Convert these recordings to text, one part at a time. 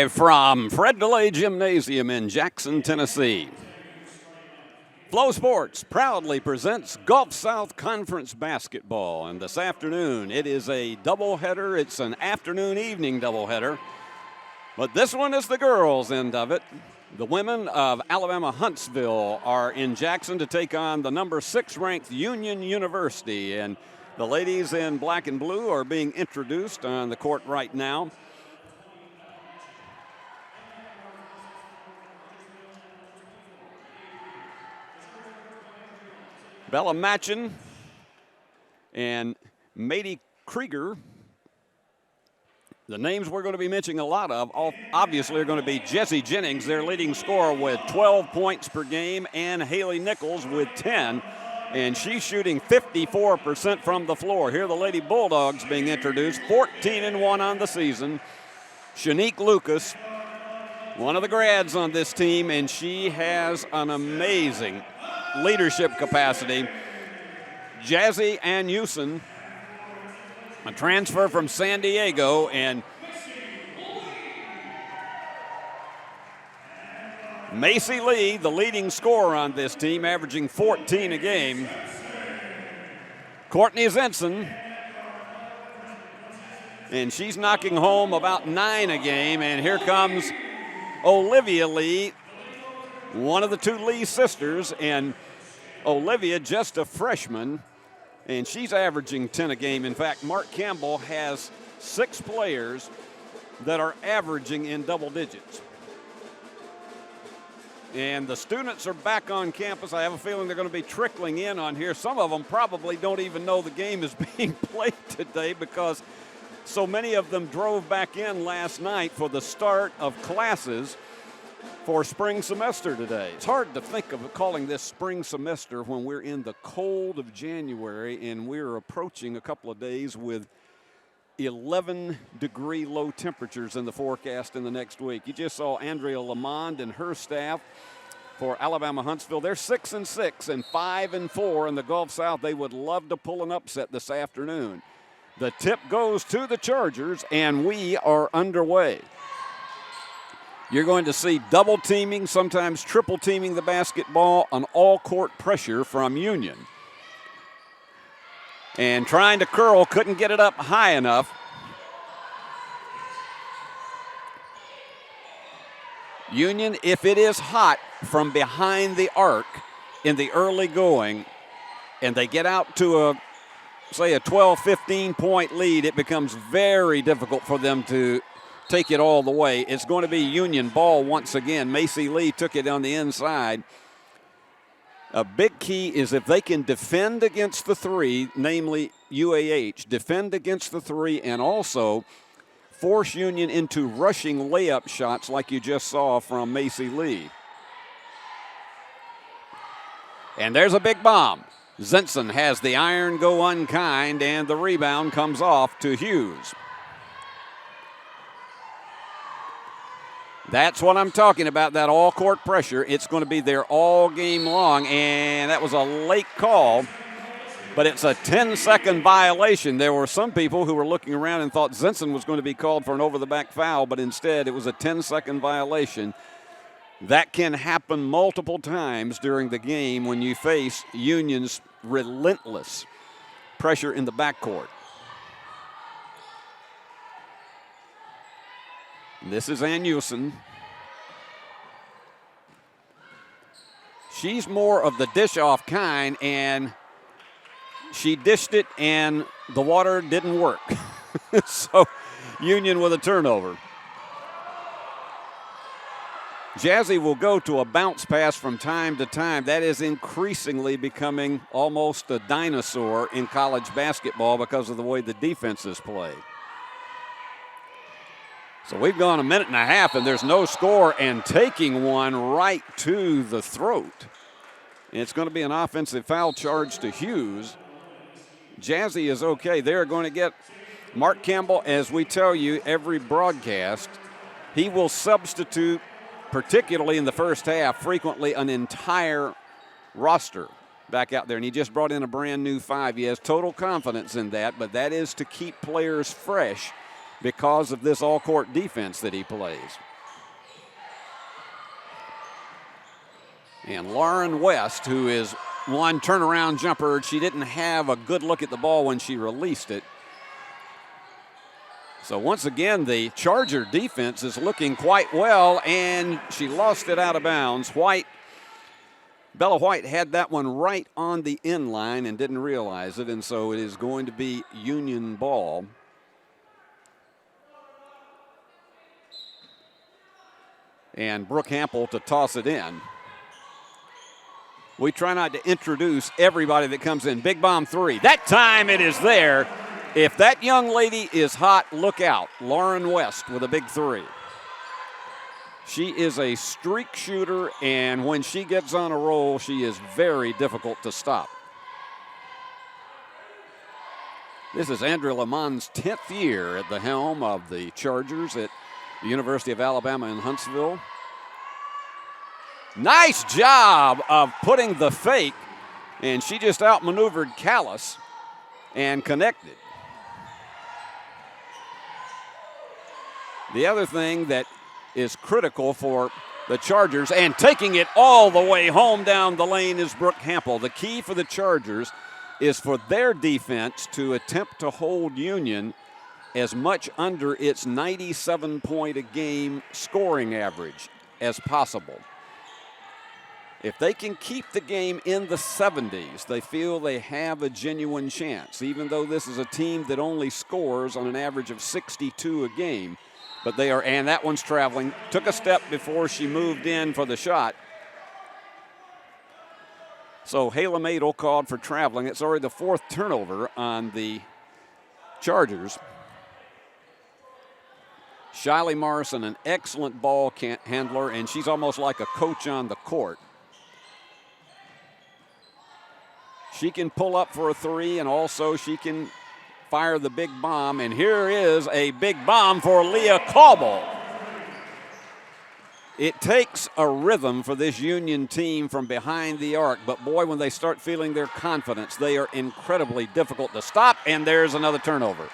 Live from Fred DeLay Gymnasium in Jackson, Tennessee. Flow Sports proudly presents Gulf South Conference basketball. And this afternoon, it is a doubleheader. It's an afternoon-evening doubleheader. But this one is the girls' end of it. The women of Alabama Huntsville are in Jackson to take on the number 6 ranked Union University. And the ladies in black and blue are being introduced on the court right now. Bella Matchin and Mady Krieger. The names we're going to be mentioning a lot of, obviously, are going to be Jessie Jennings, their leading scorer, with 12 points per game, and Haley Nichols with 10. And she's shooting 54% from the floor. Here are the Lady Bulldogs being introduced, 14-1 on the season. Shanique Lucas, one of the grads on this team, and she has an amazing leadership capacity. Jazzy Anusin, a transfer from San Diego, and Macy Lee, the leading scorer on this team, averaging 14 a game. Courtney Zinson, and she's knocking home about 9 a game. And here comes Olivia Lee, one of the 2 Lee sisters, and Olivia just a freshman, and she's averaging 10 a game. In fact, Mark Campbell has 6 players that are averaging in double digits. And the students are back on campus. I have a feeling they're going to be trickling in on here. Some of them probably don't even know the game is being played today because so many of them drove back in last night for the start of classes for spring semester today. It's hard to think of calling this spring semester when we're in the cold of January and we're approaching a couple of days with 11-degree low temperatures in the forecast in the next week. You just saw Andrea Lamond and her staff for Alabama Huntsville. They're 6-6 and 5-4 in the Gulf South. They would love to pull an upset this afternoon. The tip goes to the Chargers, and we are underway. You're going to see double teaming, sometimes triple teaming the basketball, on all court pressure from Union. And trying to curl, couldn't get it up high enough. Union, if it is hot from behind the arc in the early going, and they get out to a 12, 15 point lead, it becomes very difficult for them to take it all the way. It's going to be Union ball once again. Macy Lee took it on the inside. A big key is if they can defend against the 3, namely UAH, defend against the 3, and also force Union into rushing layup shots like you just saw from Macy Lee. And there's a big bomb. Zinson has the iron go unkind, and the rebound comes off to Hughes. That's what I'm talking about, that all-court pressure. It's going to be there all game long, and that was a late call, but it's a 10-second violation. There were some people who were looking around and thought Zinson was going to be called for an over-the-back foul, but instead it was a 10-second violation. That can happen multiple times during the game when you face Union's relentless pressure in the backcourt. This is Anusin. She's more of the dish-off kind, and she dished it, and the water didn't work. So Union with a turnover. Jazzy will go to a bounce pass from time to time. That is increasingly becoming almost a dinosaur in college basketball because of the way the defense is played. So we've gone a minute and a half, and there's no score, and taking one right to the throat. It's going to be an offensive foul charge to Hughes. Jazzy is okay. They're going to get Mark Campbell, as we tell you every broadcast, he will substitute, particularly in the first half, frequently an entire roster back out there. And he just brought in a brand new 5. He has total confidence in that, but that is to keep players fresh because of this all-court defense that he plays. And Lauren West, who is one turnaround jumper, she didn't have a good look at the ball when she released it. So once again, the Charger defense is looking quite well, and she lost it out of bounds. Bella White had that one right on the end line and didn't realize it, and so it is going to be Union ball. And Brooke Hampel to toss it in. We try not to introduce everybody that comes in. Big bomb three. That time it is there. If that young lady is hot, look out. Lauren West with a big three. She is a streak shooter, and when she gets on a roll, she is very difficult to stop. This is Andrea Lamont's 10th year at the helm of the Chargers at the University of Alabama in Huntsville. Nice job of putting the fake, and she just outmaneuvered Callis and connected. The other thing that is critical for the Chargers, and taking it all the way home down the lane, is Brooke Hampel. The key for the Chargers is for their defense to attempt to hold Union as much under its 97-point-a-game scoring average as possible. If they can keep the game in the 70s, they feel they have a genuine chance, even though this is a team that only scores on an average of 62 a game. But they are, and that one's traveling. Took a step before she moved in for the shot. So Hayla Madel called for traveling. It's already the fourth turnover on the Chargers. Shiley Morrison, an excellent ball handler, and she's almost like a coach on the court. She can pull up for a three, and also she can fire the big bomb. And here is a big bomb for Leah Cauble. It takes a rhythm for this Union team from behind the arc, but boy, when they start feeling their confidence, they are incredibly difficult to stop, and there's another turnover.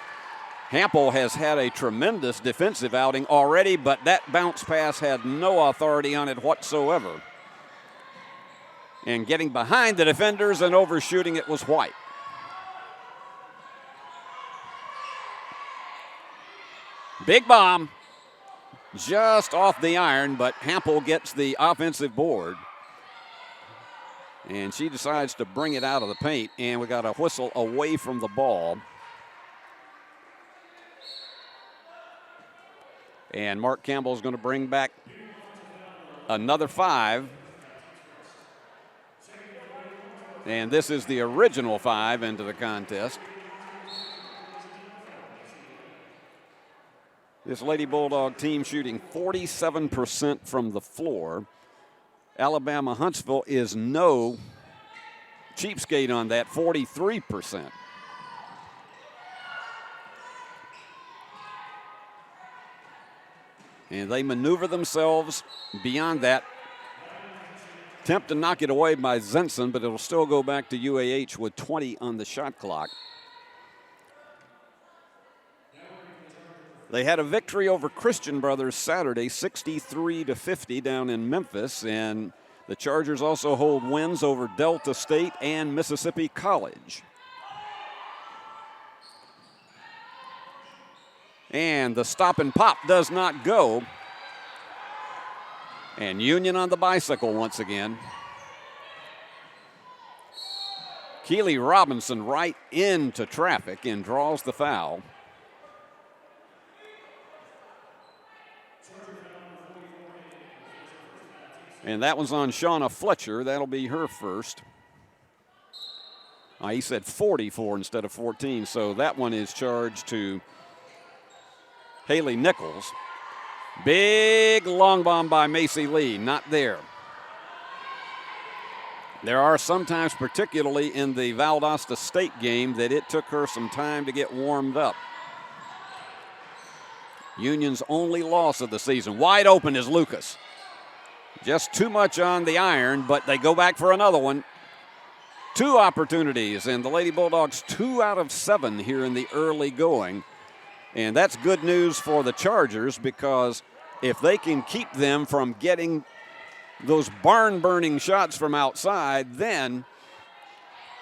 Hampel has had a tremendous defensive outing already, but that bounce pass had no authority on it whatsoever. And getting behind the defenders and overshooting it was White. Big bomb, just off the iron, but Hampel gets the offensive board. And she decides to bring it out of the paint, and we got a whistle away from the ball. And Mark Campbell is going to bring back another 5. And this is the original 5 into the contest. This Lady Bulldog team shooting 47% from the floor. Alabama Huntsville is no cheapskate on that, 43%. And they maneuver themselves beyond that. Attempt to knock it away by Zenson, but it'll still go back to UAH with 20 on the shot clock. They had a victory over Christian Brothers Saturday, 63-50 down in Memphis, and the Chargers also hold wins over Delta State and Mississippi College. And the stop and pop does not go. And Union on the bicycle once again. Keely Robinson right into traffic and draws the foul. And that one's on Shauna Fletcher. That'll be her first. He said 44 instead of 14, so that one is charged to Haley Nichols. Big long bomb by Macy Lee, not there. There are sometimes, particularly in the Valdosta State game, that it took her some time to get warmed up. Union's only loss of the season. Wide open is Lucas. Just too much on the iron, but they go back for another one. 2 opportunities, and the Lady Bulldogs 2 out of 7 here in the early going. And that's good news for the Chargers, because if they can keep them from getting those barn-burning shots from outside, then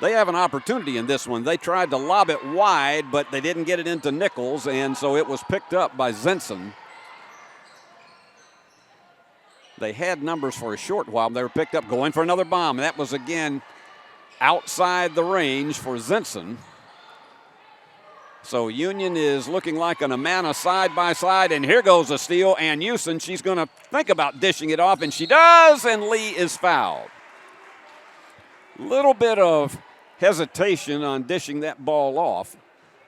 they have an opportunity in this one. They tried to lob it wide, but they didn't get it into Nichols, and so it was picked up by Zinson. They had numbers for a short while. They were picked up going for another bomb. That was, again, outside the range for Zinson. So Union is looking like an Amana side by side, and here goes a steal, and Houston, she's going to think about dishing it off, and she does, and Lee is fouled. Little bit of hesitation on dishing that ball off,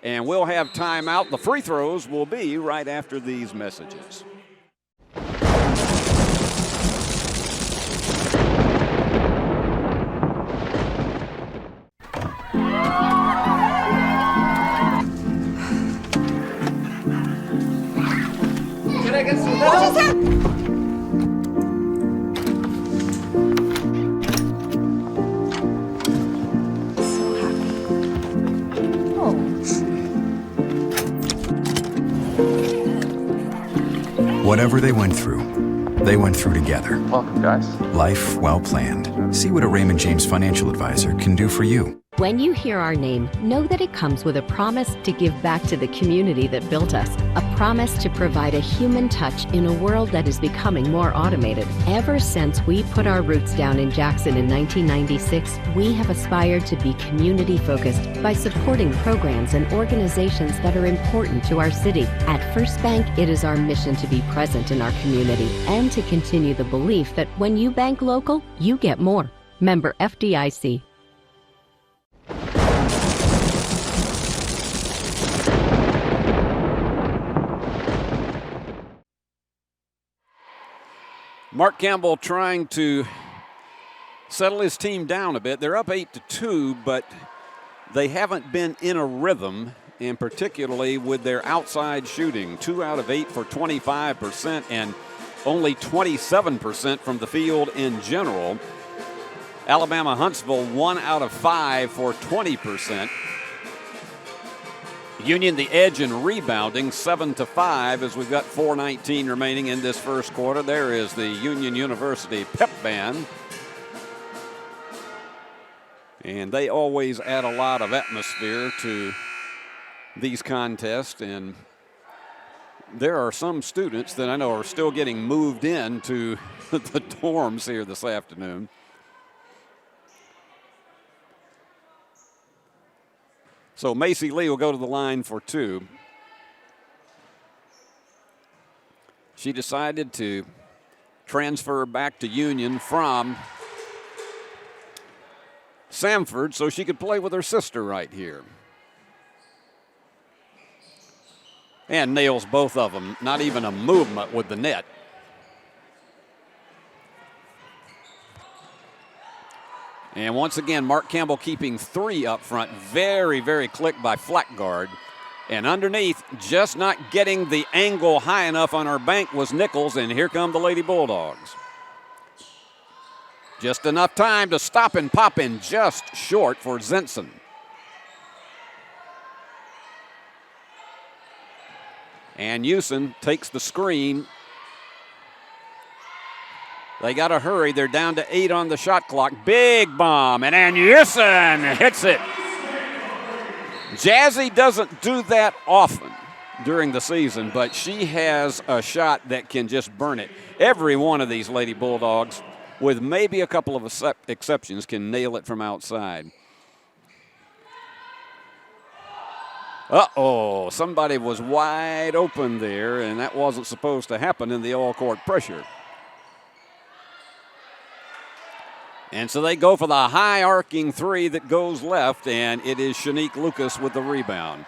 and we'll have timeout. The free throws will be right after these messages. Whatever they went through together. Welcome, guys. Life well planned. See what a Raymond James financial advisor can do for you. When you hear our name, know that it comes with a promise to give back to the community that built us. A promise to provide a human touch in a world that is becoming more automated. Ever since we put our roots down in Jackson in 1996, we have aspired to be community-focused by supporting programs and organizations that are important to our city. At First Bank, it is our mission to be present in our community and to continue the belief that when you bank local, you get more. Member FDIC. Mark Campbell trying to settle his team down a bit. They're up 8-2, but they haven't been in a rhythm, and particularly with their outside shooting. 2 out of 8 for 25% and only 27% from the field in general. Alabama Huntsville 1 out of 5 for 20%. Union the edge in rebounding 7-5 as we've got 4:19 remaining in this first quarter. There is the Union University pep band. And they always add a lot of atmosphere to these contests. And there are some students that I know are still getting moved into the dorms here this afternoon. So Macy Lee will go to the line for 2. She decided to transfer back to Union from Samford so she could play with her sister right here. And nails both of them. Not even a movement with the net. And once again, Mark Campbell keeping 3 up front. Very, very quick by Flackguard. And underneath, just not getting the angle high enough on our bank was Nichols. And here come the Lady Bulldogs. Just enough time to stop and pop in, just short for Zinson. And Houston takes the screen. They got to hurry. They're down to 8 on the shot clock. Big bomb, and Houston hits it. Jazzy doesn't do that often during the season, but she has a shot that can just burn it. Every one of these Lady Bulldogs, with maybe a couple of exceptions, can nail it from outside. Uh-oh, somebody was wide open there, and that wasn't supposed to happen in the all-court pressure. And so they go for the high arcing 3 that goes left, and it is Shanique Lucas with the rebound.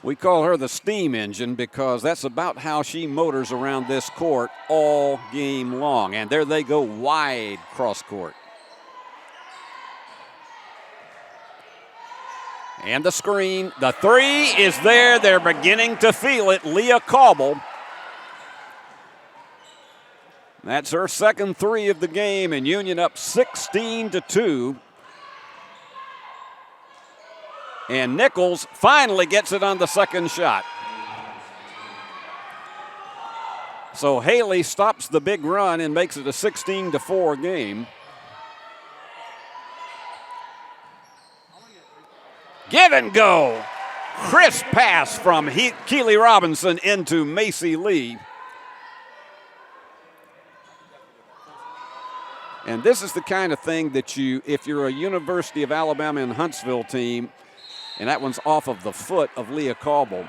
We call her the steam engine because that's about how she motors around this court all game long. And there they go, wide cross court. And the screen, the 3 is there. They're beginning to feel it. Leah Cauble. That's her second 3 of the game, and Union up 16-2. And Nichols finally gets it on the second shot. So Haley stops the big run and makes it a 16-4 game. Give and go. Crisp pass from Keely Robinson into Macy Lee. And this is the kind of thing that if you're a University of Alabama and Huntsville team, and that one's off of the foot of Leah Cauble,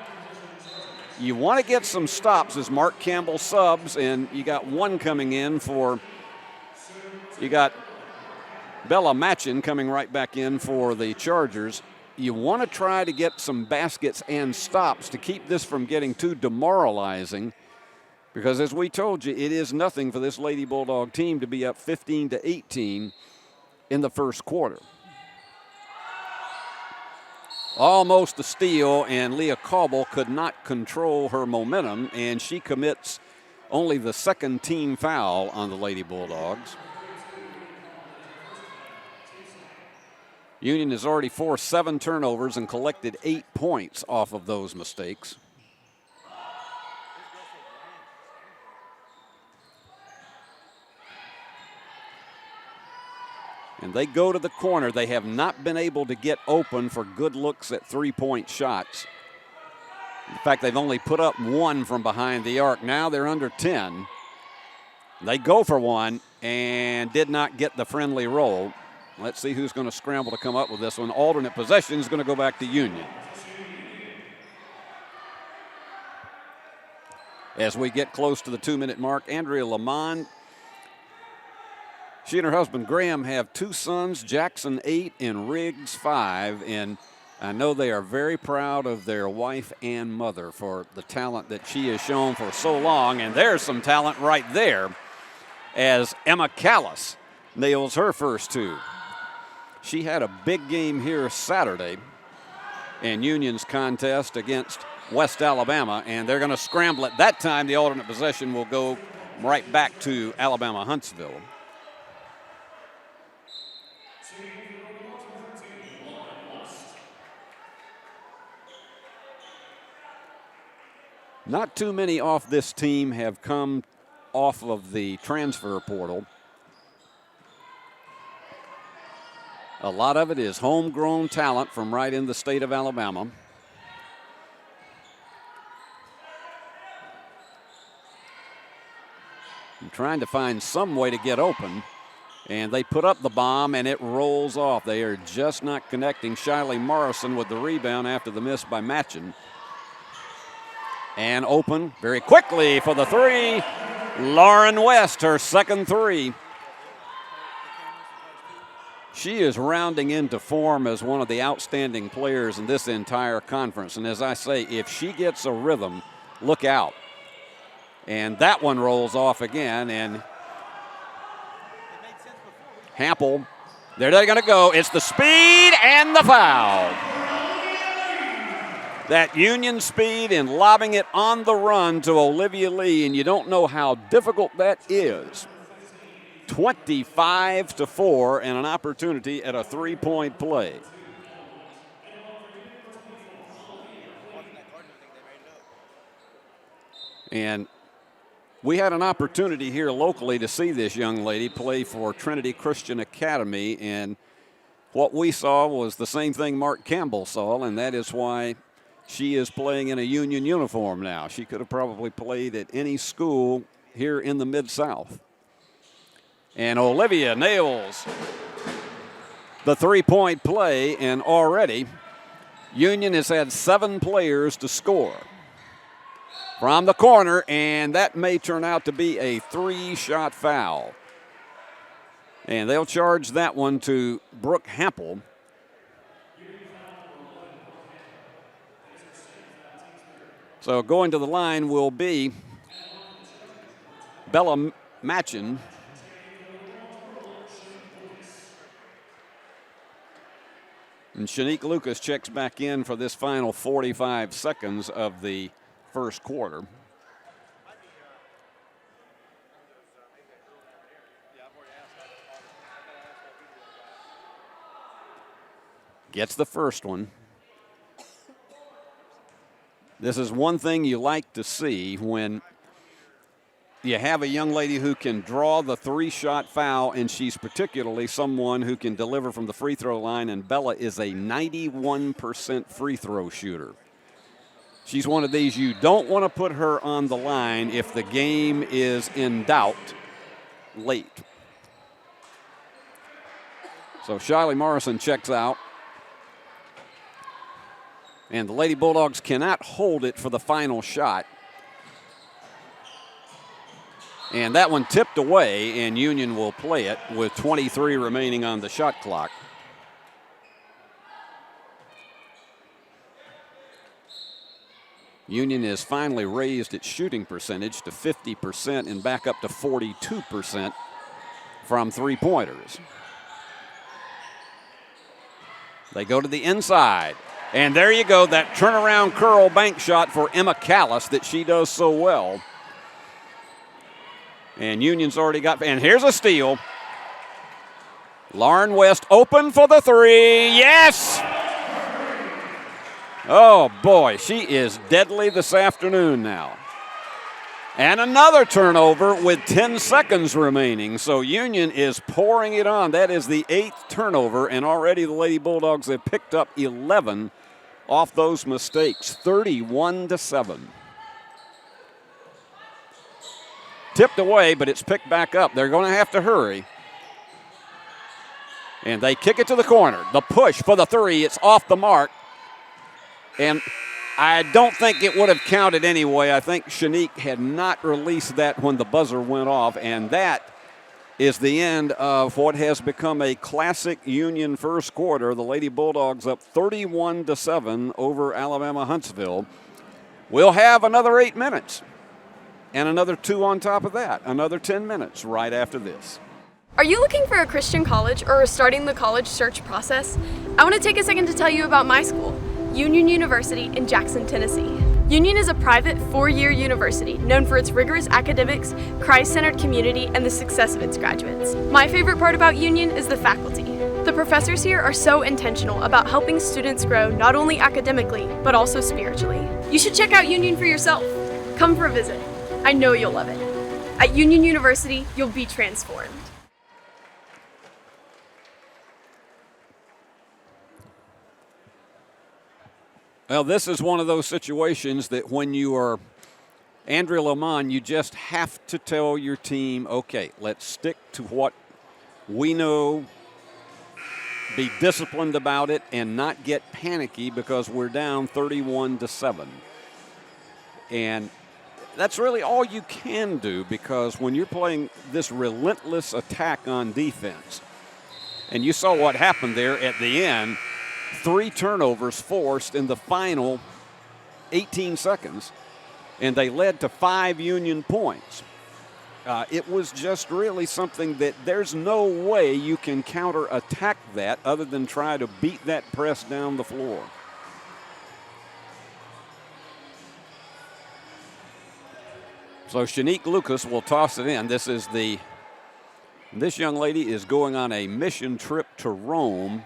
you want to get some stops as Mark Campbell subs, and you got one coming in you got Bella Matchin coming right back in for the Chargers. You want to try to get some baskets and stops to keep this from getting too demoralizing, because as we told you, it is nothing for this Lady Bulldog team to be up 15-18 in the first quarter. Almost a steal, and Leah Cauble could not control her momentum, and she commits only the second team foul on the Lady Bulldogs. Union has already forced 7 turnovers and collected 8 points off of those mistakes. And they go to the corner. They have not been able to get open for good looks at three-point shots. In fact, they've only put up 1 from behind the arc. Now they're under 10. They go for one and did not get the friendly roll. Let's see who's going to scramble to come up with this one. Alternate possession is going to go back to Union. As we get close to the 2-minute mark, Andrea Lamont, she and her husband Graham have 2 sons, Jackson 8 and Riggs 5, and I know they are very proud of their wife and mother for the talent that she has shown for so long, and there's some talent right there as Emma Callis nails her first 2. She had a big game here Saturday in Union's contest against West Alabama, and they're going to scramble it. That time the alternate possession will go right back to Alabama Huntsville. Not too many off this team have come off of the transfer portal. A lot of it is homegrown talent from right in the state of Alabama. I'm trying to find some way to get open, and they put up the bomb and it rolls off. They are just not connecting. Shiley Morrison with the rebound after the miss by Matchin. And open very quickly for the 3. Lauren West, her second 3. She is rounding into form as one of the outstanding players in this entire conference. And as I say, if she gets a rhythm, look out. And that one rolls off again. And Hampel, there they're going to go. It's the speed and the foul. That Union speed and lobbing it on the run to Olivia Lee, and you don't know how difficult that is. 25-4 and an opportunity at a 3-point play. And we had an opportunity here locally to see this young lady play for Trinity Christian Academy, and what we saw was the same thing Mark Campbell saw, and that is why she is playing in a Union uniform now. She could have probably played at any school here in the Mid-South. And Olivia nails the 3-point play, and already Union has had 7 players to score from the corner, and that may turn out to be a 3-shot foul. And they'll charge that one to Brooke Hampel. So going to the line will be Bella Matchin. And Shanique Lucas checks back in for this final 45 seconds of the first quarter. Gets the first one. This is one thing you like to see when you have a young lady who can draw the 3-shot foul, and she's particularly someone who can deliver from the free throw line, and Bella is a 91% free throw shooter. She's one of these you don't want to put her on the line if the game is in doubt late. So Shiley Morrison checks out. And the Lady Bulldogs cannot hold it for the final shot. And that one tipped away, and Union will play it with 23 remaining on the shot clock. Union has finally raised its shooting percentage to 50% and back up to 42% from three-pointers. They go to the inside. And there you go, that turnaround curl bank shot for Emma Callis that she does so well. And Union's already got, and here's a steal. Lauren West open for the three. Yes! Oh, boy, she is deadly this afternoon now. And another turnover with 10 seconds remaining. So Union is pouring it on. That is the 8th turnover, and already the Lady Bulldogs have picked up 11 off those mistakes, 31-7. Tipped away, but it's picked back up. They're going to have to hurry. And they kick it to the corner. The push for the three. It's off the mark. And I don't think it would have counted anyway. I think Shanique had not released that when the buzzer went off. And that is the end of what has become a classic Union first quarter. The Lady Bulldogs up 31-7 over Alabama Huntsville. We'll have another 8 minutes. And another 2 on top of that. Another 10 minutes right after this. Are you looking for a Christian college or are starting the college search process? I want to take a second to tell you about my school, Union University in Jackson, Tennessee. Union is a private 4-year university known for its rigorous academics, Christ-centered community, and the success of its graduates. My favorite part about Union is the faculty. The professors here are so intentional about helping students grow not only academically, but also spiritually. You should check out Union for yourself. Come for a visit. I know you'll love it. At Union University, you'll be transformed. Well, this is one of those situations that when you are Andrea Lamont, you just have to tell your team, okay, let's stick to what we know, be disciplined about it, and not get panicky because we're down 31-7. And that's really all you can do, because when you're playing this relentless attack on defense, and you saw what happened there at the end, 3 turnovers forced in the final 18 seconds, and they led to 5 Union points. It was just really something that there's no way you can counterattack that other than try to beat that press down the floor. So Shanique Lucas will toss it in. This young lady is going on a mission trip to Rome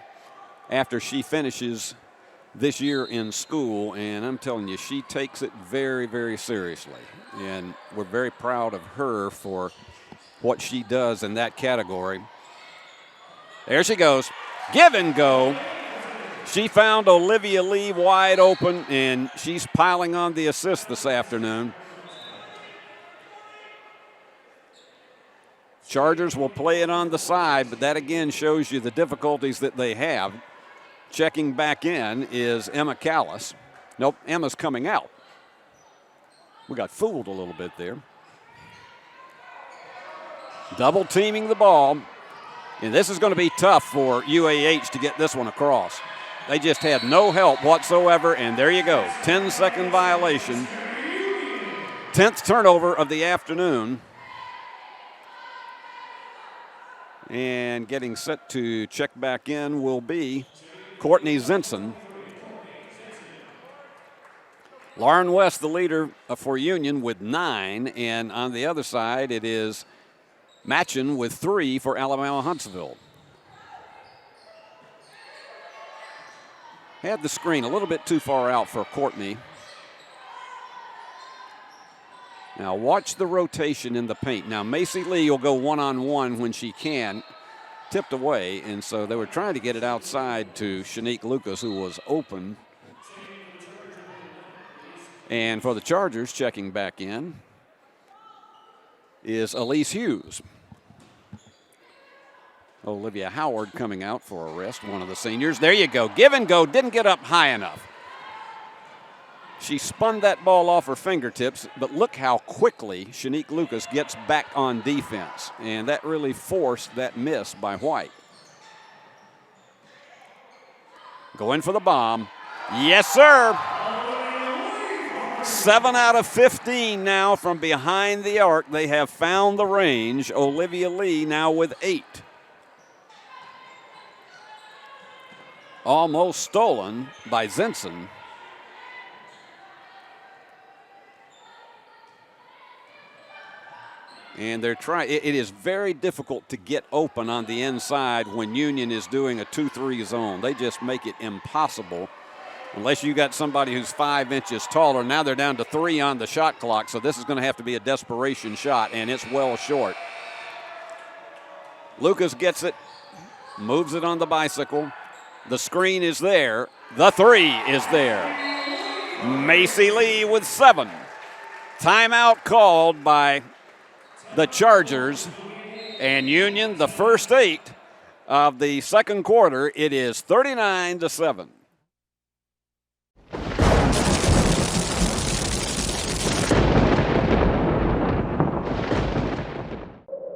after she finishes this year in school, and I'm telling you, she takes it very, very seriously. And we're very proud of her for what she does in that category. There she goes. Give and go. She found Olivia Lee wide open, and she's piling on the assist this afternoon. Chargers will play it on the side, but that again shows you the difficulties that they have. Checking back in is Emma Callis. Nope, Emma's coming out. We got fooled a little bit there. Double teaming the ball. And this is going to be tough for UAH to get this one across. They just had no help whatsoever, and there you go. 10-second violation. 10th turnover of the afternoon. And getting set to check back in will be Courtney Zinson. Lauren West, the leader for Union, with 9. And on the other side, it is Matchin with 3 for Alabama Huntsville. Had the screen a little bit too far out for Courtney. Now watch the rotation in the paint. Now Macy Lee will go one-on-one when she can. Tipped away, and so they were trying to get it outside to Shanique Lucas, who was open. And for the Chargers, checking back in is Elise Hughes. Olivia Howard coming out for a rest, one of the seniors. There you go. Give and go. Didn't get up high enough. She spun that ball off her fingertips, but look how quickly Shanique Lucas gets back on defense. And that really forced that miss by White. Going for the bomb. Yes, sir. 7 out of 15 now from behind the arc. They have found the range. Olivia Lee now with 8. Almost stolen by Zinson. And they're trying. It is very difficult to get open on the inside when Union is doing a 2-3 zone. They just make it impossible unless you got somebody who's 5 inches taller. Now they're down to 3 on the shot clock, so this is going to have to be a desperation shot, and it's well short. Lucas gets it, moves it on the bicycle. The screen is there. The 3 is there. Macy Lee with 7. Timeout called by the Chargers, and Union, the first 8 of the second quarter. It is 39-7.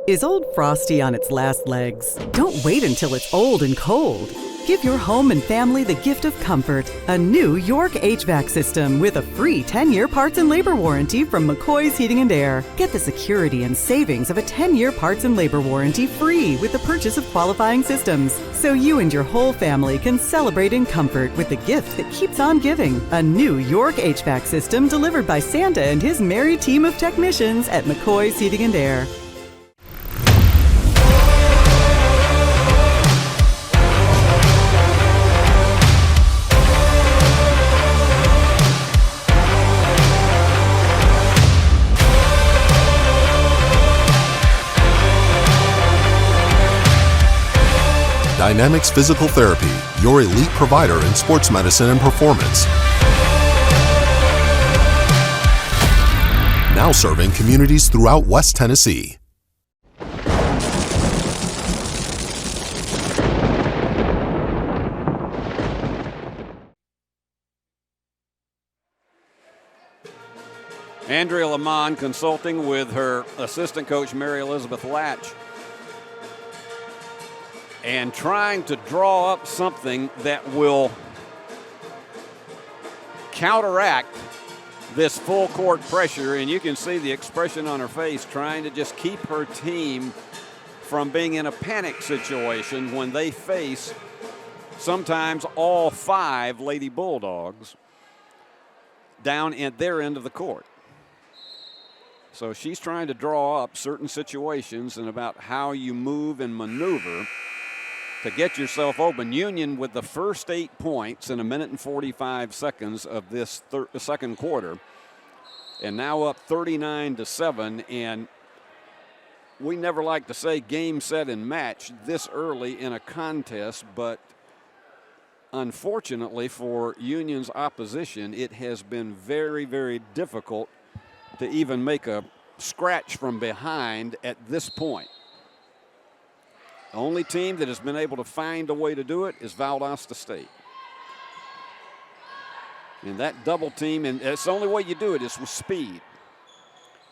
Is Old Frosty on its last legs? Don't wait until it's old and cold. Give your home and family the gift of comfort. A new York HVAC system with a free 10-year parts and labor warranty from McCoy's Heating and Air. Get the security and savings of a 10-year parts and labor warranty free with the purchase of qualifying systems. So you and your whole family can celebrate in comfort with the gift that keeps on giving. A new York HVAC system delivered by Santa and his merry team of technicians at McCoy's Heating and Air. Dynamics Physical Therapy, your elite provider in sports medicine and performance. Now serving communities throughout West Tennessee. Andrea Lamont consulting with her assistant coach, Mary Elizabeth Latch, and trying to draw up something that will counteract this full court pressure. And you can see the expression on her face, trying to just keep her team from being in a panic situation when they face sometimes all 5 Lady Bulldogs down at their end of the court. So she's trying to draw up certain situations and about how you move and maneuver to get yourself open. Union with the first 8 points in 1 minute and 45 seconds of this second quarter, and now up 39-7. And we never like to say game, set, and match this early in a contest, but unfortunately for Union's opposition, it has been very, very difficult to even make a scratch from behind at this point. The only team that has been able to find a way to do it is Valdosta State. And that double team, and it's the only way you do it is with speed.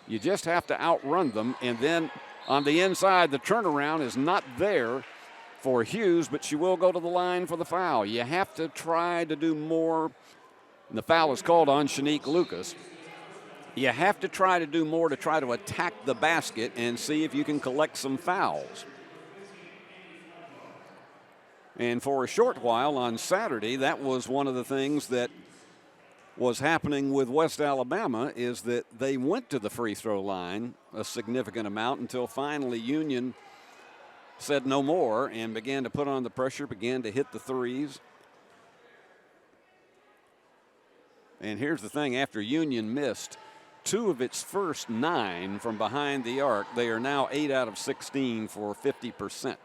You just have to outrun them, and then on the inside, the turnaround is not there for Hughes, but she will go to the line for the foul. You have to try to do more. And the foul is called on Shanique Lucas. You have to try to do more to try to attack the basket and see if you can collect some fouls. And for a short while on Saturday, that was one of the things that was happening with West Alabama, is that they went to the free throw line a significant amount until finally Union said no more and began to put on the pressure, began to hit the threes. And here's the thing, after Union missed 2 of its first 9 from behind the arc. They are now 8 out of 16 for 50%.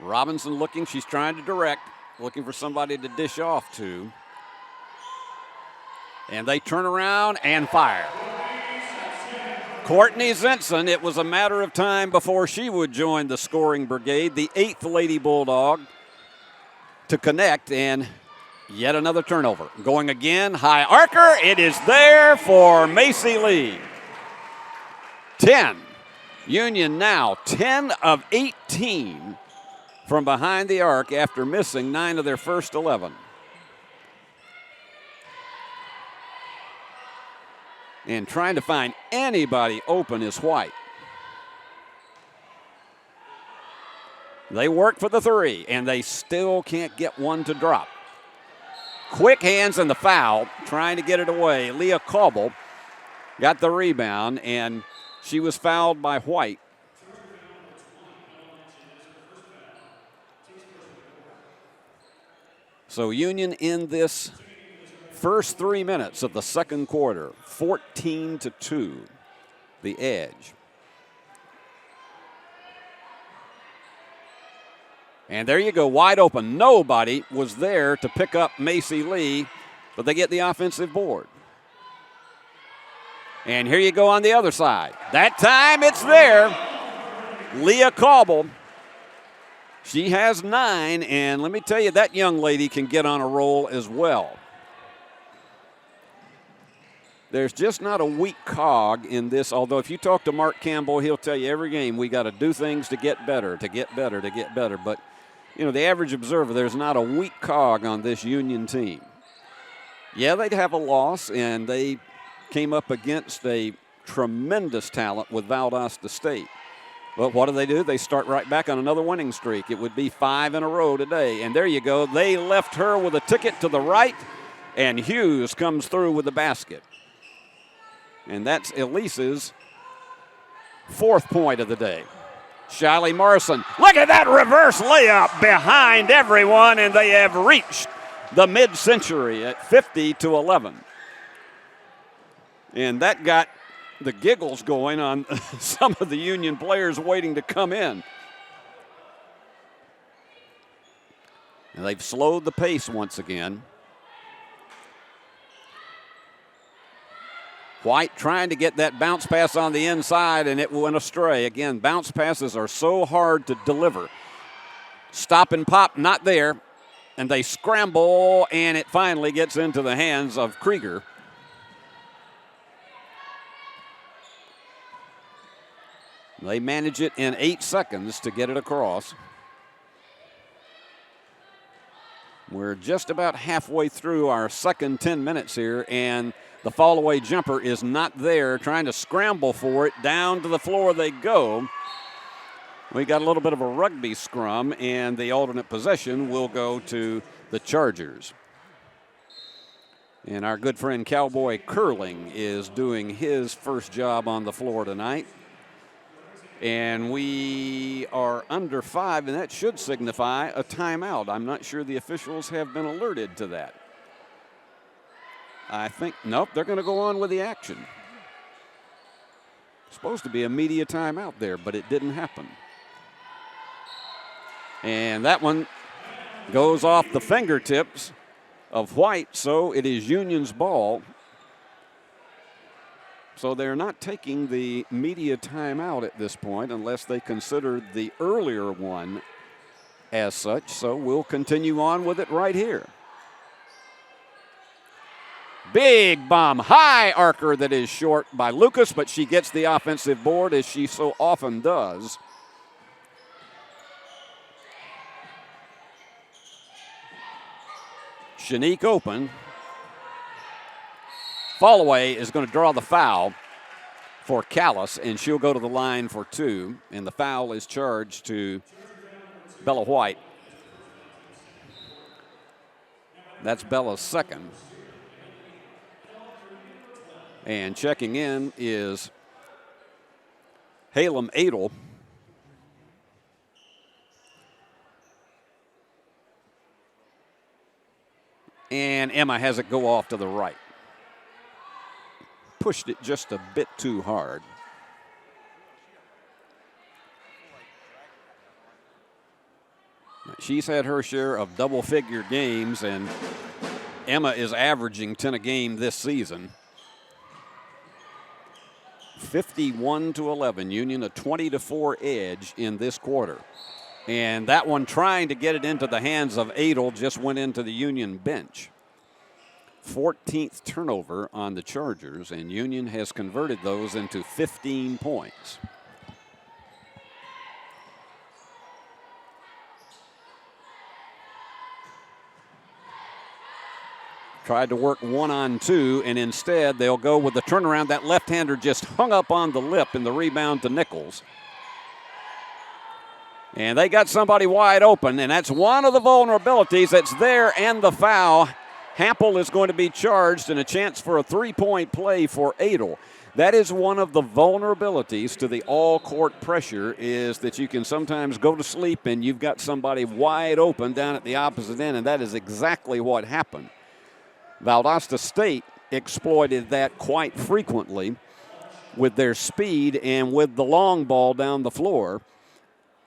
Robinson looking, she's trying to direct, looking for somebody to dish off to. And they turn around and fire. Courtney Zinson, it was a matter of time before she would join the scoring brigade, the 8th Lady Bulldog, to connect, and yet another turnover. Going again, high arcer, it is there for Macy Lee. 10. Union now 10 of 18 from behind the arc after missing 9 of their first 11. And trying to find anybody open is White. They work for the 3, and they still can't get one to drop. Quick hands and the foul, trying to get it away. Leah Cauble got the rebound, and she was fouled by White. So Union in this first 3 minutes of the second quarter, 14-2, the edge. And there you go, wide open. Nobody was there to pick up Macy Lee, but they get the offensive board. And here you go on the other side. That time it's there. Leah Cauble. She has 9, and let me tell you, that young lady can get on a roll as well. There's just not a weak cog in this, although if you talk to Mark Campbell, he'll tell you every game we got to do things to get better, to get better, to get better. But, you know, the average observer, there's not a weak cog on this Union team. Yeah, they'd have a loss, and they came up against a tremendous talent with Valdosta State. But what do? They start right back on another winning streak. It would be 5 in a row today. And there you go. They left her with a ticket to the right, and Hughes comes through with the basket. And that's Elise's 4th point of the day. Shiley Morrison, look at that reverse layup behind everyone, and they have reached the mid-century at 50-11. And that got the giggles going on some of the Union players waiting to come in. And they've slowed the pace once again. White trying to get that bounce pass on the inside, and it went astray. Again, bounce passes are so hard to deliver. Stop and pop, not there. And they scramble, and it finally gets into the hands of Krieger. They manage it in 8 seconds to get it across. We're just about halfway through our second 10 minutes here, and the fall-away jumper is not there. Trying to scramble for it. Down to the floor they go. We got a little bit of a rugby scrum, and the alternate possession will go to the Chargers. And our good friend Cowboy Curling is doing his first job on the floor tonight. And we are under 5, and that should signify a timeout. I'm not sure the officials have been alerted to that. I think, nope, they're going to go on with the action. Supposed to be a media timeout there, but it didn't happen. And that one goes off the fingertips of White, so it is Union's ball. So they're not taking the media timeout at this point unless they consider the earlier one as such. So we'll continue on with it right here. Big bomb, high arcer that is short by Lucas, but she gets the offensive board as she so often does. Shanique open. Fallaway is going to draw the foul for Callis, and she'll go to the line for 2, and the foul is charged to Bella White. That's Bella's second. And checking in is Halem Adel. And Emma has it go off to the right. Pushed it just a bit too hard. She's had her share of double-figure games, and Emma is averaging 10 a game this season. 51-11, Union a 20-4 edge in this quarter. And that one trying to get it into the hands of 8JAN just went into the Union bench. 14th turnover on the Chargers, and Union has converted those into 15 points. Tried to work 1-on-2, and instead they'll go with the turnaround. That left-hander just hung up on the lip in the rebound to Nichols. And they got somebody wide open, and that's one of the vulnerabilities that's there, and the foul. Hampel is going to be charged, and a chance for a three-point play for 8JAN. That is one of the vulnerabilities to the all-court pressure, is that you can sometimes go to sleep and you've got somebody wide open down at the opposite end, and that is exactly what happened. Valdosta State exploited that quite frequently with their speed and with the long ball down the floor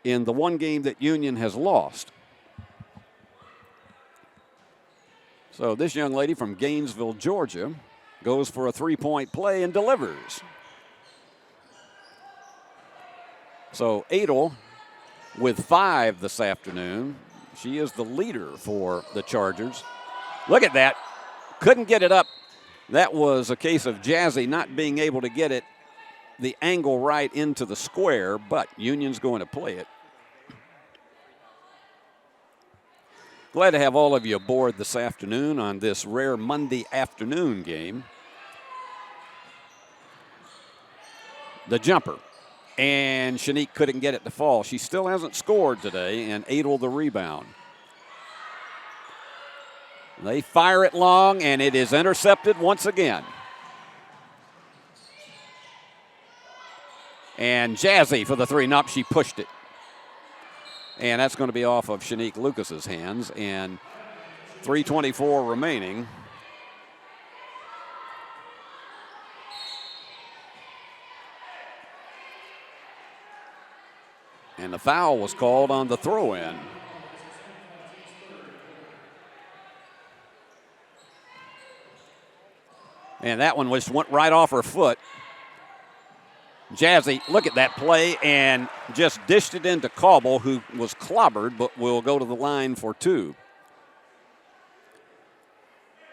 in the one game that Union has lost. So this young lady from Gainesville, Georgia, goes for a three-point play and delivers. So 8JAN with 5 this afternoon. She is the leader for the Chargers. Look at that. Couldn't get it up. That was a case of Jazzy not being able to get it the angle right into the square, but Union's going to play it. Glad to have all of you aboard this afternoon on this rare Monday afternoon game. The jumper, and Shanique couldn't get it to fall. She still hasn't scored today, and 8JAN the rebound. They fire it long, and it is intercepted once again. And Jazzy for the three. Nope, she pushed it. And that's going to be off of Shanique Lucas's hands, and 3:24 remaining. And the foul was called on the throw-in. And that one went right off her foot. Jazzy, look at that play, and just dished it into Cauble, who was clobbered, but will go to the line for 2.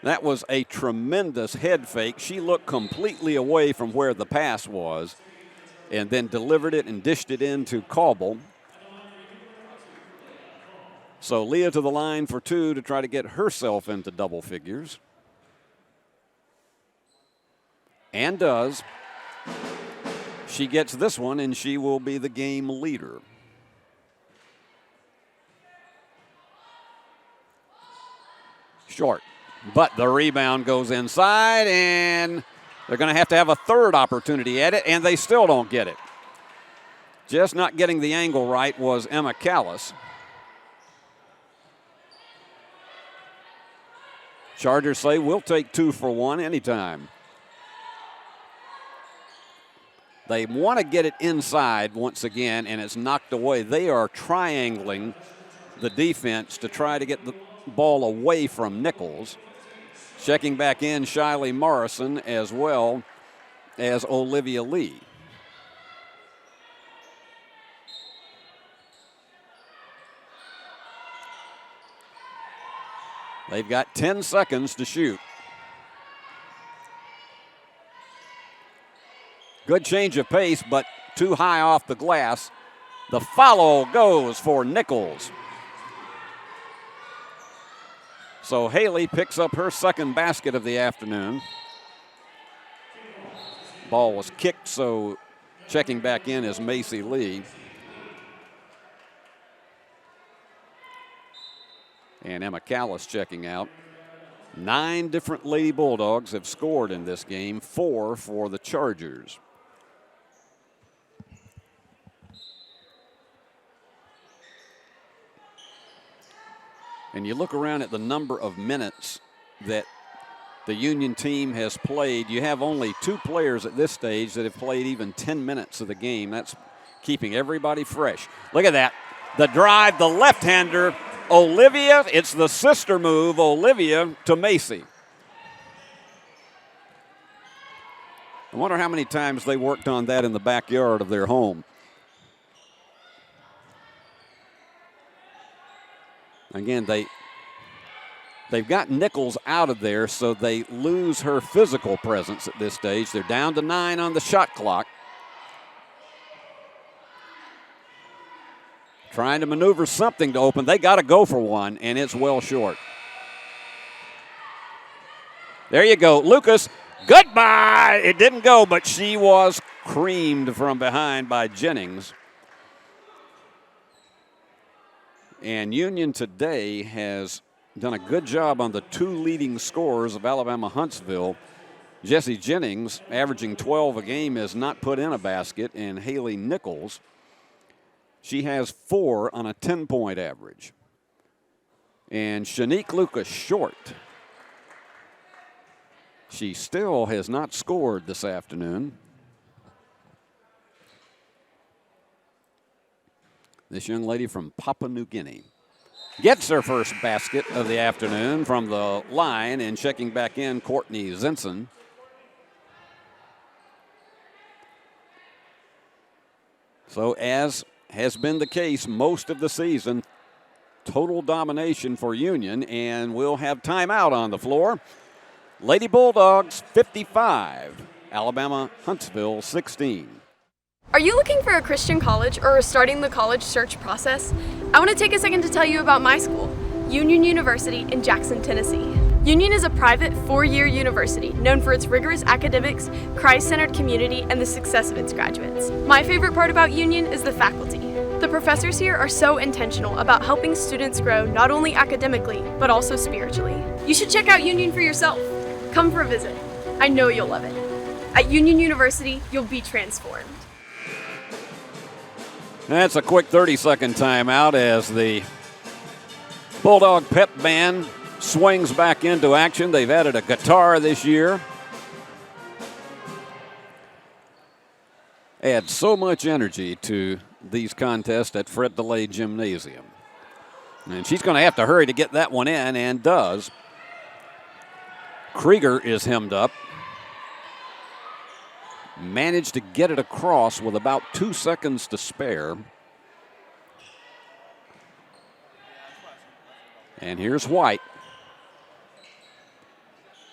That was a tremendous head fake. She looked completely away from where the pass was, and then delivered it and dished it into Cauble. So Leah to the line for 2 to try to get herself into double figures. And does. She gets this one, and she will be the game leader. Short, but the rebound goes inside, and they're going to have a third opportunity at it, and they still don't get it. Just not getting the angle right was Emma Callis. Chargers say we'll take 2 for 1 anytime. They want to get it inside once again, and it's knocked away. They are triangling the defense to try to get the ball away from Nichols. Checking back in, Shiley Morrison, as well as Olivia Lee. They've got 10 seconds to shoot. Good change of pace, but too high off the glass. The follow goes for Nichols. So Haley picks up her second basket of the afternoon. Ball was kicked, so checking back in is Macy Lee. And Emma Callis checking out. 9 different Lady Bulldogs have scored in this game, 4 for the Chargers. And you look around at the number of minutes that the Union team has played. You have only 2 players at this stage that have played even 10 minutes of the game. That's keeping everybody fresh. Look at that. The drive, the left-hander, Olivia. It's the sister move, Olivia to Macy. I wonder how many times they worked on that in the backyard of their home. Again, they've got Nichols out of there, so they lose her physical presence at this stage. They're down to 9 on the shot clock. Trying to maneuver something to open. They got to go for one, and it's well short. There you go. Lucas, goodbye. It didn't go, but she was creamed from behind by Jennings. And Union today has done a good job on the 2 leading scorers of Alabama Huntsville. Jessie Jennings, averaging 12 a game, has not put in a basket, and Haley Nichols, she has 4 on a 10-point average. And Shanique Lucas short. She still has not scored this afternoon. This young lady from Papua New Guinea gets her first basket of the afternoon from the line, and checking back in, Courtney Zinson. So as has been the case most of the season, total domination for Union, and we'll have timeout on the floor. Lady Bulldogs 55, Alabama Huntsville 16. Are you looking for a Christian college or starting the college search process? I want to take a second to tell you about my school, Union University in Jackson, Tennessee. Union is a private 4-year university known for its rigorous academics, Christ-centered community, and the success of its graduates. My favorite part about Union is the faculty. The professors here are so intentional about helping students grow not only academically, but also spiritually. You should check out Union for yourself. Come for a visit. I know you'll love it. At Union University, you'll be transformed. That's a quick 30-second timeout as the Bulldog Pep Band swings back into action. They've added a guitar this year. Add so much energy to these contests at Fred DeLay Gymnasium. And she's going to have to hurry to get that one in, and does. Krieger is hemmed up. Managed to get it across with about 2 seconds to spare. And here's White.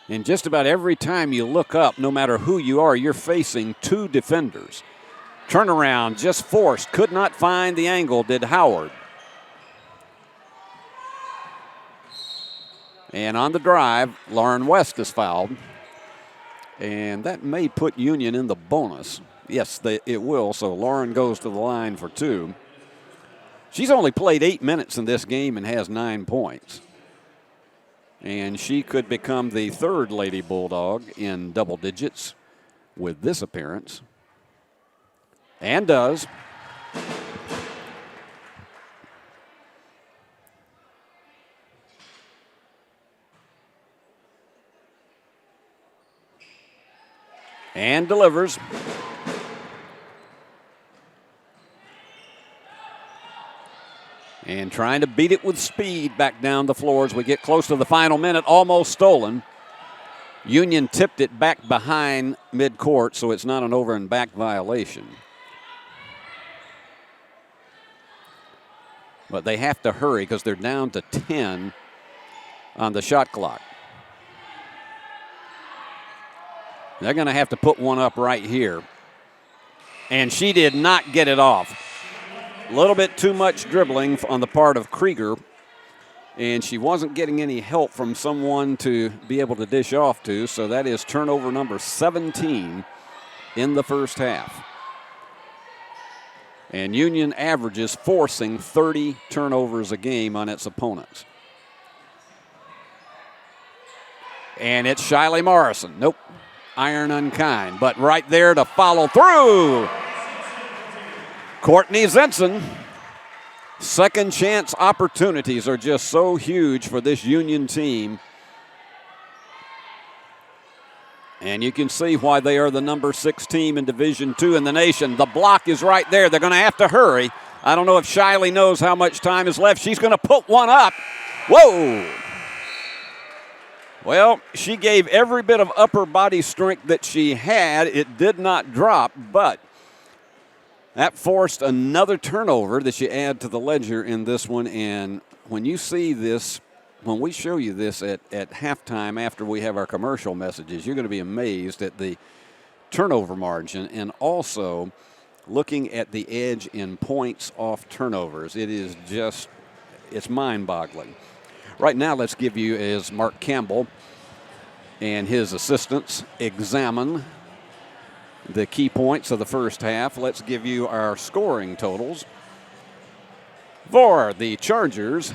And just about every time you look up, no matter who you are, you're facing 2 defenders. Turnaround just forced. Could not find the angle, did Howard. And on the drive, Lauren West is fouled. And that may put Union in the bonus. Yes, it will. So Lauren goes to the line for 2. She's only played 8 minutes in this game and has 9 points. And she could become the 3rd Lady Bulldog in double digits with this appearance. And does. And delivers. And trying to beat it with speed back down the floor as we get close to the final minute. Almost stolen. Union tipped it back behind midcourt, so it's not an over and back violation. But they have to hurry because they're down to 10 on the shot clock. They're going to have to put one up right here. And she did not get it off. A little bit too much dribbling on the part of Krieger. And she wasn't getting any help from someone to be able to dish off to. So that is turnover number 17 in the first half. And Union averages forcing 30 turnovers a game on its opponents. And it's Shiley Morrison. Nope. Iron unkind, but right there to follow through. Courtney Zinson. Second chance opportunities are just so huge for this Union team. And you can see why they are the number 6 team in Division II in the nation. The block is right there. They're going to have to hurry. I don't know if Shiley knows how much time is left. She's going to put one up. Whoa! Well, she gave every bit of upper body strength that she had. It did not drop, but that forced another turnover that you add to the ledger in this one. And when you see this, when we show you this at halftime after we have our commercial messages, you're going to be amazed at the turnover margin and also looking at the edge in points off turnovers. It is just, it's mind-boggling. Right now, let's give you, as Mark Campbell and his assistants examine the key points of the first half. Let's give you our scoring totals. For the Chargers,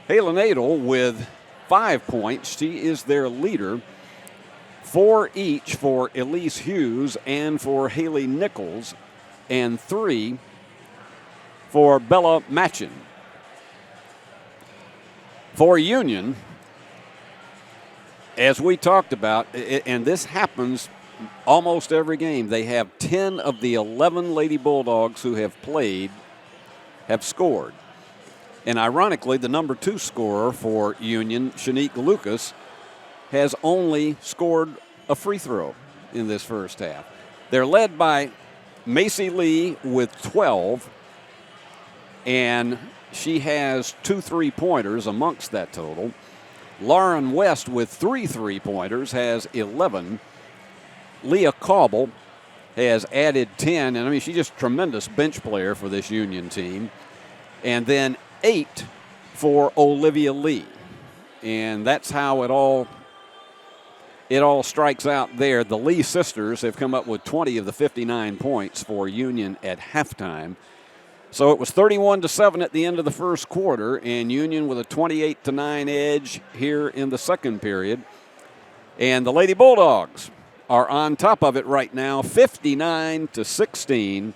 Halen Adel with 5 points. She is their leader. 4 each for Elise Hughes and for Haley Nichols, and 3 for Bella Matchin. For Union, as we talked about, and this happens almost every game, they have 10 of the 11 Lady Bulldogs who have played have scored. And ironically, the number 2 scorer for Union, Shanique Lucas, has only scored a free throw in this first half. They're led by Macy Lee with 12, and she has 2 3-pointers amongst that total. Lauren West with 3 3-pointers has 11. Leah Cauble has added 10, and I mean, she's just a tremendous bench player for this Union team. And then 8 for Olivia Lee. And that's how it all strikes out there. The Lee sisters have come up with 20 of the 59 points for Union at halftime. So it was 31-7 at the end of the first quarter, and Union with a 28-9 edge here in the second period. And the Lady Bulldogs are on top of it right now, 59-16.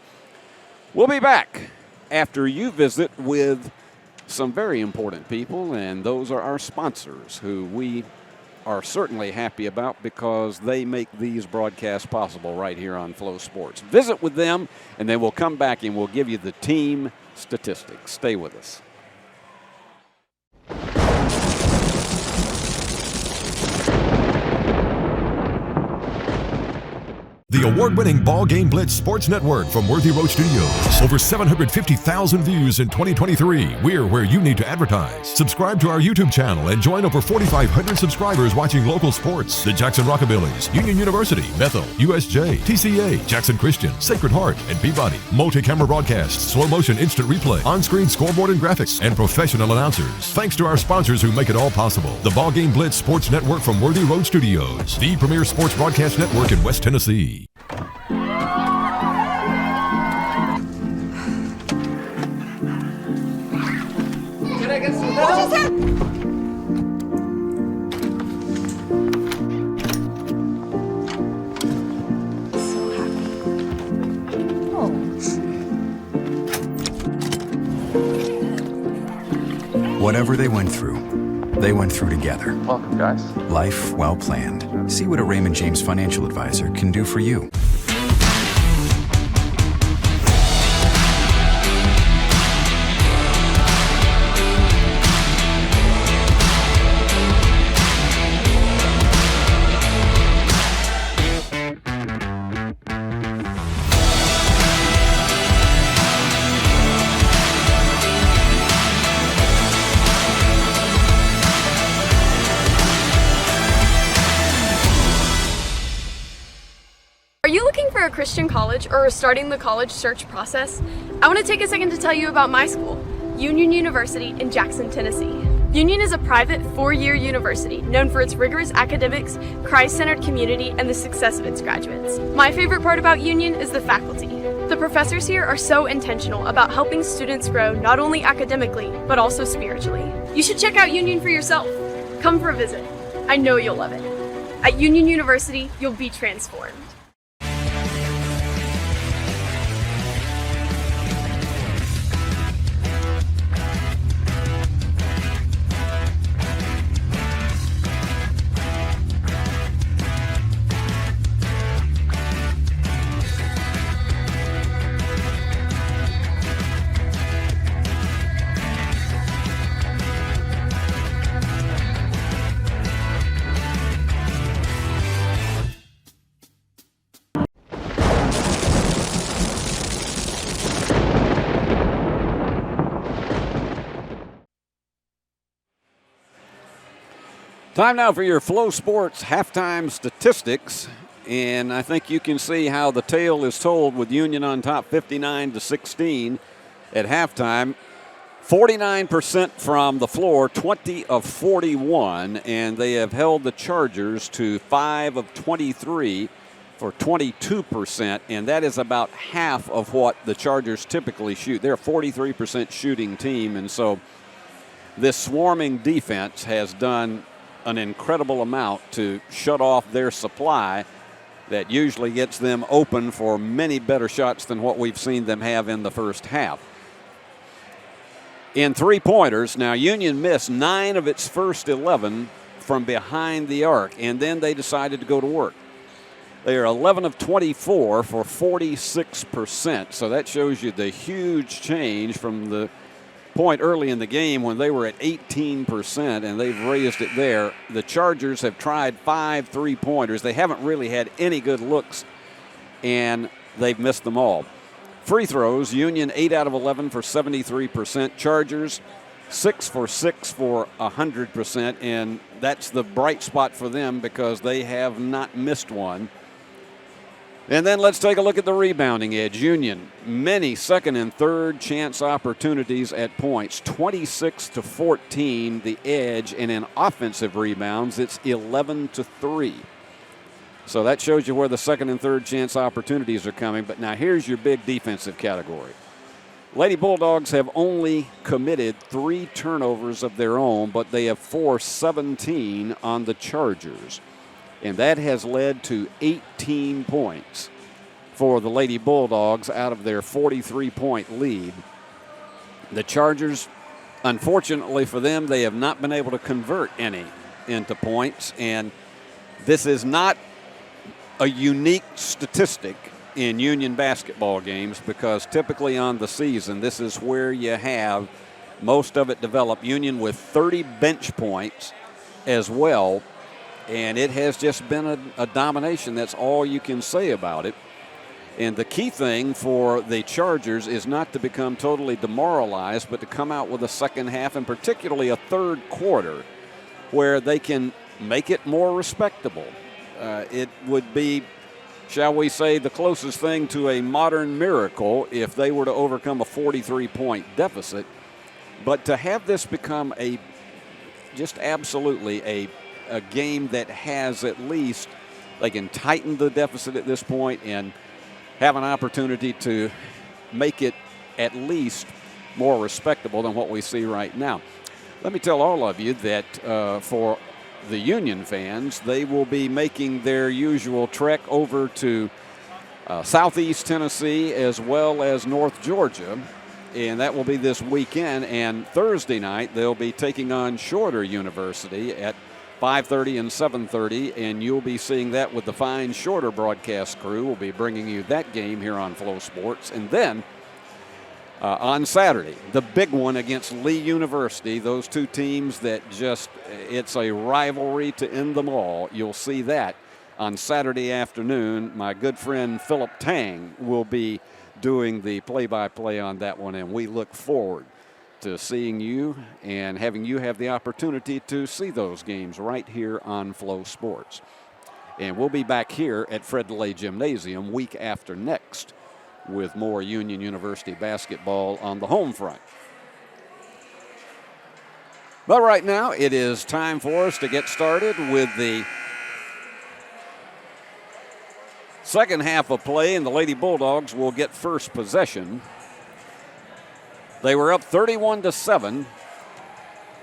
We'll be back after you visit with some very important people, and those are our sponsors who we are certainly happy about because they make these broadcasts possible right here on Flow Sports. Visit with them, and then we'll come back and we'll give you the team statistics. Stay with us. The award-winning BallGame Blitz Sports Network from Worthy Road Studios. Over 750,000 views in 2023. We're where you need to advertise. Subscribe to our YouTube channel and join over 4,500 subscribers watching local sports. The Jackson Rockabillys, Union University, Bethel, USJ, TCA, Jackson Christian, Sacred Heart, and Peabody. Multi-camera broadcasts, slow-motion instant replay, on-screen scoreboard and graphics, and professional announcers. Thanks to our sponsors who make it all possible. The BallGame Blitz Sports Network from Worthy Road Studios. The premier sports broadcast network in West Tennessee. Can I get some help? So happy. Oh. Whatever they went through together. Welcome, guys. Life well planned. See what a Raymond James financial advisor can do for you. Are you looking for a Christian college or are starting the college search process? I want to take a second to tell you about my school, Union University in Jackson, Tennessee. Union is a private 4-year university known for its rigorous academics, Christ-centered community, and the success of its graduates. My favorite part about Union is the faculty. The professors here are so intentional about helping students grow not only academically, but also spiritually. You should check out Union for yourself. Come for a visit. I know you'll love it. At Union University, you'll be transformed. Time now for your Flow Sports halftime statistics. And I think you can see how the tale is told with Union on top 59-16 at halftime. 49% from the floor, 20 of 41, and they have held the Chargers to 5 of 23 for 22%, and that is about half of what the Chargers typically shoot. They're a 43% shooting team, and so this swarming defense has done an incredible amount to shut off their supply that usually gets them open for many better shots than what we've seen them have in the first half. In three-pointers, now Union missed 9 of its first 11 from behind the arc, and then they decided to go to work. They are 11 of 24 for 46%, so that shows you the huge change from the point early in the game when they were at 18%, and they've raised it there. The Chargers have tried 5 three-pointers. They haven't really had any good looks, and they've missed them all. Free throws, Union 8 out of 11 for 73%. Chargers 6 for 6 for 100%, and that's the bright spot for them because they have not missed one. And then let's take a look at the rebounding edge. Union, many second and third chance opportunities at points, 26-14 the edge, and in offensive rebounds, it's 11-3. So that shows you where the second and third chance opportunities are coming. But now here's your big defensive category. Lady Bulldogs have only committed 3 turnovers of their own, but they have forced 17 on the Chargers. And that has led to 18 points for the Lady Bulldogs out of their 43-point lead. The Chargers, unfortunately for them, they have not been able to convert any into points. And this is not a unique statistic in Union basketball games because typically on the season, this is where you have most of it develop. Union with 30 bench points as well, and it has just been a domination. That's all you can say about it. And the key thing for the Chargers is not to become totally demoralized, but to come out with a second half and particularly a third quarter where they can make it more respectable. It would be, shall we say, the closest thing to a modern miracle if they were to overcome a 43-point deficit. But to have this become just absolutely a game that has at least, they can tighten the deficit at this point and have an opportunity to make it at least more respectable than what we see right now. Let me tell all of you that for the Union fans, they will be making their usual trek over to southeast Tennessee as well as North Georgia, and that will be this weekend. And Thursday night, they'll be taking on Shorter University at 5:30 and 7:30, and you'll be seeing that with the fine Shorter broadcast crew. We'll be bringing you that game here on Flow Sports. And then on Saturday, the big one against Lee University, those two teams that just, it's a rivalry to end them all. You'll see that on Saturday afternoon. My good friend Philip Tang will be doing the play-by-play on that one, and we look forward to seeing you and having you have the opportunity to see those games right here on Flow Sports. And we'll be back here at Fred DeLay Gymnasium week after next with more Union University basketball on the home front. But right now, it is time for us to get started with the second half of play, and the Lady Bulldogs will get first possession. They were up 31-7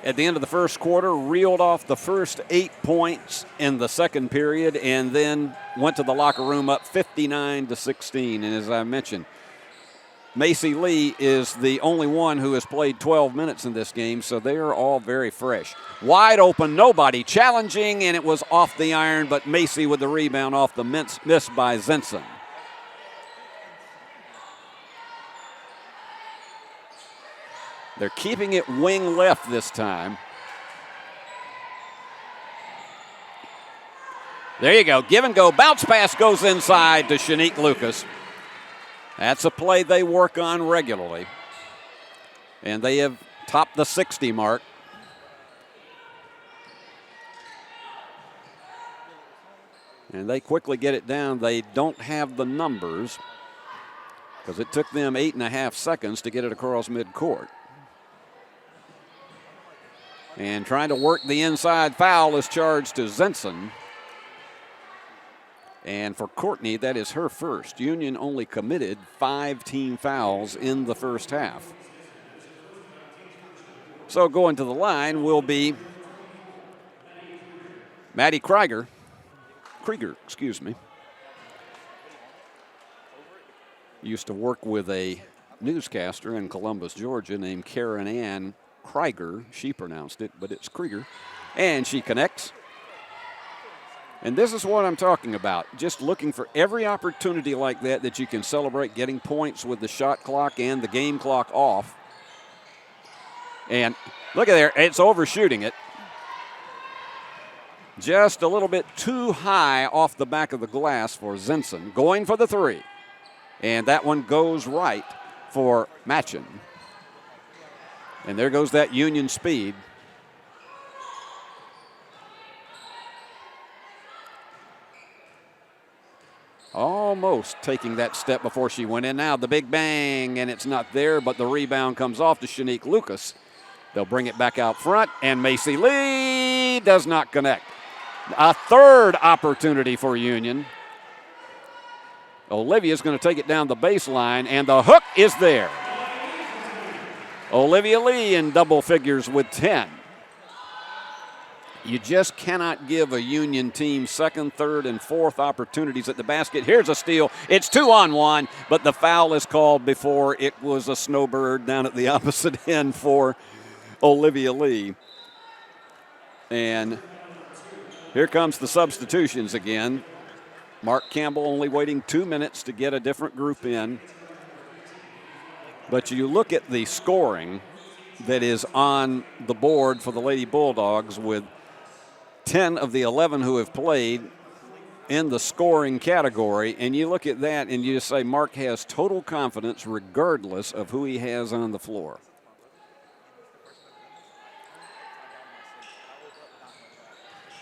at the end of the first quarter, reeled off the first 8 points in the second period, and then went to the locker room up 59-16. And as I mentioned, Macy Lee is the only one who has played 12 minutes in this game, so they are all very fresh. Wide open, nobody challenging, and it was off the iron, but Macy with the rebound off the miss by Zenson. They're keeping it wing left this time. There you go. Give and go. Bounce pass goes inside to Shanique Lucas. That's a play they work on regularly. And they have topped the 60 mark. And they quickly get it down. They don't have the numbers because it took them 8.5 seconds to get it across midcourt. And trying to work the inside foul is charged to Zenson. And for Courtney, that is her first. Union only committed 5 team fouls in the first half. So going to the line will be Maddie Krieger, excuse me. Used to work with a newscaster in Columbus, Georgia named Karen Ann Krieger. She pronounced it, but it's Krieger. And she connects. And this is what I'm talking about. Just looking for every opportunity like that you can celebrate getting points with the shot clock and the game clock off. And look at there, it's overshooting it. Just a little bit too high off the back of the glass for Zenson. Going for the three. And that one goes right for Machen. And there goes that Union speed. Almost taking that step before she went in. Now the big bang, and it's not there, but the rebound comes off to Shanique Lucas. They'll bring it back out front, and Macy Lee does not connect. A third opportunity for Union. Olivia's going to take it down the baseline, and the hook is there. Olivia Lee in double figures with 10. You just cannot give a Union team second, third, and fourth opportunities at the basket. Here's a steal. It's 2-on-1, but the foul is called before it was a snowbird down at the opposite end for Olivia Lee. And here comes the substitutions again. Mark Campbell only waiting 2 minutes to get a different group in. But you look at the scoring that is on the board for the Lady Bulldogs with 10 of the 11 who have played in the scoring category, and you look at that and you just say Mark has total confidence regardless of who he has on the floor.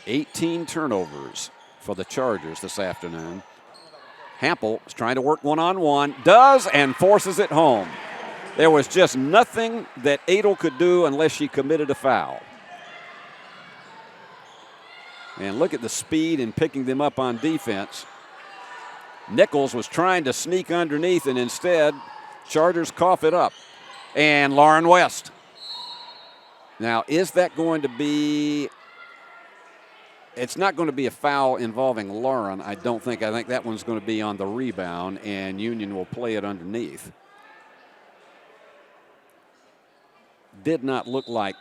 $18 turnovers for the Chargers this afternoon. Hampel is trying to work one-on-one, does, and forces it home. There was just nothing that Adel could do unless she committed a foul. And look at the speed in picking them up on defense. Nichols was trying to sneak underneath, and instead, Chargers cough it up. And Lauren West. Now, is that going to be... It's not going to be a foul involving Lauren, I don't think. I think that one's going to be on the rebound, and Union will play it underneath. Did not look like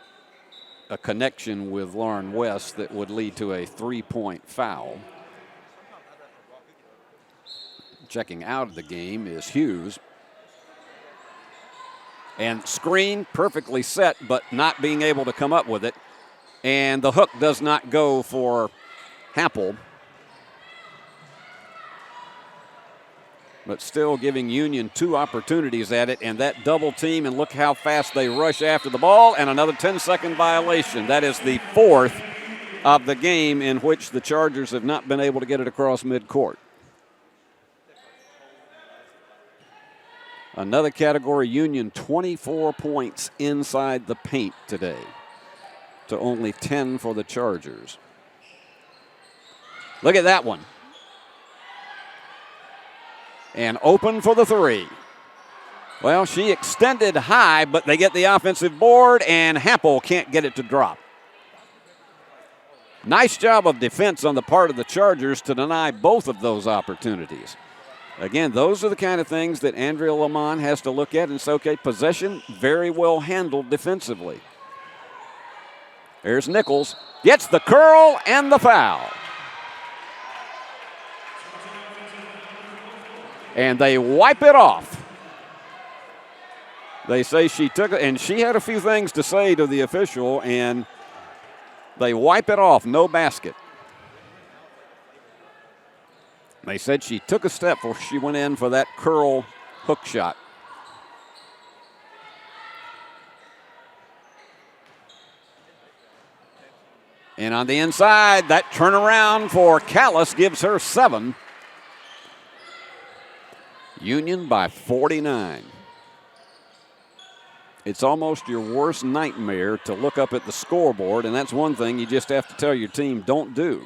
a connection with Lauren West that would lead to a three-point foul. Checking out of the game is Hughes. And screen perfectly set, but not being able to come up with it. And the hook does not go for Hampel. But still giving Union 2 opportunities at it, and that double team, and look how fast they rush after the ball, and another 10-second violation. That is the 4th of the game in which the Chargers have not been able to get it across midcourt. Another category, Union 24 points inside the paint today to only 10 for the Chargers. Look at that one. And open for the three. Well, she extended high, but they get the offensive board, and Hampel can't get it to drop. Nice job of defense on the part of the Chargers to deny both of those opportunities. Again, those are the kind of things that Andrea Lamont has to look at and say, okay, possession very well handled defensively. There's Nichols, gets the curl and the foul. And they wipe it off. They say she took it, and she had a few things to say to the official, and they wipe it off, no basket. They said she took a step before she went in for that curl hook shot. And on the inside, that turnaround for Callis gives her 7. Union by 49. It's almost your worst nightmare to look up at the scoreboard, and that's one thing you just have to tell your team don't do.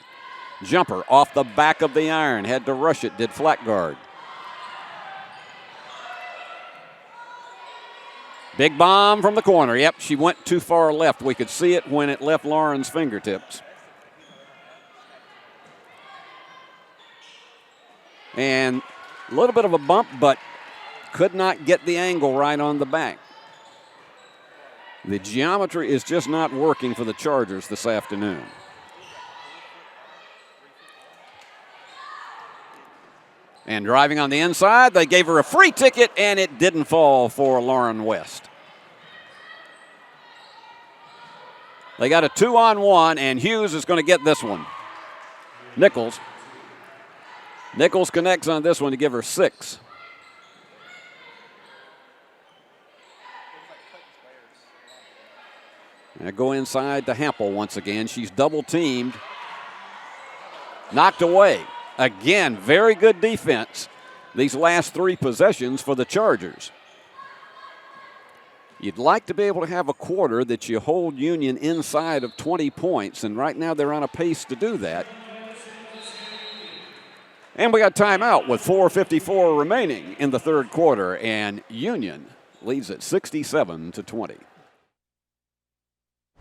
Jumper off the back of the iron, had to rush it, did flat guard. Big bomb from the corner. Yep, she went too far left. We could see it when it left Lauren's fingertips. And a little bit of a bump, but could not get the angle right on the back. The geometry is just not working for the Chargers this afternoon. And driving on the inside, they gave her a free ticket, and it didn't fall for Lauren West. They got a 2-on-1, and Hughes is going to get this one. Nichols connects on this one to give her 6. Now go inside to Hampel once again. She's double teamed. Knocked away. Again, very good defense these last 3 possessions for the Chargers. You'd like to be able to have a quarter that you hold Union inside of 20 points, and right now they're on a pace to do that. And we got timeout with 4:54 remaining in the third quarter, and Union leads at 67-20.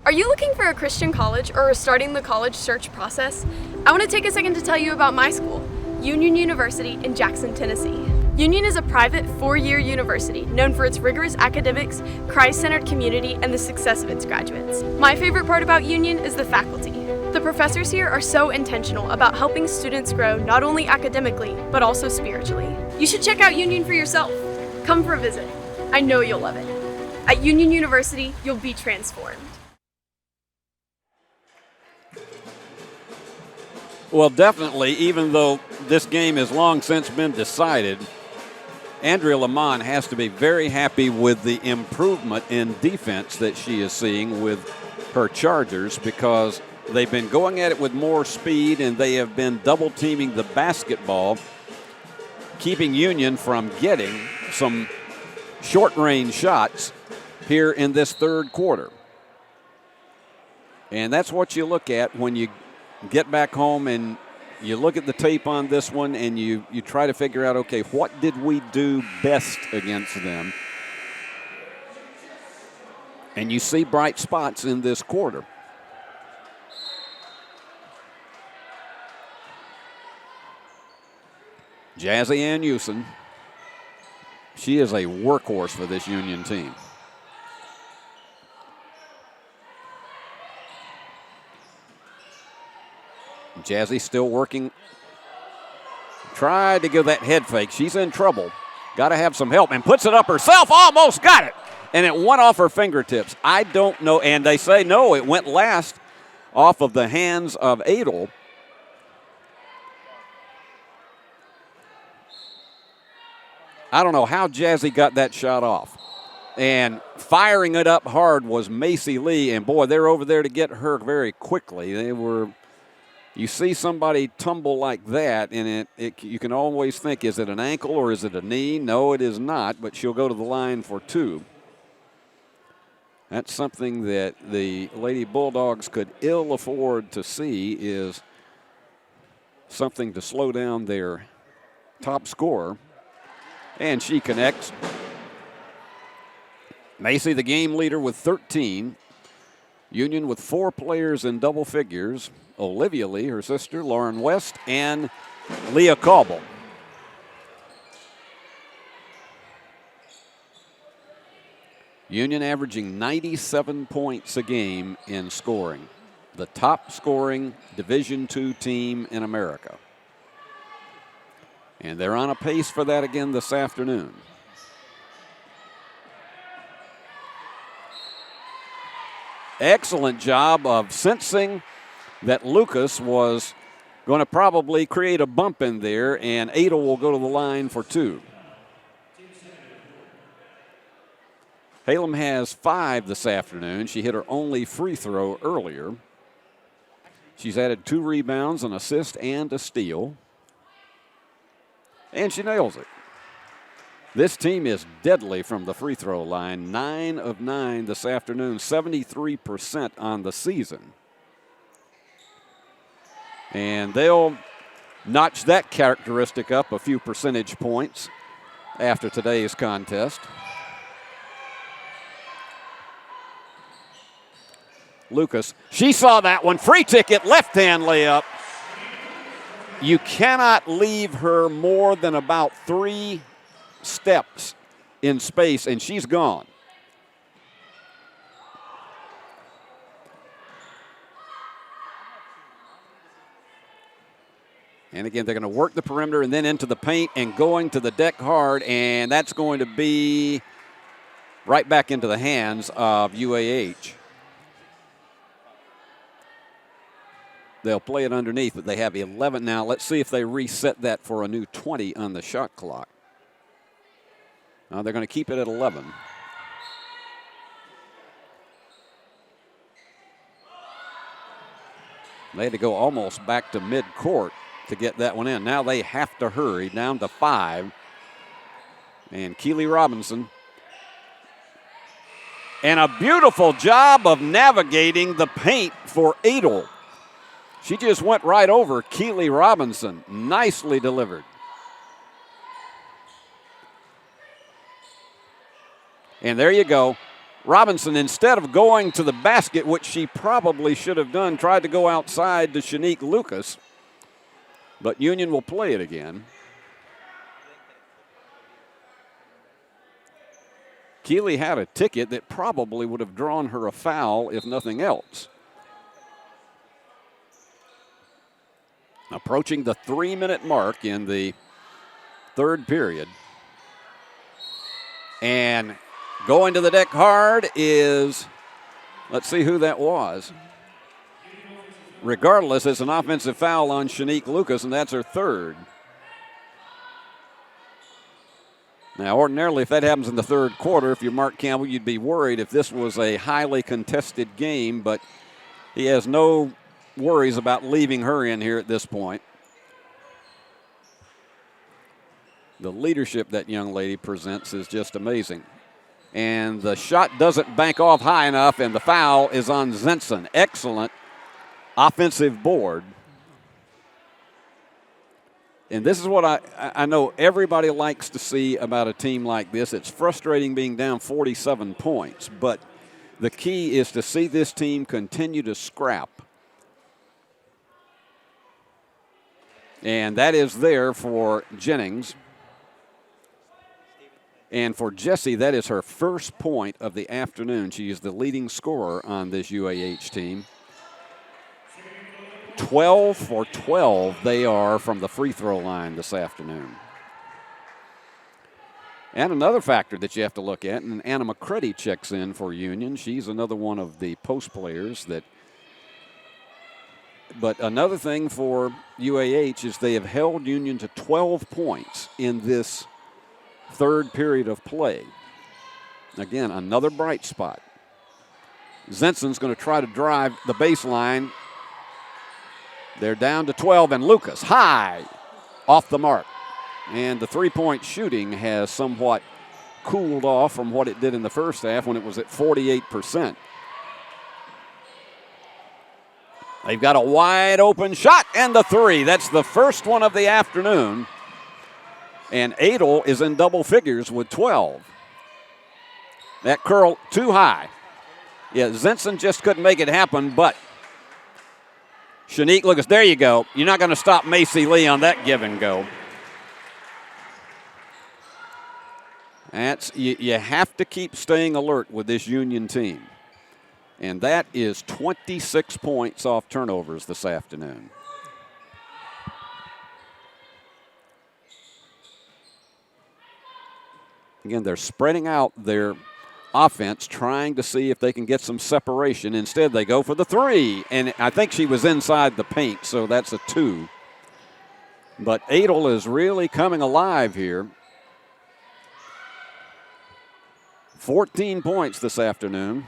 Are you looking for a Christian college or starting the college search process? I want to take a second to tell you about my school, Union University in Jackson, Tennessee. Union is a private 4-year university known for its rigorous academics, Christ-centered community, and the success of its graduates. My favorite part about Union is the faculty. The professors here are so intentional about helping students grow not only academically, but also spiritually. You should check out Union for yourself. Come for a visit. I know you'll love it. At Union University, you'll be transformed. Well, definitely, even though this game has long since been decided, Andrea Lamont has to be very happy with the improvement in defense that she is seeing with her Chargers, because they've been going at it with more speed and they have been double teaming the basketball, keeping Union from getting some short range shots here in this third quarter. And that's what you look at when you get back home and you look at the tape on this one and you try to figure out, okay, what did we do best against them? And you see bright spots in this quarter. Jazzy Ann Houston, she is a workhorse for this Union team. Jazzy still working. Tried to give that head fake. She's in trouble. Got to have some help, and puts it up herself. Almost got it. And it went off her fingertips. I don't know. And they say, no, it went last off of the hands of Adel. I don't know how Jazzy got that shot off. And firing it up hard was Macy Lee. And, boy, they're over there to get her very quickly. They were... You see somebody tumble like that, and you can always think, is it an ankle or is it a knee? No, it is not, but she'll go to the line for 2. That's something that the Lady Bulldogs could ill afford to see, is something to slow down their top scorer. And she connects. Macy, the game leader, with 13. Union with 4 players in double figures. Olivia Lee, her sister, Lauren West, and Leah Cauble. Union averaging 97 points a game in scoring. The top scoring Division II team in America. And they're on a pace for that again this afternoon. Excellent job of sensing that Lucas was going to probably create a bump in there, and Adel will go to the line for 2. Halem has 5 this afternoon. She hit her only free throw earlier. She's added 2 rebounds, an assist, and a steal. And she nails it. This team is deadly from the free throw line. 9 of 9 this afternoon, 73% on the season. And they'll notch that characteristic up a few percentage points after today's contest. Lucas, she saw that one. Free ticket, left-hand layup. You cannot leave her more than about 3 steps in space, and she's gone. And again, they're going to work the perimeter and then into the paint and going to the deck hard, and that's going to be right back into the hands of UAH. They'll play it underneath, but they have 11 now. Let's see if they reset that for a new 20 on the shot clock. They're going to keep it at 11. They had to go almost back to midcourt to get that one in. Now they have to hurry down to 5. And Keely Robinson. And a beautiful job of navigating the paint for Adel. She just went right over Keely Robinson. Nicely delivered. And there you go. Robinson, instead of going to the basket, which she probably should have done, tried to go outside to Shanique Lucas. But Union will play it again. Keely had a ticket that probably would have drawn her a foul if nothing else. Approaching the 3-minute mark in the third period. And going to the deck hard is, let's see who that was. Regardless, it's an offensive foul on Shanique Lucas, and that's her 3rd. Now, ordinarily, if that happens in the third quarter, if you're Mark Campbell, you'd be worried if this was a highly contested game, but he has no worries about leaving her in here at this point. The leadership that young lady presents is just amazing. And the shot doesn't bank off high enough, and the foul is on Zenson. Excellent offensive board. And this is what I know everybody likes to see about a team like this. It's frustrating being down 47 points, but the key is to see this team continue to scrap. And that is there for Jennings. And for Jessie, that is her first point of the afternoon. She is the leading scorer on this UAH team. 12 for 12 they are from the free throw line this afternoon. And another factor that you have to look at, and Anna McCready checks in for Union. She's another one of the post players that. But another thing for UAH is they have held Union to 12 points in this third period of play. Again, another bright spot. Zenson's going to try to drive the baseline. They're down to 12, and Lucas high off the mark. And the three-point shooting has somewhat cooled off from what it did in the first half when it was at 48%. They've got a wide open shot and the 3. That's the first one of the afternoon. And Adel is in double figures with 12. That curl too high. Yeah, Zenson just couldn't make it happen, but Shanique Lucas, there you go. You're not going to stop Macy Lee on that give and go. You have to keep staying alert with this Union team. And that is 26 points off turnovers this afternoon. Again, they're spreading out their offense, trying to see if they can get some separation. Instead, they go for the 3. And I think she was inside the paint, so that's a 2. But Adel is really coming alive here. 14 points this afternoon.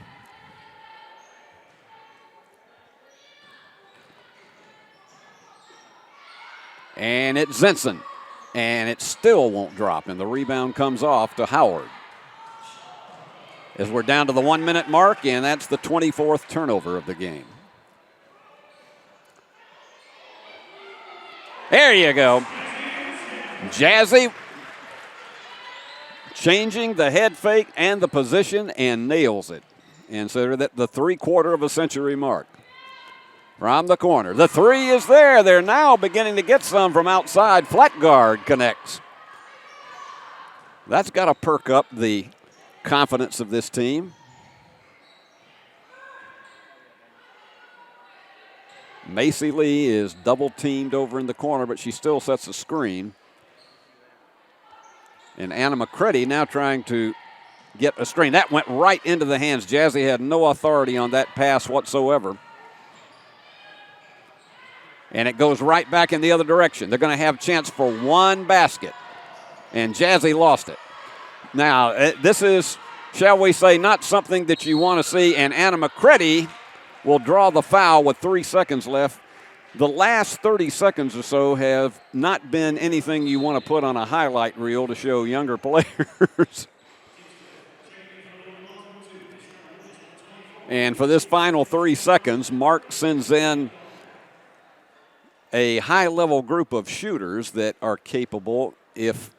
And it's Zinson. And it still won't drop, and the rebound comes off to Howard. As we're down to the 1 minute mark, and that's the 24th turnover of the game. There you go. Jazzy changing the head fake and the position and nails it. And so that the 3/4 of a century mark. From the corner. The three is there. They're now beginning to get some from outside. Flat guard connects. That's got to perk up the confidence of this team. Macy Lee is double teamed over in the corner, but she still sets a screen. And Anna McCready now trying to get a screen. That went right into the hands. Jazzy had no authority on that pass whatsoever. And it goes right back in the other direction. They're going to have a chance for one basket. And Jazzy lost it. Now, this is, shall we say, not something that you want to see. And Anna McCready will draw the foul with 3 seconds left. The last 30 seconds or so have not been anything you want to put on a highlight reel to show younger players. And for this final 3 seconds, Mark sends in a high-level group of shooters that are capable, if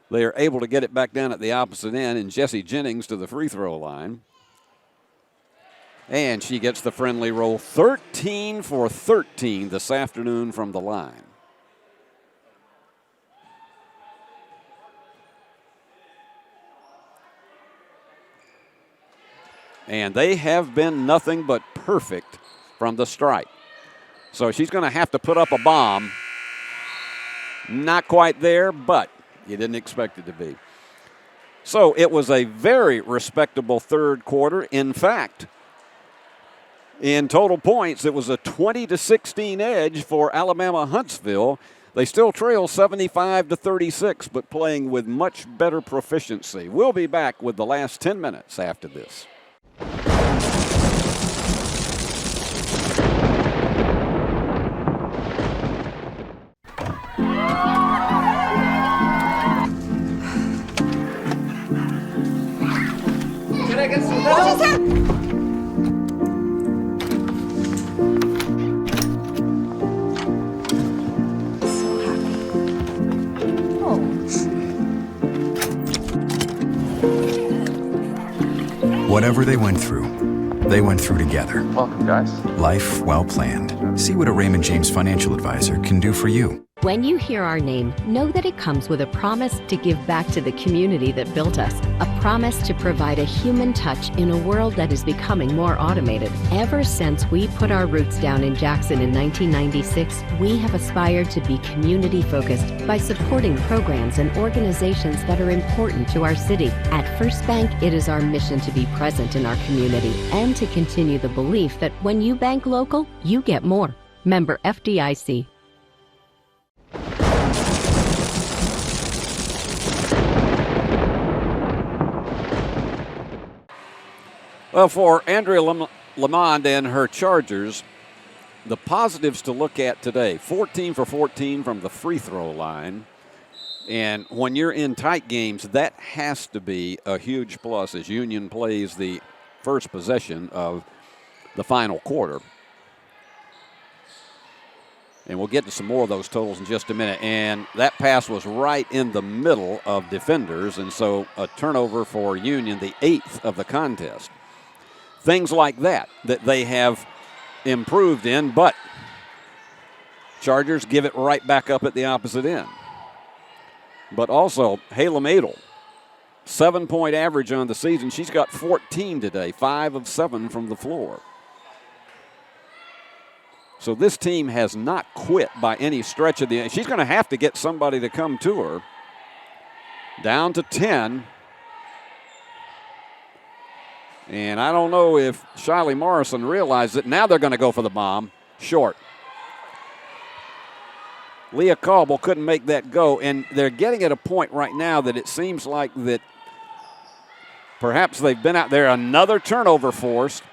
they are able to get it back down at the opposite end, and Jessie Jennings to the free throw line. And she gets the friendly roll, 13 for 13 this afternoon from the line. And they have been nothing but perfect from the strike. So she's going to have to put up a bomb. Not quite there, but you didn't expect it to be. So it was a very respectable third quarter. In fact, in total points, it was a 20-16 edge for Alabama Huntsville. They still trail 75-36, but playing with much better proficiency. We'll be back with the last 10 minutes after this. What just happened? So happy. Oh. Whatever they went through together. Welcome, guys. Life well planned. See what a Raymond James financial advisor can do for you. When you hear our name, know that it comes with a promise to give back to the community that built us, a promise to provide a human touch in a world that is becoming more automated. Ever since we put our roots down in Jackson in 1996, we have aspired to be community-focused by supporting programs and organizations that are important to our city. At First Bank, it is our mission to be present in our community and to continue the belief that when you bank local, you get more. Member FDIC. Well, for Andrea Lamond and her Chargers, the positives to look at today, 14 for 14 from the free throw line. And when you're in tight games, that has to be a huge plus as Union plays the first possession of the final quarter. And we'll get to some more of those totals in just a minute. And that pass was right in the middle of defenders, and so a turnover for Union, the 8th of the contest. Things like that they have improved in, but Chargers give it right back up at the opposite end. But also, Halem Adel, 7-point average on the season. She's got 14 today, 5 of 7 from the floor. So this team has not quit by any stretch of the end. She's going to have to get somebody to come to her. Down to 10. And I don't know if Shiley Morrison realized it. Now they're going to go for the bomb. Short. Leah Caldwell couldn't make that go. And they're getting at a point right now that it seems like that perhaps they've been out there. Another turnover forced.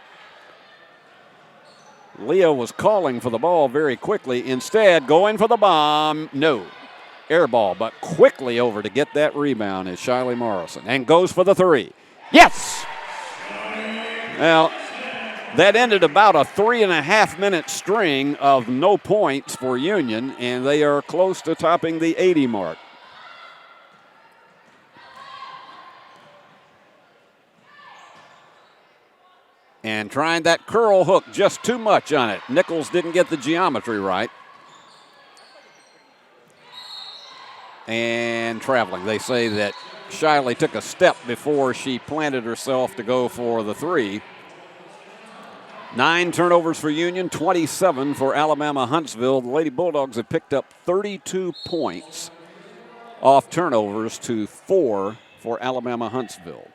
Leah was calling for the ball very quickly. Instead, going for the bomb. No. Air ball, but quickly over to get that rebound is Shiley Morrison. And goes for the three. Yes! Well, that ended about a 3.5-minute string of no points for Union, and they are close to topping the 80 mark. And trying that curl hook just too much on it. Nichols didn't get the geometry right. And traveling. They say that Shiley took a step before she planted herself to go for the three. 9 turnovers for Union, 27 for Alabama Huntsville. The Lady Bulldogs have picked up 32 points off turnovers to 4 for Alabama Huntsville.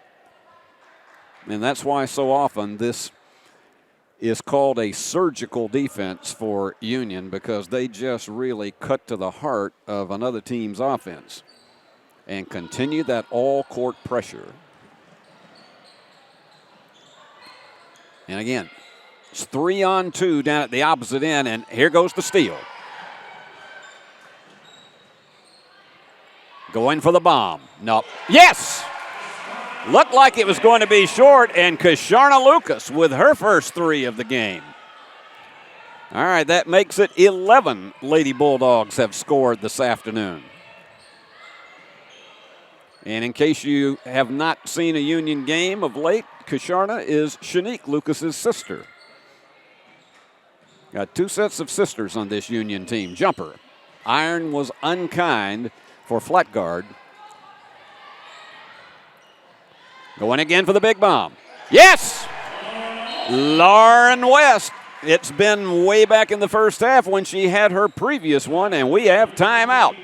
And that's why so often this is called a surgical defense for Union, because they just really cut to the heart of another team's offense and continue that all-court pressure. And again, it's 3-on-2 down at the opposite end, and here goes the steal. Going for the bomb. No. Yes! Looked like it was going to be short, and Kasharna Lucas with her first three of the game. All right, that makes it 11 Lady Bulldogs have scored this afternoon. And in case you have not seen a Union game of late, Kasharna is Shanique Lucas's sister. Got 2 sets of sisters on this Union team. Jumper. Iron was unkind for flat guard. Going again for the big bomb. Yes! Lauren West. It's been way back in the first half when she had her previous one, and we have timeout.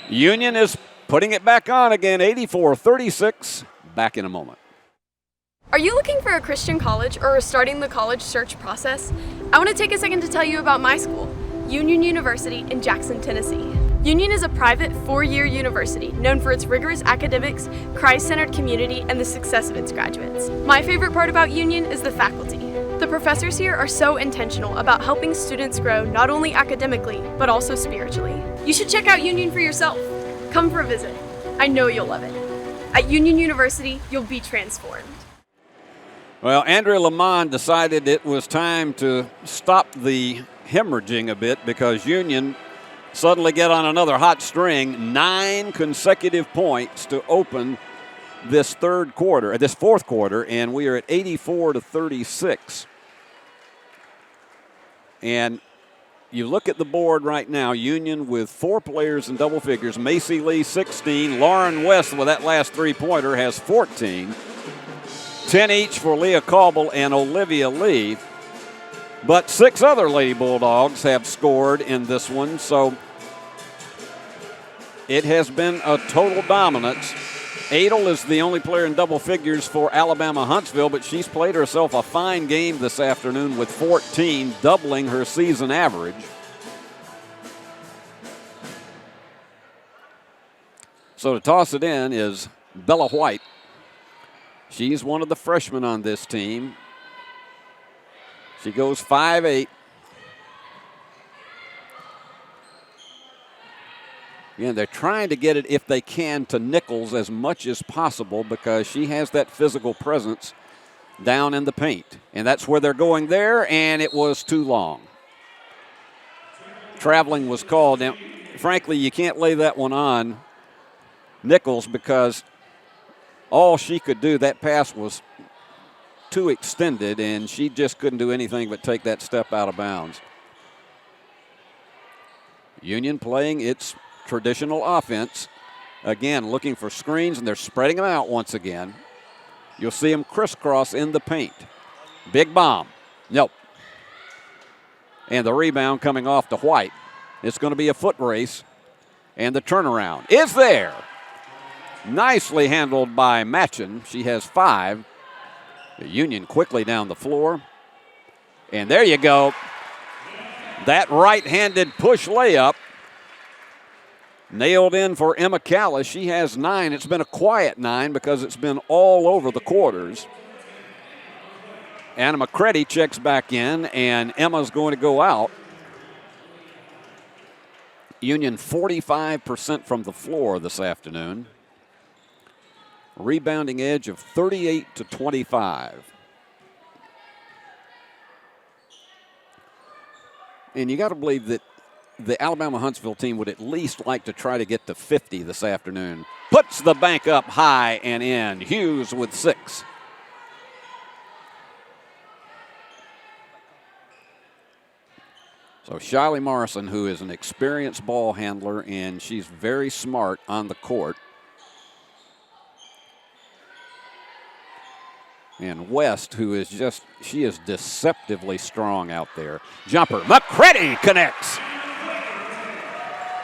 Union is putting it back on again, 84-36. Back in a moment. Are you looking for a Christian college or starting the college search process? I want to take a second to tell you about my school, Union University in Jackson, Tennessee. Union is a private 4-year university known for its rigorous academics, Christ-centered community, and the success of its graduates. My favorite part about Union is the faculty. The professors here are so intentional about helping students grow not only academically, but also spiritually. You should check out Union for yourself. Come for a visit. I know you'll love it. At Union University, you'll be transformed. Well, Andrea Lamond decided it was time to stop the hemorrhaging a bit, because Union suddenly get on another hot string, 9 consecutive points to open this fourth quarter, and we are at 84-36. And you look at the board right now, Union with 4 players in double figures. Macy Lee, 16. Lauren West with that last three-pointer has 14. 10 each for Leah Cauble and Olivia Lee. But 6 other Lady Bulldogs have scored in this one, so it has been a total dominance. Adel is the only player in double figures for Alabama Huntsville, but she's played herself a fine game this afternoon with 14, doubling her season average. So to toss it in is Bella White. She's one of the freshmen on this team. She goes 5'8". Again, they're trying to get it, if they can, to Nichols as much as possible, because she has that physical presence down in the paint. And that's where they're going there, and it was too long. Traveling was called. Now, frankly, you can't lay that one on Nichols, because all she could do, that pass was too extended, and she just couldn't do anything but take that step out of bounds. Union playing its traditional offense. Again, looking for screens, and they're spreading them out once again. You'll see them crisscross in the paint. Big bomb. Nope. And the rebound coming off to White. It's going to be a foot race, and the turnaround is there. Nicely handled by Matchin. She has 5. The Union quickly down the floor. And there you go. That right-handed push layup nailed in for Emma Callis. She has 9. It's been a quiet 9 because it's been all over the quarters. Anna McCready checks back in, and Emma's going to go out. Union 45% from the floor this afternoon. Rebounding edge of 38-25. And you got to believe that the Alabama-Huntsville team would at least like to try to get to 50 this afternoon. Puts the bank up high and in. Hughes with 6. So Shiley Morrison, who is an experienced ball handler, and she's very smart on the court. And West, who is she is deceptively strong out there. Jumper, McCready connects.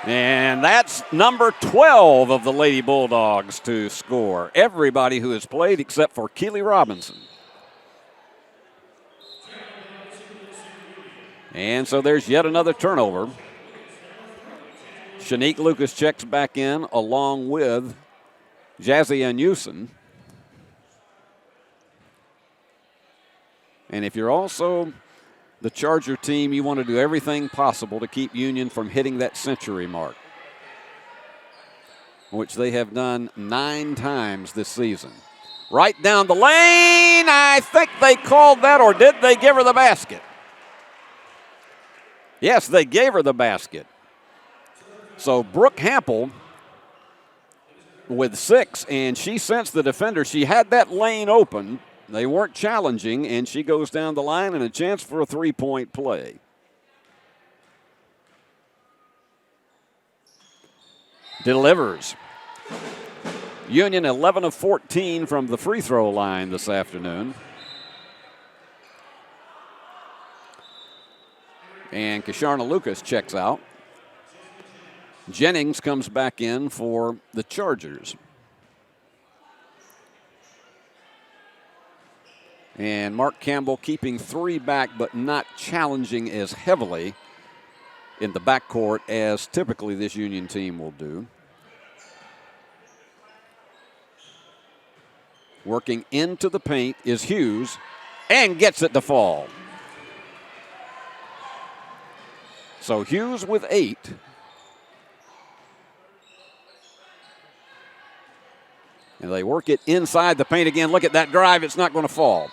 And that's number 12 of the Lady Bulldogs to score. Everybody who has played except for Keely Robinson. And so there's yet another turnover. Shanique Lucas checks back in along with Jazzy Unuson. And if you're also the Charger team, you want to do everything possible to keep Union from hitting that century mark, which they have done 9 times this season. Right down the lane. I think they called that, or did they give her the basket? Yes, they gave her the basket. So Brooke Hampel with 6, and she sensed the defender. She had that lane open. They weren't challenging, and she goes down the line and a chance for a 3-point play. Delivers. Union 11 of 14 from the free throw line this afternoon. And Kasharna Lucas checks out. Jennings comes back in for the Chargers. And Mark Campbell keeping 3 back, but not challenging as heavily in the backcourt as typically this Union team will do. Working into the paint is Hughes, and gets it to fall. So Hughes with 8. And they work it inside the paint again. Look at that drive. It's not going to fall.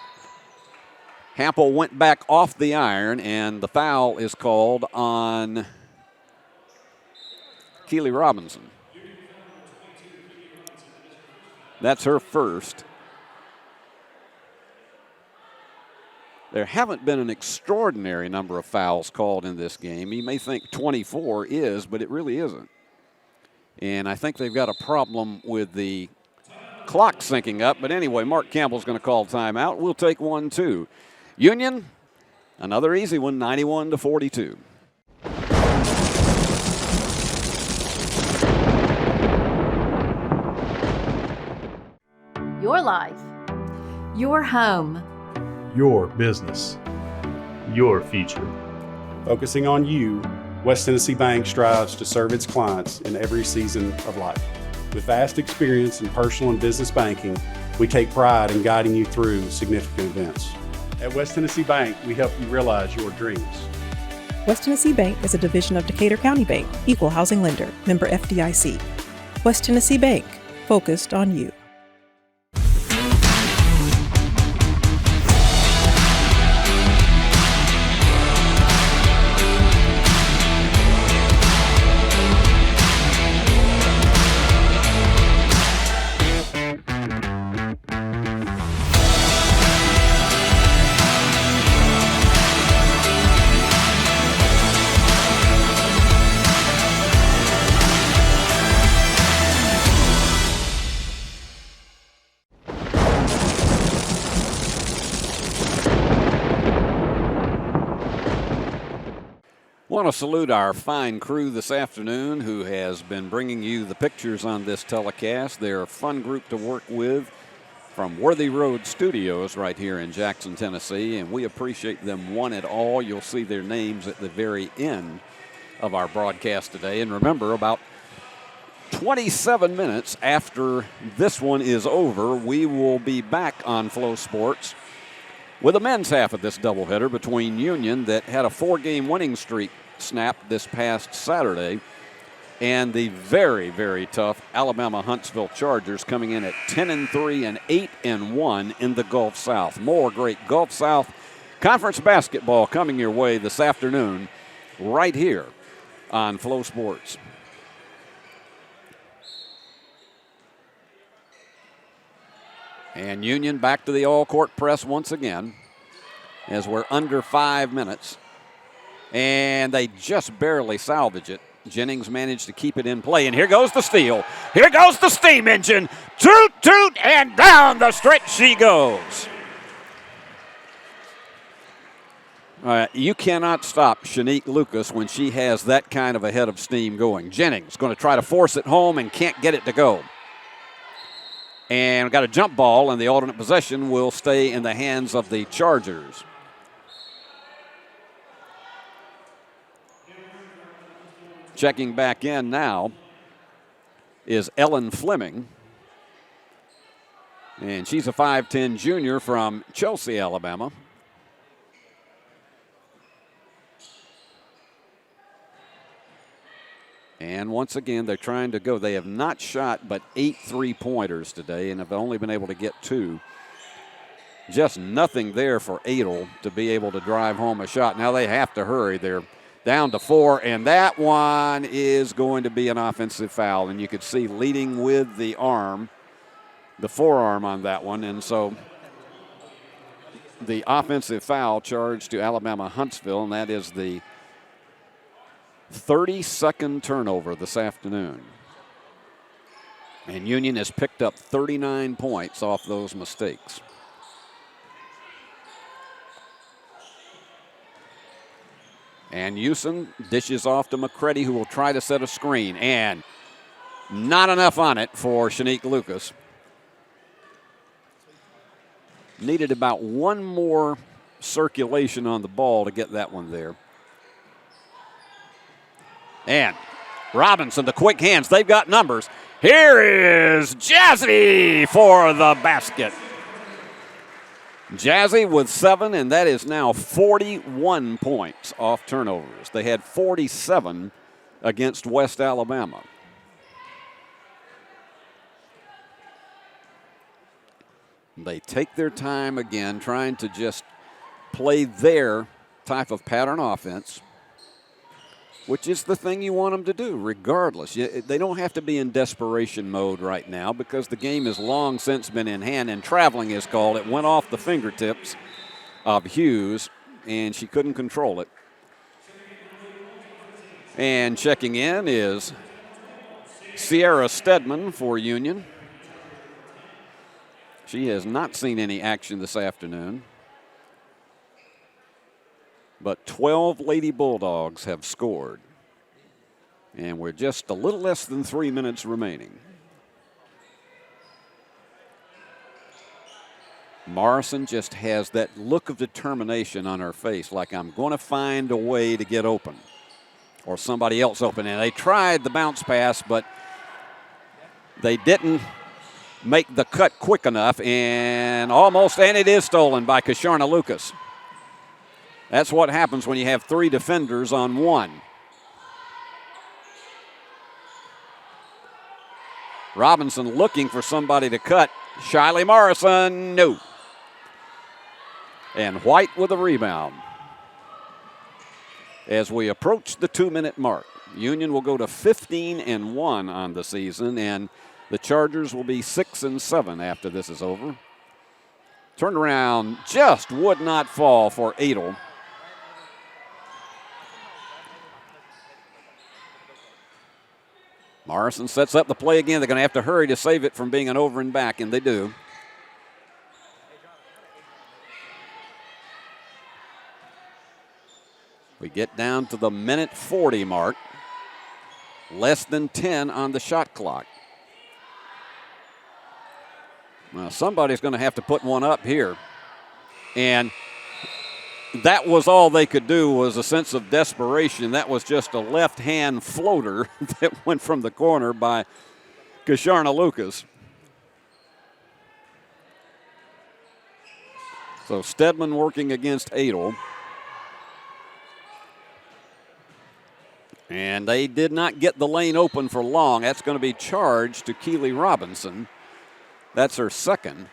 Hampel went back off the iron, and the foul is called on Keely Robinson. That's her first. There haven't been an extraordinary number of fouls called in this game. You may think 24 is, but it really isn't. And I think they've got a problem with the clock syncing up. But anyway, Mark Campbell's going to call timeout. We'll take 1, too. Union, another easy one, 91-42. Your life. Your home. Your business. Your future. Focusing on you, West Tennessee Bank strives to serve its clients in every season of life. With vast experience in personal and business banking, we take pride in guiding you through significant events. At West Tennessee Bank, we help you realize your dreams. West Tennessee Bank is a division of Decatur County Bank, equal housing lender, member FDIC. West Tennessee Bank, focused on you. I want to salute our fine crew this afternoon who has been bringing you the pictures on this telecast. They're a fun group to work with from Worthy Road Studios right here in Jackson, Tennessee, and we appreciate them one and all. You'll see their names at the very end of our broadcast today. And remember, about 27 minutes after this one is over, we will be back on Flow Sports with the men's half of this doubleheader between Union, that had a 4-game winning streak snapped this past Saturday, and the very, very tough Alabama Huntsville Chargers, coming in at 10-3 and 8-1 in the Gulf South. More great Gulf South Conference basketball coming your way this afternoon right here on Flow Sports. And Union back to the all-court press once again as we're under 5 minutes. And they just barely salvage it. Jennings managed to keep it in play. And here goes the steal. Here goes the steam engine. Toot, toot, and down the stretch she goes. You cannot stop Shanique Lucas when she has that kind of a head of steam going. Jennings going to try to force it home and can't get it to go. And got a jump ball, and the alternate possession will stay in the hands of the Chargers. Checking back in now is Ellen Fleming. And she's a 5'10 junior from Chelsea, Alabama. And once again, they're trying to go. They have not shot but 8 3-pointers today and have only been able to get 2. Just nothing there for Adel to be able to drive home a shot. Now they have to hurry. They're down to 4, and that one is going to be an offensive foul. And you could see leading with the arm, the forearm on that one. And so the offensive foul charged to Alabama Huntsville, and that is the 32nd turnover this afternoon. And Union has picked up 39 points off those mistakes. And Houston dishes off to McCready, who will try to set a screen. And not enough on it for Shanique Lucas. Needed about one more circulation on the ball to get that one there. And Robinson, the quick hands, they've got numbers. Here is Jazzy for the basket. Jazzy with 7, and that is now 41 points off turnovers. They had 47 against West Alabama. They take their time again, trying to just play their type of pattern offense, which is the thing you want them to do regardless. They don't have to be in desperation mode right now because the game has long since been in hand, and traveling is called. It went off the fingertips of Hughes, and she couldn't control it. And checking in is Sierra Stedman for Union. She has not seen any action this afternoon. But 12 Lady Bulldogs have scored. And we're just a little less than 3 minutes remaining. Morrison just has that look of determination on her face, like I'm going to find a way to get open or somebody else open. And they tried the bounce pass, but they didn't make the cut quick enough, and it is stolen by Kasharna Lucas. That's what happens when you have 3 defenders on 1. Robinson looking for somebody to cut. Shiley Morrison, no. And White with a rebound. As we approach the 2-minute mark, Union will go to 15-1 on the season, and the Chargers will be 6-7 after this is over. Turnaround just would not fall for Adel. Morrison sets up the play again. They're going to have to hurry to save it from being an over and back, and they do. We get down to the minute 40 mark. Less than 10 on the shot clock. Well, somebody's going to have to put one up here. And that was all they could do, was a sense of desperation. That was just a left-hand floater that went from the corner by Kasharna Lucas. So Stedman working against Adel. And they did not get the lane open for long. That's going to be charged to Keely Robinson. That's her second.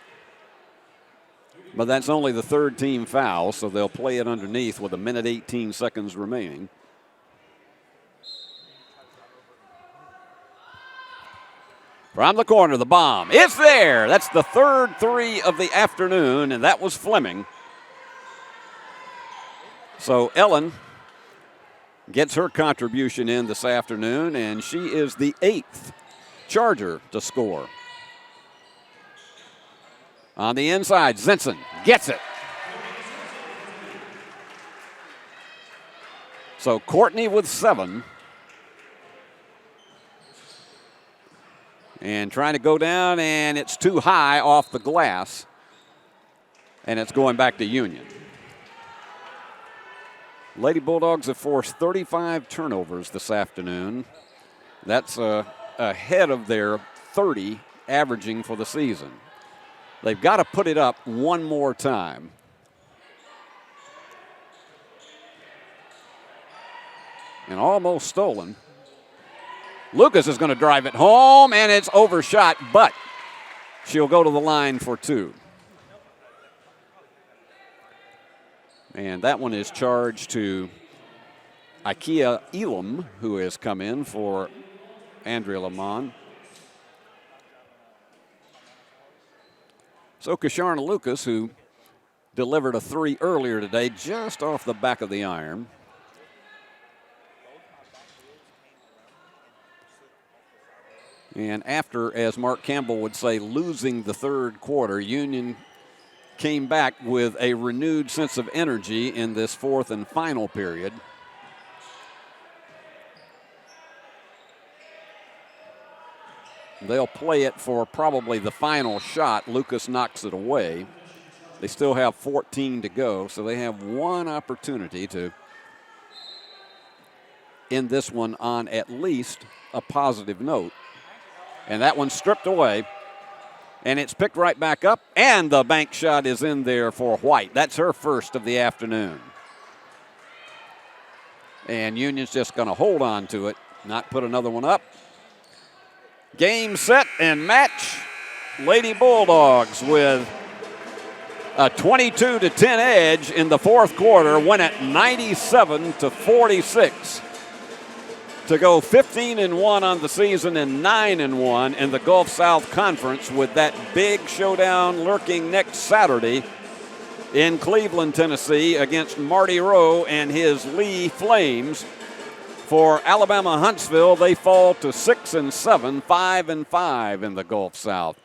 But that's only the third team foul, so they'll play it underneath with 1:18 seconds remaining. From the corner, the bomb. It's there. That's the third three of the afternoon, and that was Fleming. So Ellen gets her contribution in this afternoon, and she is the 8th Charger to score. On the inside, Zinson gets it. So Courtney with 7. And trying to go down, and it's too high off the glass. And it's going back to Union. Lady Bulldogs have forced 35 turnovers this afternoon. That's ahead of their 30 averaging for the season. They've got to put it up one more time. And almost stolen. Lucas is going to drive it home, and it's overshot, but she'll go to the line for 2. And that one is charged to Ikea Elam, who has come in for Andrea Lamont. So Kasharna Lucas, who delivered a 3 earlier today, just off the back of the iron. And after, as Mark Campbell would say, losing the third quarter, Union came back with a renewed sense of energy in this fourth and final period. They'll play it for probably the final shot. Lucas knocks it away. They still have 14 to go, so they have one opportunity to end this one on at least a positive note. And that one's stripped away. And it's picked right back up. And the bank shot is in there for White. That's her first of the afternoon. And Union's just going to hold on to it, not put another one up. Game, set, and match. Lady Bulldogs with a 22-10 edge in the fourth quarter, win it 97-46. To go 15-1 on the season and 9-1 in the Gulf South Conference, with that big showdown lurking next Saturday in Cleveland, Tennessee, against Marty Rowe and his Lee Flames. For Alabama Huntsville, they fall to 6-7, 5-5 in the Gulf South.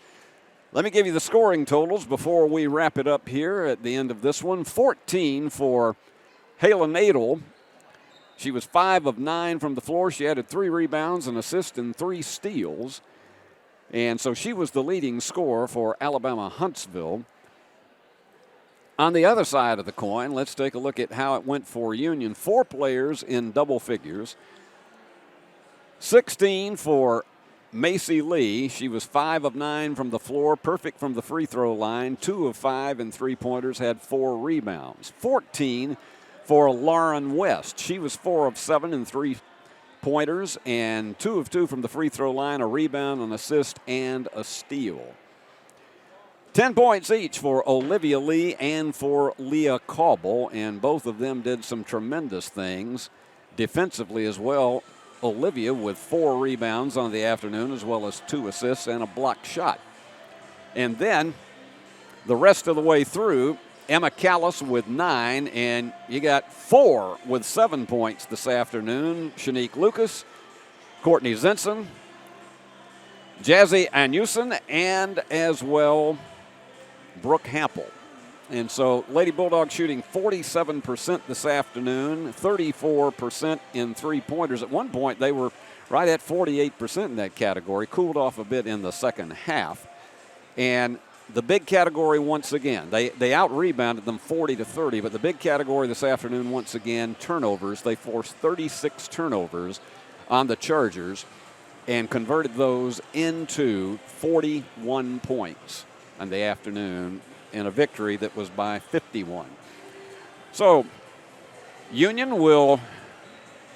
Let me give you the scoring totals before we wrap it up here at the end of this one. 14 for Halen Adel. She was 5 of 9 from the floor. She added 3 rebounds, an assist, and 3 steals. And so she was the leading scorer for Alabama Huntsville. On the other side of the coin, let's take a look at how it went for Union. 4 players in double figures. 16 for Macy Lee. She was 5 of 9 from the floor, perfect from the free throw line, 2 of 5 in 3-pointers, had 4 rebounds. 14 for Lauren West. She was 4 of 7 in 3-pointers and 2 of 2 from the free throw line, a rebound, an assist, and a steal. 10 points each for Olivia Lee and for Leah Cauble, and both of them did some tremendous things defensively as well. Olivia with 4 rebounds on the afternoon, as well as 2 assists and a blocked shot. And then the rest of the way through, Emma Callis with 9, and you got 4 with 7 points this afternoon. Shanique Lucas, Courtney Zinson, Jazzy Anusin, and as well Brooke Hampel. And so Lady Bulldogs shooting 47% this afternoon, 34% in 3-pointers. At one point, they were right at 48% in that category, cooled off a bit in the second half. And the big category once again, they out-rebounded them 40-30, but the big category this afternoon once again, turnovers. They forced 36 turnovers on the Chargers and converted those into 41 points on the afternoon in a victory that was by 51. So Union will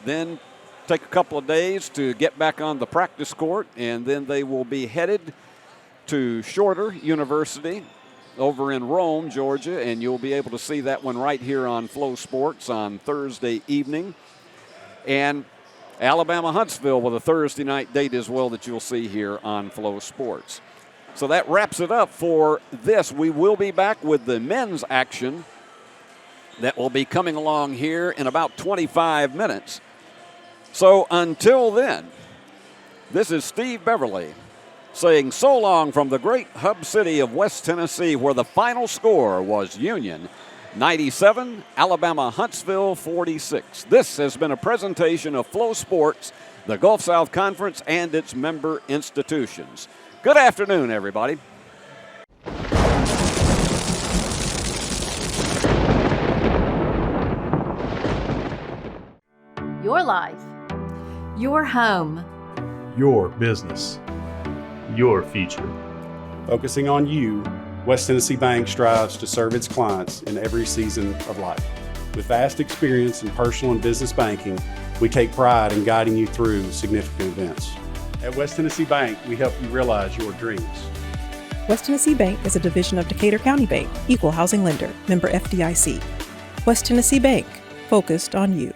then take a couple of days to get back on the practice court, and then they will be headed to Shorter University over in Rome, Georgia, and you'll be able to see that one right here on Flow Sports on Thursday evening. And Alabama Huntsville with a Thursday night date as well that you'll see here on Flow Sports. So that wraps it up for this. We will be back with the men's action that will be coming along here in about 25 minutes. So until then, this is Steve Beverly saying so long from the great hub city of West Tennessee, where the final score was Union 97, Alabama Huntsville 46. This has been a presentation of Flow Sports, the Gulf South Conference, and its member institutions. Good afternoon, everybody. Your life. Your home. Your business. Your future. Focusing on you, West Tennessee Bank strives to serve its clients in every season of life. With vast experience in personal and business banking, we take pride in guiding you through significant events. At West Tennessee Bank, we help you realize your dreams. West Tennessee Bank is a division of Decatur County Bank, equal housing lender, member FDIC. West Tennessee Bank, focused on you.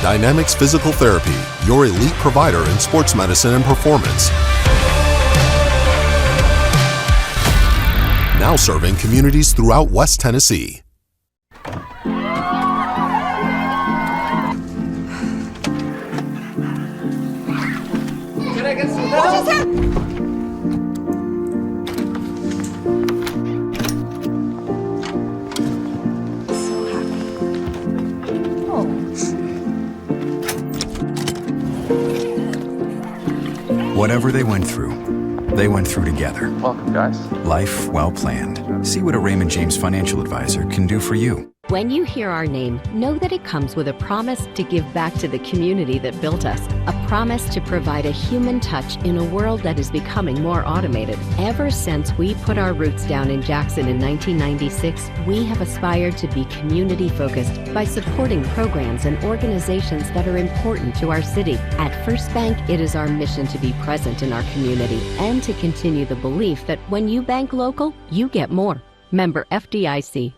Dynamics Physical Therapy, your elite provider in sports medicine and performance. Now serving communities throughout West Tennessee. Can I get some help? Whatever they went through together. Welcome, guys. Life well planned. See what a Raymond James financial advisor can do for you. When you hear our name, know that it comes with a promise to give back to the community that built us, a promise to provide a human touch in a world that is becoming more automated. Ever since we put our roots down in Jackson in 1996, we have aspired to be community-focused by supporting programs and organizations that are important to our city. At First Bank, it is our mission to be present in our community and to continue the belief that when you bank local, you get more. Member FDIC.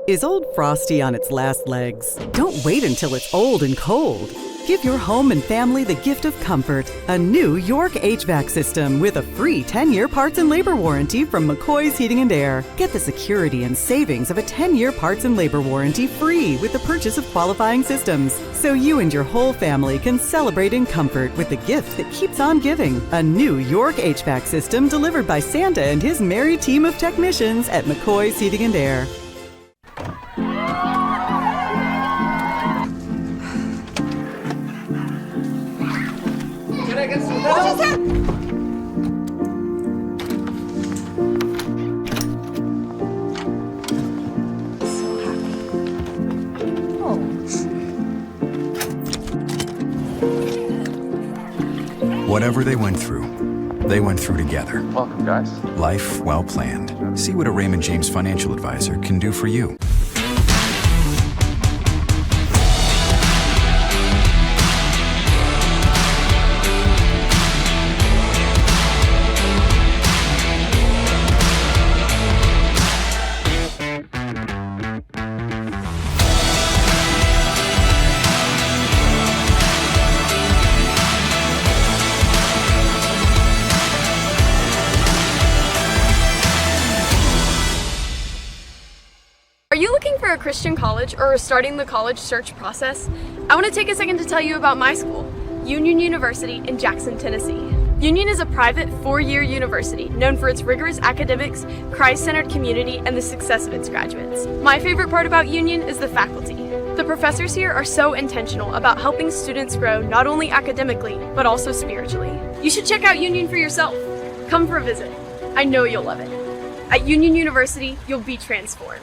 Is Old Frosty on its last legs? Don't wait until it's old and cold. Give your home and family the gift of comfort. A new York HVAC system with a free 10-year parts and labor warranty from McCoy's Heating and Air. Get the security and savings of a 10-year parts and labor warranty free with the purchase of qualifying systems. So you and your whole family can celebrate in comfort with the gift that keeps on giving. A new York HVAC system delivered by Santa and his merry team of technicians at McCoy's Heating and Air. Can I get some help? Whatever they went through together. Welcome, guys. Life well planned. See what a Raymond James financial advisor can do for you. Are you looking for a Christian college or are starting the college search process? I want to take a second to tell you about my school, Union University in Jackson, Tennessee. Union is a private 4-year university known for its rigorous academics, Christ-centered community, and the success of its graduates. My favorite part about Union is the faculty. The The professors here are so intentional about helping students grow not only academically, but also spiritually. You should check out Union for yourself. Come for a visit. I know you'll love it. At Union University, you'll be transformed.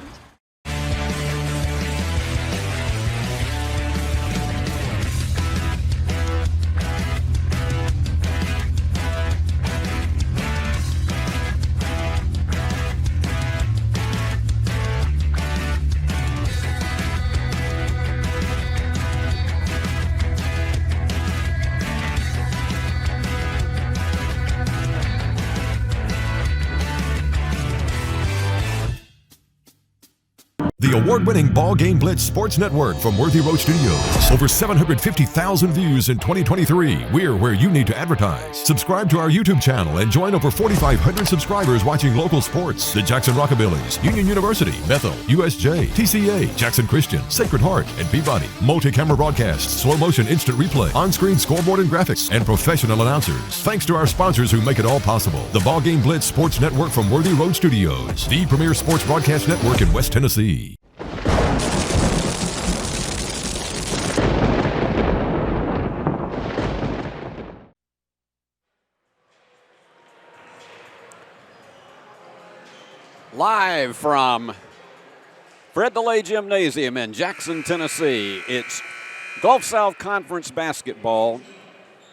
The award-winning BallGame Blitz Sports Network from Worthy Road Studios. Over 750,000 views in 2023. We're where you need to advertise. Subscribe to our YouTube channel and join over 4,500 subscribers watching local sports. The Jackson Rockabillys, Union University, Bethel, USJ, TCA, Jackson Christian, Sacred Heart, and Peabody. Multi-camera broadcasts, slow-motion instant replay, on-screen scoreboard and graphics, and professional announcers. Thanks to our sponsors who make it all possible. The BallGame Blitz Sports Network from Worthy Road Studios. The premier sports broadcast network in West Tennessee. Live from Fred DeLay Gymnasium in Jackson, Tennessee, it's Gulf South Conference basketball.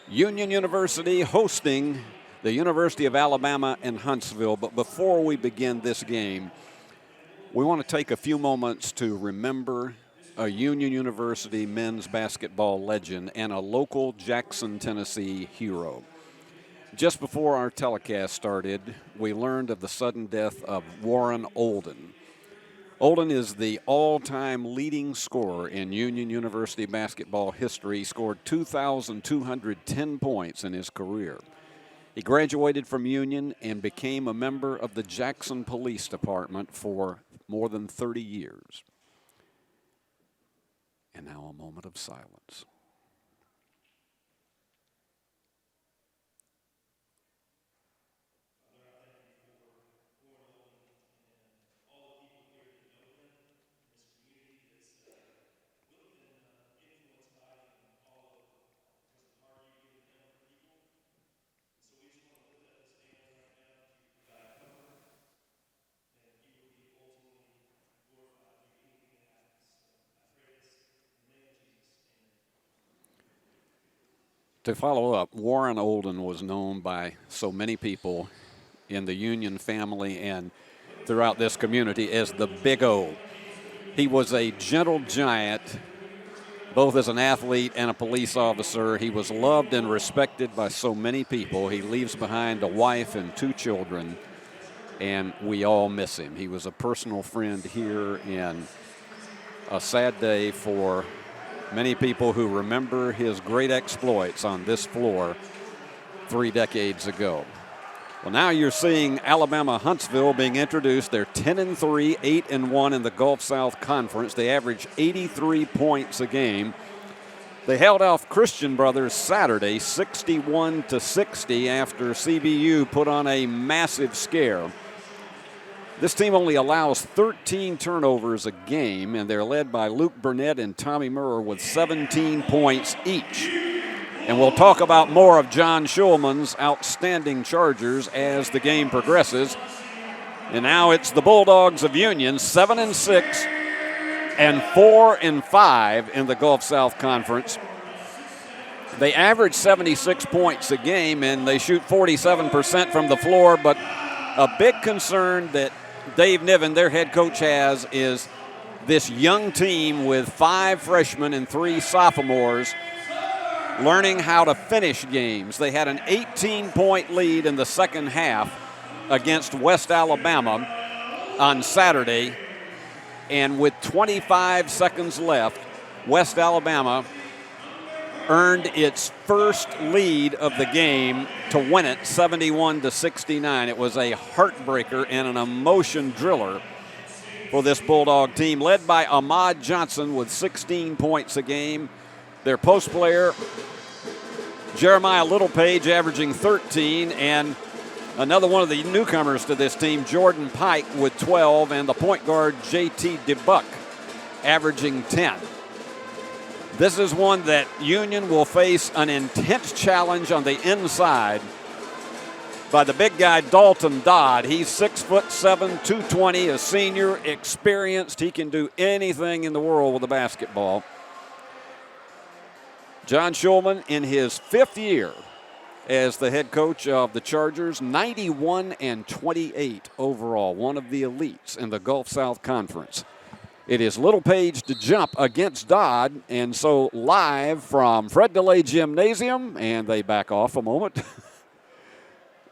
Union University hosting the University of Alabama in Huntsville. But before we begin this game, we want to take a few moments to remember a Union University men's basketball legend and a local Jackson, Tennessee hero. Just before our telecast started, we learned of the sudden death of Warren Olden. Olden is the all-time leading scorer in Union University basketball history. He scored 2,210 points in his career. He graduated from Union and became a member of the Jackson Police Department for more than 30 years. And now a moment of silence. To follow up, Warren Olden was known by so many people in the Union family and throughout this community as the Big O. He was a gentle giant, both as an athlete and a police officer. He was loved and respected by so many people. He leaves behind a wife and 2 children, and we all miss him. He was a personal friend here, and a sad day for many people who remember his great exploits on this floor 3 decades ago. Well, now you're seeing Alabama Huntsville being introduced. They're 10-3, 8-1 in the Gulf South Conference. They average 83 points a game. They held off Christian Brothers Saturday 61-60 after CBU put on a massive scare. This team only allows 13 turnovers a game, and they're led by Luke Burnett and Tommy Murr with 17 points each. And we'll talk about more of John Schulman's outstanding Chargers as the game progresses. And now it's the Bulldogs of Union, 7-6 and 4-5 in the Gulf South Conference. They average 76 points a game, and they shoot 47% from the floor, but a big concern that Dave Niven, their head coach, has is this young team with 5 freshmen and 3 sophomores learning how to finish games. They had an 18-point lead in the second half against West Alabama on Saturday, and with 25 seconds left, West Alabama earned its first lead of the game to win it 71-69. It was a heartbreaker and an emotion driller for this Bulldog team, led by Ahmad Johnson with 16 points a game. Their post player, Jeremiah Littlepage, averaging 13, and another one of the newcomers to this team, Jordan Pike, with 12, and the point guard, J.T. DeBuck, averaging 10. This is one that Union will face an intense challenge on the inside by the big guy Dalton Dodd. He's 6'7", 220, a senior, experienced. He can do anything in the world with a basketball. John Schulman in his 5th year as the head coach of the Chargers, 91-28 overall, one of the elites in the Gulf South Conference. It is Little Page to jump against Dodd, and so live from Fred DeLay Gymnasium, and they back off a moment.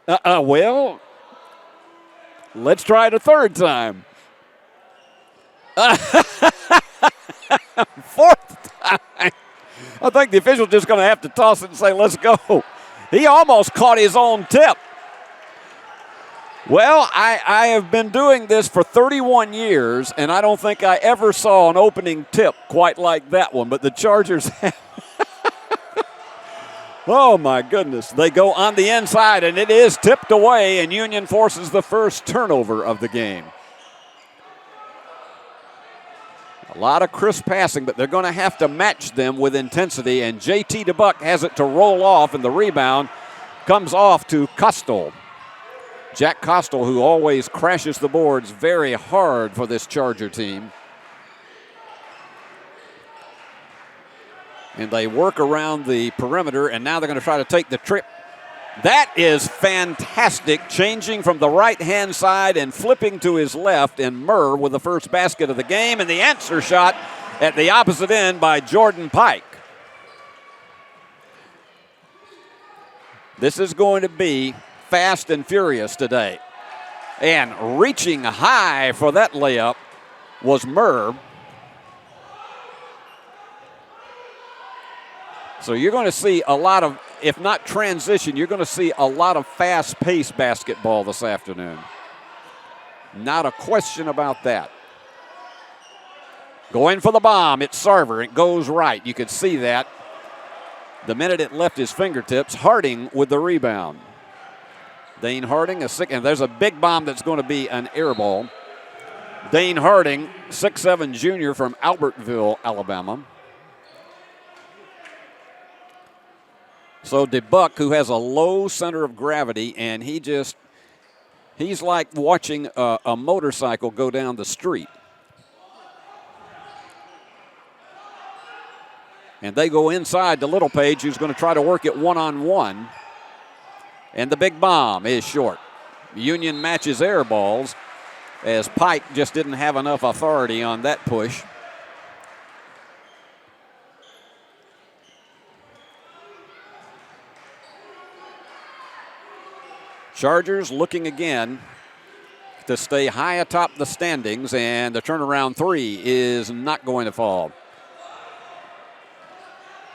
Well, let's try it a third time. 4th time. I think the official's just going to have to toss it and say, let's go. He almost caught his own tip. Well, I have been doing this for 31 years, and I don't think I ever saw an opening tip quite like that one, but the Chargers have. Oh, my goodness. They go on the inside, and it is tipped away, and Union forces the first turnover of the game. A lot of crisp passing, but they're going to have to match them with intensity, and J.T. DeBuck has it to roll off, and the rebound comes off to Costal. Jack Costal, who always crashes the boards very hard for this Charger team. And they work around the perimeter, and now they're going to try to take the trip. That is fantastic, changing from the right-hand side and flipping to his left, and Murr with the first basket of the game, and the answer shot at the opposite end by Jordan Pike. This is going to be fast and furious today. And reaching high for that layup was Murr. So you're going to see a lot of, if not transition, you're going to see a lot of fast-paced basketball this afternoon. Not a question about that. Going for the bomb, it's Sarver. It goes right. You could see that the minute it left his fingertips. Harding with the rebound. Dane Harding, and there's a big bomb that's going to be an air ball. Dane Harding, 6'7" junior from Albertville, Alabama. So DeBuck, who has a low center of gravity, and he's like watching a motorcycle go down the street. And they go inside to Little Page, who's going to try to work it one-on-one. And the big bomb is short. Union matches air balls, as Pike just didn't have enough authority on that push. Chargers looking again to stay high atop the standings, and the turnaround three is not going to fall.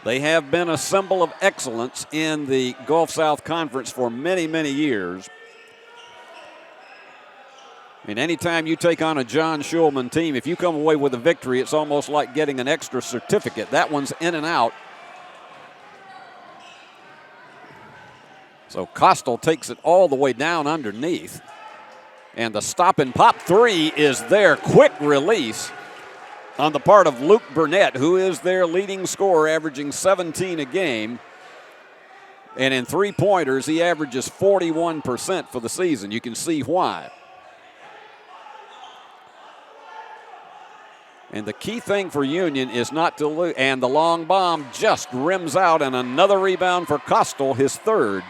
They have been a symbol of excellence in the Gulf South Conference for many, many years. And anytime you take on a John Schulman team, if you come away with a victory, it's almost like getting an extra certificate. That one's in and out. So Costal takes it all the way down underneath. And the stop and pop three is there. Quick release on the part of Luke Burnett, who is their leading scorer, averaging 17 a game. And in three-pointers, he averages 41% for the season. You can see why. And the key thing for Union is not to lose. And the long bomb just rims out, and another rebound for Costal, his third.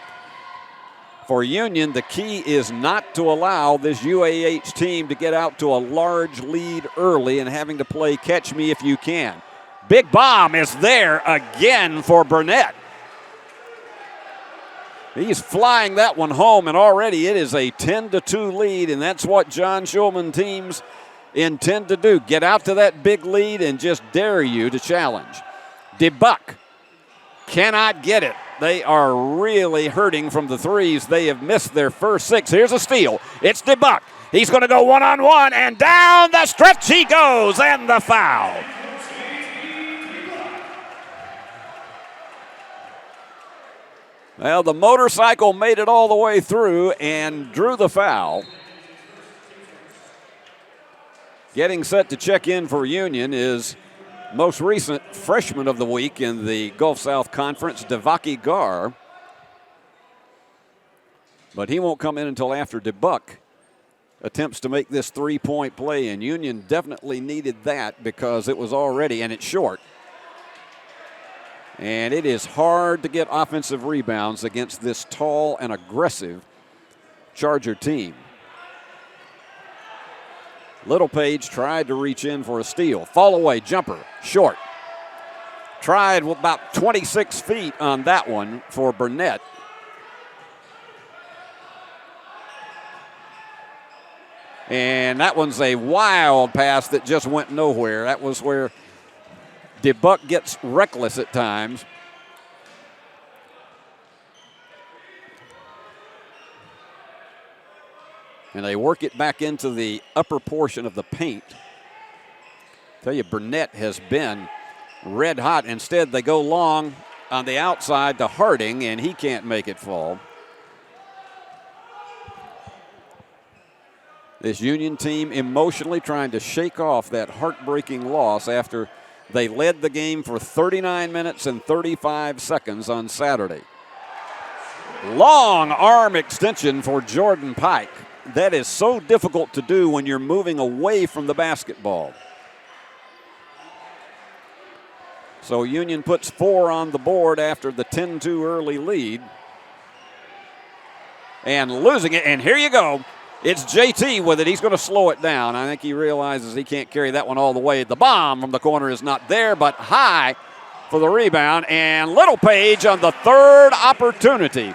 For Union, the key is not to allow this UAH team to get out to a large lead early and having to play catch me if you can. Big bomb is there again for Burnett. He's flying that one home, and already it is a 10-2 lead, and that's what John Schulman teams intend to do. Get out to that big lead and just dare you to challenge. DeBuck cannot get it. They are really hurting from the threes. They have missed their first six. Here's a steal. It's DeBuck. He's going to go one-on-one, and down the stretch he goes, and the foul. Well, the motorcycle made it all the way through and drew the foul. Getting set to check in for Union is most recent freshman of the week in the Gulf South Conference, Devaki Gar. But he won't come in until after DeBuck attempts to make this three-point play, and Union definitely needed that because it was already, and it's short. And it is hard to get offensive rebounds against this tall and aggressive Charger team. Littlepage tried to reach in for a steal. Fall away jumper, short. Tried about 26 feet on that one for Burnett. And that one's a wild pass that just went nowhere. That was where DeBuck gets reckless at times. And they work it back into the upper portion of the paint. Tell you, Burnett has been red hot. Instead, they go long on the outside to Harding, and he can't make it fall. This Union team emotionally trying to shake off that heartbreaking loss after they led the game for 39 minutes and 35 seconds on Saturday. Long arm extension for Jordan Pike. That is so difficult to do when you're moving away from the basketball. So Union puts 4 on the board after the 10-2 early lead. And losing it, and here you go. It's JT with it. He's going to slow it down. I think he realizes he can't carry that one all the way. The bomb from the corner is not there, but high for the rebound. And Littlepage on the third opportunity.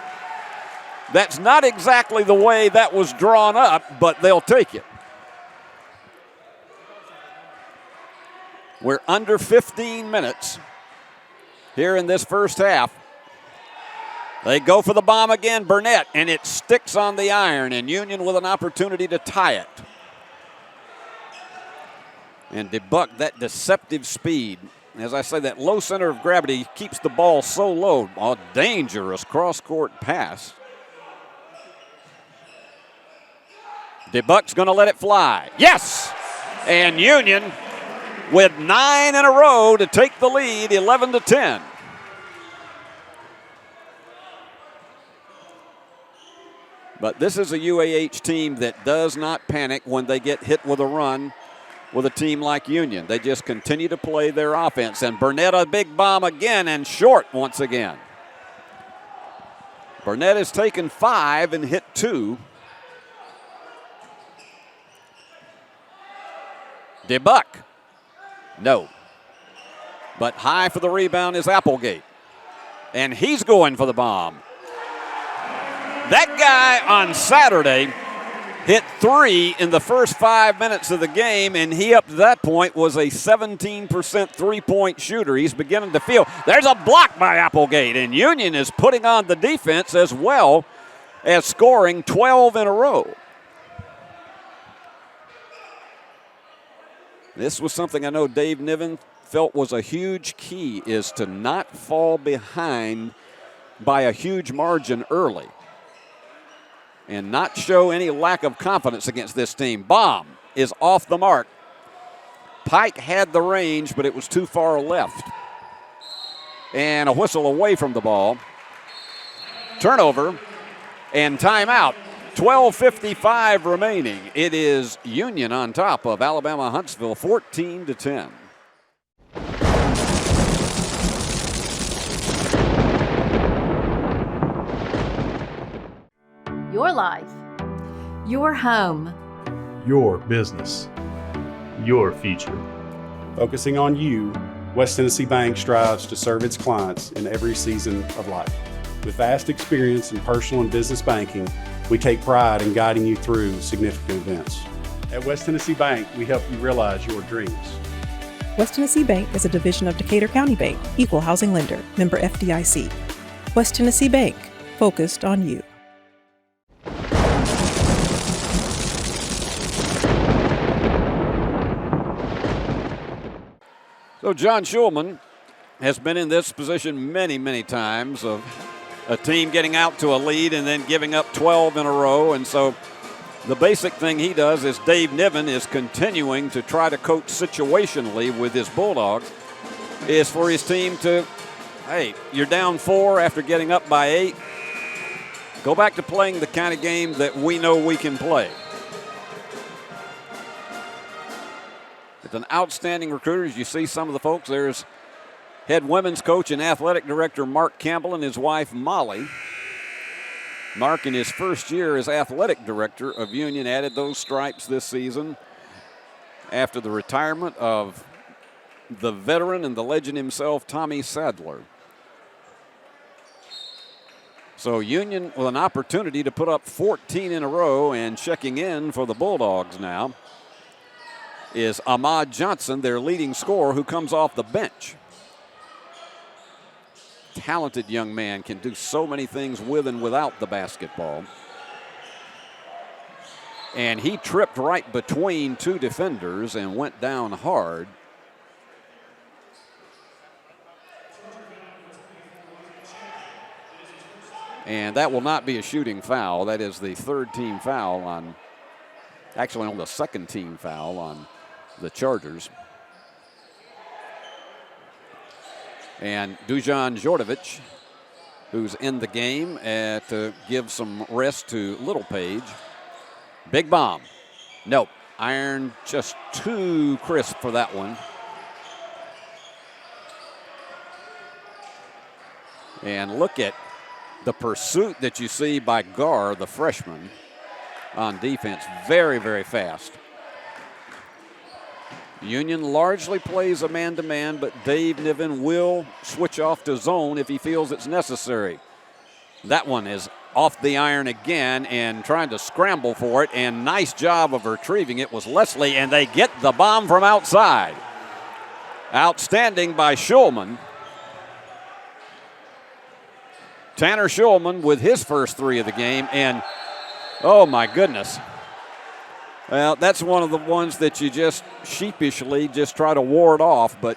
That's not exactly the way that was drawn up, but they'll take it. We're under 15 minutes here in this first half. They go for the bomb again, Burnett, and it sticks on the iron, and Union with an opportunity to tie it. And DeBuck, that deceptive speed. As I say, that low center of gravity keeps the ball so low. A dangerous cross-court pass. DeBuck's going to let it fly. Yes! And Union with 9 in a row to take the lead, 11-10. But this is a UAH team that does not panic when they get hit with a run with a team like Union. They just continue to play their offense. And Burnett, a big bomb again, and short once again. Burnett has taken 5 and hit 2. DeBuck, no. But high for the rebound is Applegate. And he's going for the bomb. That guy on Saturday hit 3 in the first 5 minutes of the game, and he up to that point was a 17% three-point shooter. He's beginning to feel. There's a block by Applegate, and Union is putting on the defense as well as scoring 12 in a row. This was something I know Dave Niven felt was a huge key, is to not fall behind by a huge margin early and not show any lack of confidence against this team. Bomb is off the mark. Pike had the range, but it was too far left. And a whistle away from the ball. Turnover and timeout. 12:55 remaining. It is Union on top of Alabama Huntsville, 14-10. Your life, your home, Your business. Your future. Focusing on you, West Tennessee Bank strives to serve its clients in every season of life. With vast experience in personal and business banking, we take pride in guiding you through significant events. At West Tennessee Bank, we help you realize your dreams. West Tennessee Bank is a division of Decatur County Bank, equal housing lender, member FDIC. West Tennessee Bank, focused on you. So John Schulman has been in this position many, many times of a team getting out to a lead and then giving up 12 in a row. And so the basic thing he does is Dave Niven is continuing to try to coach situationally with his Bulldogs. is for his team to, hey, you're down 4 after getting up by 8. Go back to playing the kind of game that we know we can play. It's an outstanding recruiter. As you see some of the folks, there's head women's coach and athletic director Mark Campbell and his wife Molly. Mark, in his first year as athletic director of Union, added those stripes this season after the retirement of the veteran and the legend himself, Tommy Sadler. So Union with an opportunity to put up 14 in a row, and checking in for the Bulldogs now is Ahmad Johnson, their leading scorer, who comes off the bench. Talented young man, can do so many things with and without the basketball. And he tripped right between 2 defenders and went down hard. And that will not be a shooting foul. That is the 3rd team foul on, actually on the 2nd team foul on the Chargers. And Dujan Djordjevic, who's in the game, to give some rest to Little Page. Big bomb. Nope. Iron just too crisp for that one. And look at the pursuit that you see by Gar, the freshman, on defense. Very, very fast. Union largely plays a man-to-man, but Dave Niven will switch off to zone if he feels it's necessary. That one is off the iron again and trying to scramble for it, and nice job of retrieving it was Leslie, and they get the bomb from outside. Outstanding by Schulman. Tanner Schulman with his first 3 of the game, and oh my goodness. Well, that's one of the ones that you just sheepishly just try to ward off, but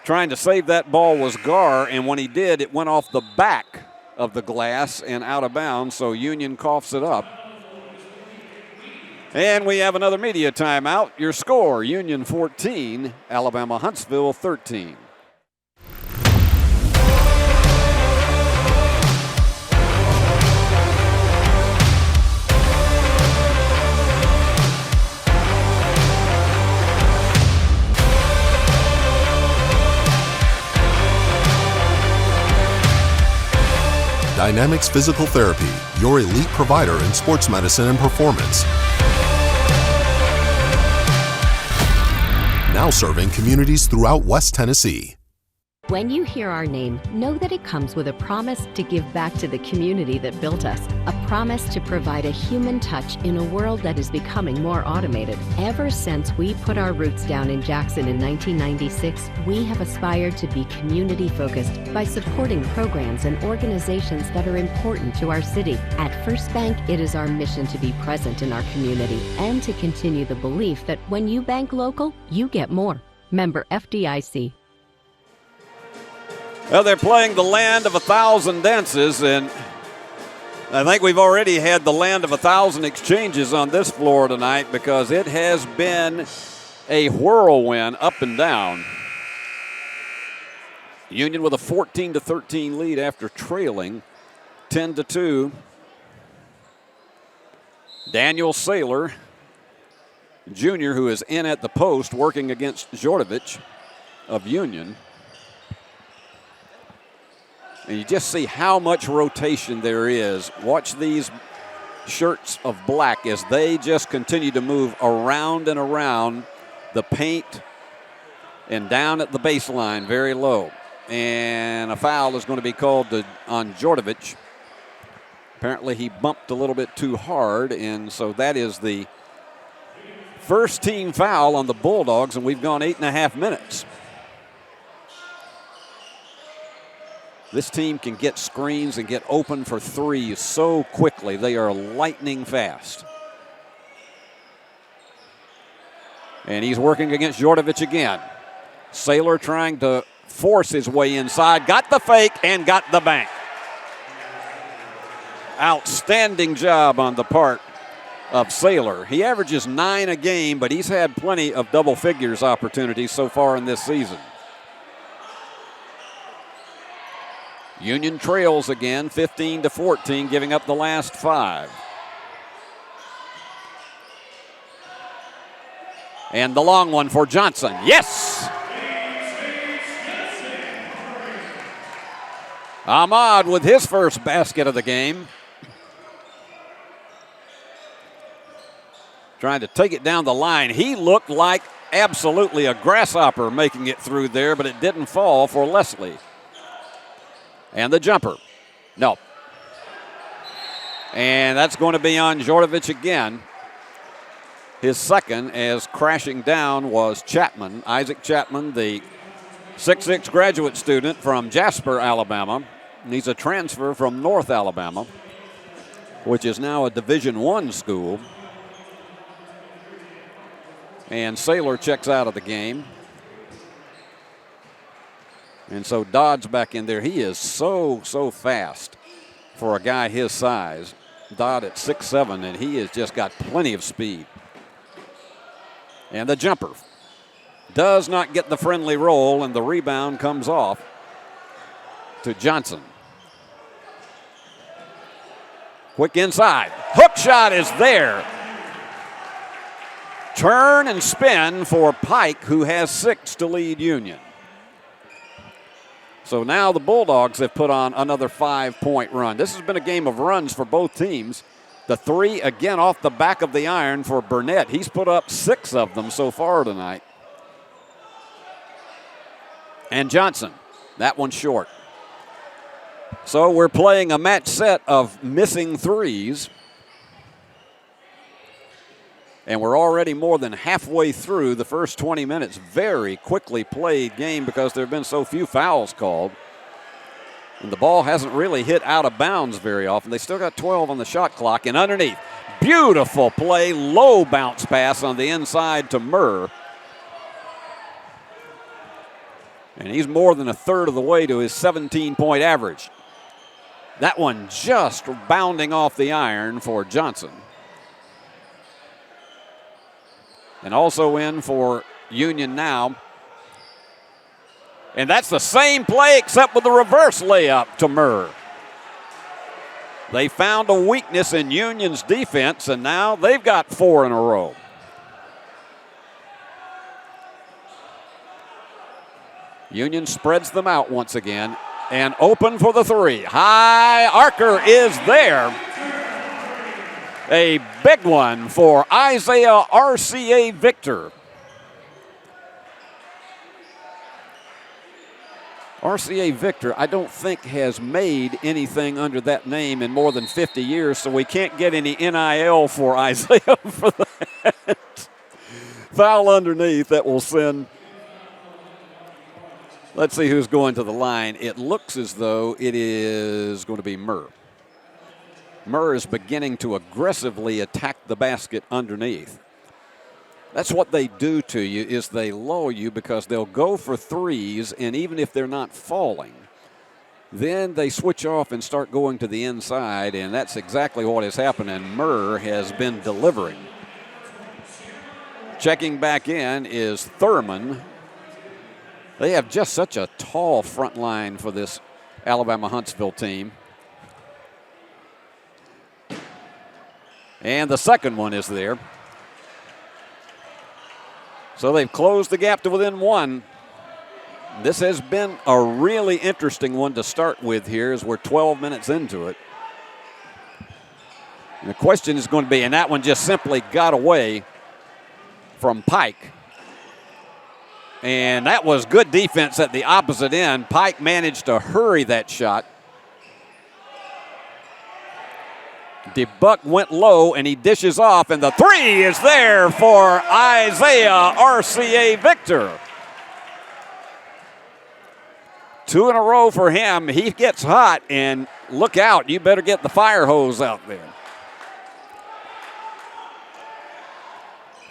trying to save that ball was Gar, and when he did, it went off the back of the glass and out of bounds, so Union coughs it up. And we have another media timeout. Your score, Union 14, Alabama Huntsville 13. Dynamics Physical Therapy, your elite provider in sports medicine and performance. Now serving communities throughout West Tennessee. When you hear our name, know that it comes with a promise to give back to the community that built us, a promise to provide a human touch in a world that is becoming more automated. Ever since we put our roots down in Jackson in 1996, we have aspired to be community-focused by supporting programs and organizations that are important to our city. At First Bank, it is our mission to be present in our community and to continue the belief that when you bank local, you get more. Member FDIC. Well, they're playing the land of 1,000 dances, and I think we've already had the land of 1,000 exchanges on this floor tonight because it has been a whirlwind up and down. Union with a 14-13 lead after trailing 10-2. Daniel Saylor, Jr., who is in at the post working against Djordjevic of Union. And you just see how much rotation there is. Watch these shirts of black as they just continue to move around and around the paint and down at the baseline very low. And a foul is going to be called on Djordjevic. Apparently he bumped a little bit too hard, and so that is the first team foul on the Bulldogs, and we've gone 8.5 minutes. This team can get screens and get open for threes so quickly. They are lightning fast. And he's working against Djordjevic again. Saylor trying to force his way inside. Got the fake and got the bank. Outstanding job on the part of Saylor. He averages 9 a game, but he's had plenty of double figures opportunities so far in this season. Union trails again, 15-14, giving up the last 5. And the long one for Johnson. Yes! Ahmad with his first basket of the game. Trying to take it down the line. He looked like absolutely a grasshopper making it through there, but it didn't fall for Leslie. And the jumper. No. And that's going to be on Jordovic again. His second, as crashing down was Chapman. Isaac Chapman, the 6'6" graduate student from Jasper, Alabama. And he's a transfer from North Alabama, which is now a Division I school. And Saylor checks out of the game. And so Dodd's back in there. He is so fast for a guy his size. Dodd at 6'7", and he has just got plenty of speed. And the jumper does not get the friendly roll, and the rebound comes off to Johnson. Quick inside. Hook shot is there. Turn and spin for Pike, who has 6 to lead Union. So now the Bulldogs have put on another 5-point run. This has been a game of runs for both teams. The 3 again off the back of the iron for Burnett. He's put up 6 of them so far tonight. And Johnson, that one short. So we're playing a match set of missing threes. And we're already more than halfway through the first 20 minutes. Very quickly played game because there have been so few fouls called. And the ball hasn't really hit out of bounds very often. They still got 12 on the shot clock. And underneath, beautiful play, low bounce pass on the inside to Murr. And he's more than a third of the way to his 17-point average. That one just bounding off the iron for Johnson. And also in for Union now. And that's the same play except with the reverse layup to Murr. They found a weakness in Union's defense, and now they've got 4 in a row. Union spreads them out once again and open for the 3. High archer is there. A big one for Isaiah RCA Victor. RCA Victor, I don't think has made anything under that name in more than 50 years, so we can't get any NIL for Isaiah for that. Foul underneath that will send. Let's see who's going to the line. It looks as though it is going to be Murr. Murr is beginning to aggressively attack the basket underneath. That's what they do to you, is they lull you because they'll go for threes, and even if they're not falling, then they switch off and start going to the inside, and that's exactly what has happened, and Murr has been delivering. Checking back in is Thurman. They have just such a tall front line for this Alabama Huntsville team. And the second one is there. So they've closed the gap to within 1. This has been a really interesting one to start with here as we're 12 minutes into it. And the question is going to be, and that one just simply got away from Pike. And that was good defense at the opposite end. Pike managed to hurry that shot. DeBuck went low, and he dishes off, and the 3 is there for Isaiah RCA Victor. 2 in a row for him. He gets hot, and look out. You better get the fire hose out there.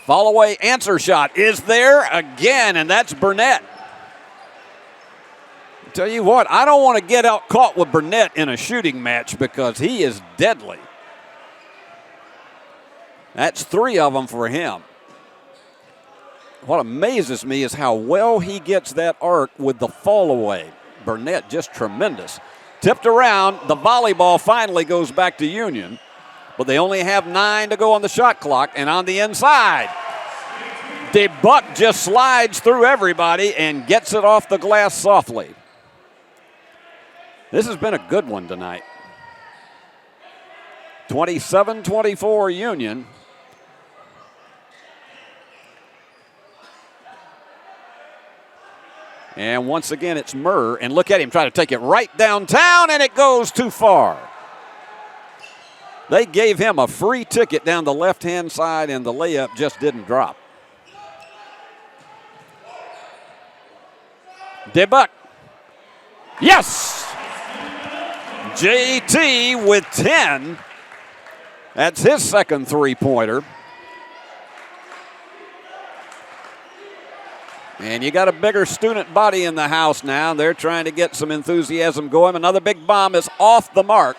Fall-away answer shot is there again, and that's Burnett. Tell you what, I don't want to get out caught with Burnett in a shooting match because he is deadly. That's 3 of them for him. What amazes me is how well he gets that arc with the fall away. Burnett just tremendous. Tipped around. The volleyball finally goes back to Union, but they only have 9 to go on the shot clock. And on the inside, DeBuck just slides through everybody and gets it off the glass softly. This has been a good one tonight. 27-24 Union. And once again, it's Murr. And look at him try to take it right downtown, and it goes too far. They gave him a free ticket down the left-hand side, and the layup just didn't drop. DeBuck. Yes! JT with 10. That's his second three-pointer. And you got a bigger student body in the house now. They're trying to get some enthusiasm going. Another big bomb is off the mark.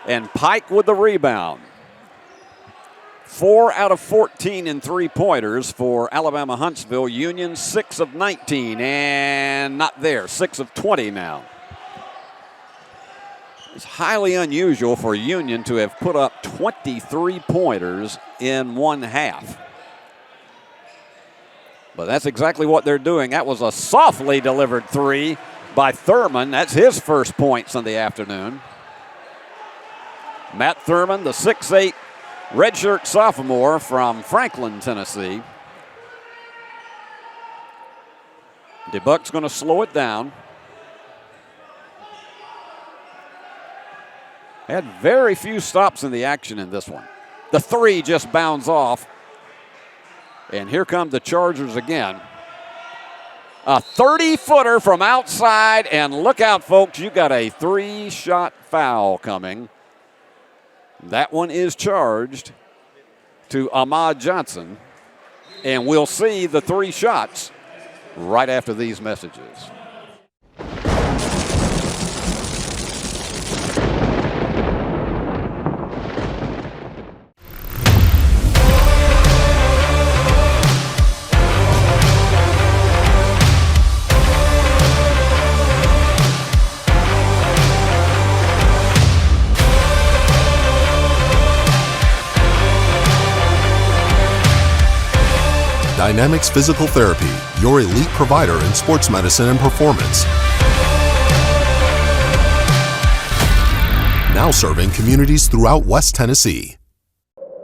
And Pike with the rebound. 4 out of 14 in three-pointers for Alabama Huntsville. Union 6 of 19, and not there, 6 of 20 now. It's highly unusual for Union to have put up 23 pointers in one half. But that's exactly what they're doing. That was a softly delivered three by Thurman. That's his first points in the afternoon. Matt Thurman, the 6'8" redshirt sophomore from Franklin, Tennessee. DeBuck's going to slow it down. Had very few stops in the action in this one. The three just bounds off. And here come the Chargers again. A 30-footer from outside, and look out, folks, you got a 3-shot foul coming. That one is charged to Ahmad Johnson, and we'll see the 3 shots right after these messages. Dynamics Physical Therapy, your elite provider in sports medicine and performance. Now serving communities throughout West Tennessee.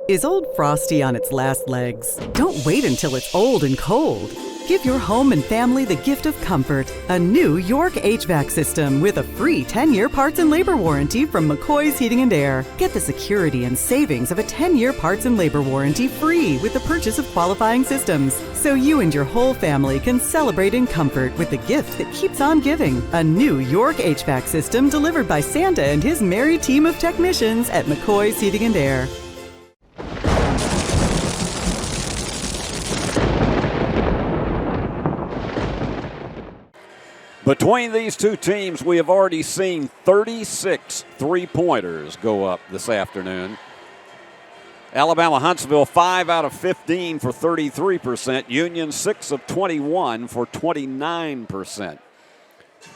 Is Old Frosty on its last legs? Don't wait until it's old and cold. Give your home and family the gift of comfort. A new York HVAC system with a free 10-year parts and labor warranty from McCoy's Heating and Air. Get the security and savings of a 10-year parts and labor warranty free with the purchase of qualifying systems. So you and your whole family can celebrate in comfort with the gift that keeps on giving. A new York HVAC system delivered by Santa and his merry team of technicians at McCoy's Heating and Air. Between these two teams, we have already seen 36 three-pointers go up this afternoon. Alabama Huntsville 5 out of 15 for 33%. Union 6 of 21 for 29%.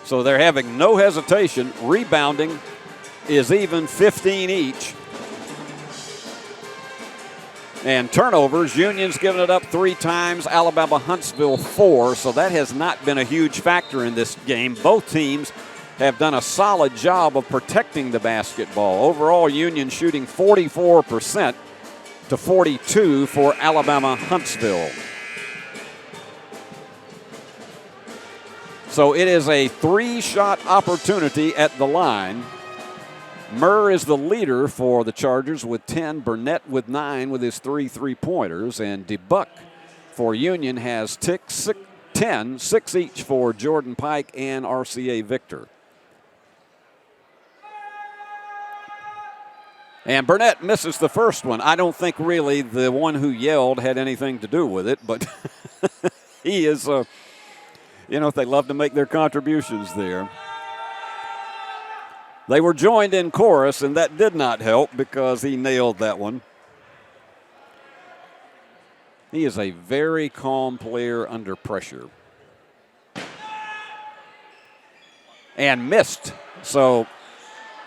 So they're having no hesitation. Rebounding is even 15 each. And turnovers, Union's given it up 3 times, Alabama Huntsville 4, so that has not been a huge factor in this game. Both teams have done a solid job of protecting the basketball. Overall, Union shooting 44% to 42 for Alabama Huntsville. So it is a 3-shot opportunity at the line. Murr is the leader for the Chargers with 10. Burnett with 9 with his 3 three-pointers. And DeBuck for Union has 10, 6 each for Jordan Pike and RCA Victor. And Burnett misses the first one. I don't think really the one who yelled had anything to do with it, but he is, they love to make their contributions there. They were joined in chorus, and that did not help because he nailed that one. He is a very calm player under pressure. and missed. So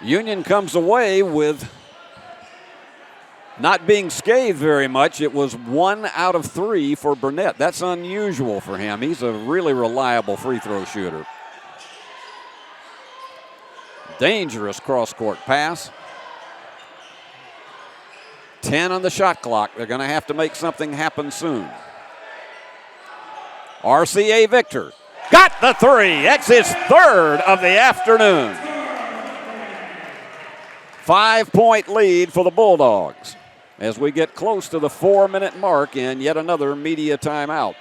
Union comes away with not being scathed very much. It was 1 out of 3 for Burnett. That's unusual for him. He's a really reliable free throw shooter. Dangerous cross-court pass. 10 on the shot clock. They're going to have to make something happen soon. RCA Victor got the 3. That's his 3rd of the afternoon. 5-point lead for the Bulldogs as we get close to the 4-minute mark in yet another media timeout.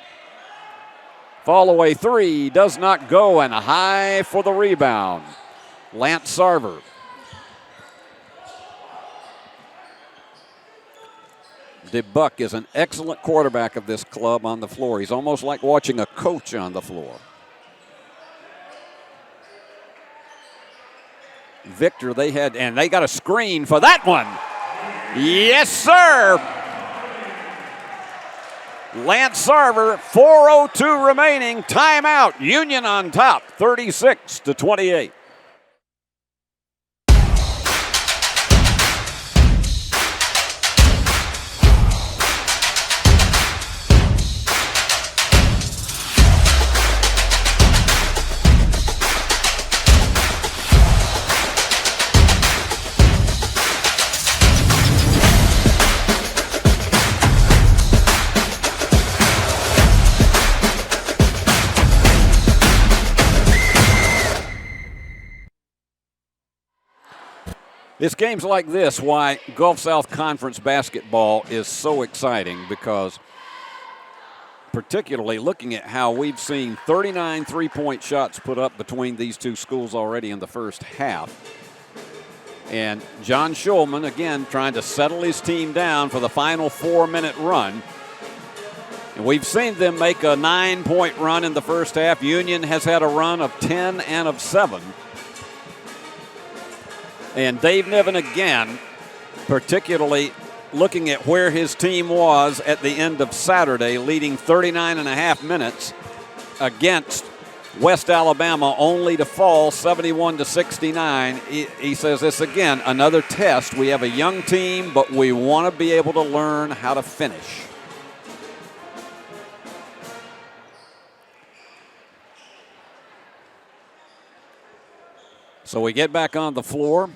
Fall-away 3 does not go, and high for the rebound. Lance Sarver. DeBuck is an excellent quarterback of this club on the floor. He's almost like watching a coach on the floor. Victor, they got a screen for that one. Yes, sir. Lance Sarver, 4:02 remaining, timeout. Union on top, 36-28. It's games like this why Gulf South Conference basketball is so exciting, because particularly looking at how we've seen 39 three-point shots put up between these two schools already in the first half. And John Schulman, again, trying to settle his team down for the final 4-minute run. And we've seen them make a 9-point run in the first half. Union has had a run of 10 and of 7. And Dave Niven again, particularly looking at where his team was at the end of Saturday, leading 39.5 minutes against West Alabama, only to fall 71-69. He says this again, another test. We have a young team, but we want to be able to learn how to finish. So we get back on the floor.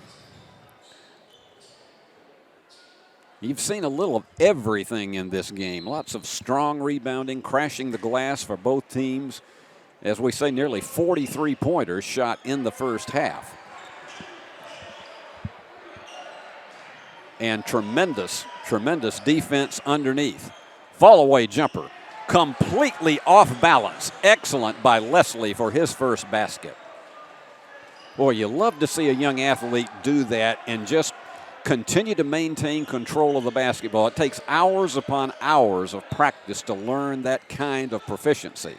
You've seen a little of everything in this game. Lots of strong rebounding, crashing the glass for both teams. As we say, nearly 43-pointers shot in the first half. And tremendous defense underneath. Fall-away jumper, completely off balance. Excellent by Leslie for his first basket. Boy, you love to see a young athlete do that and just continue to maintain control of the basketball. It takes hours upon hours of practice to learn that kind of proficiency.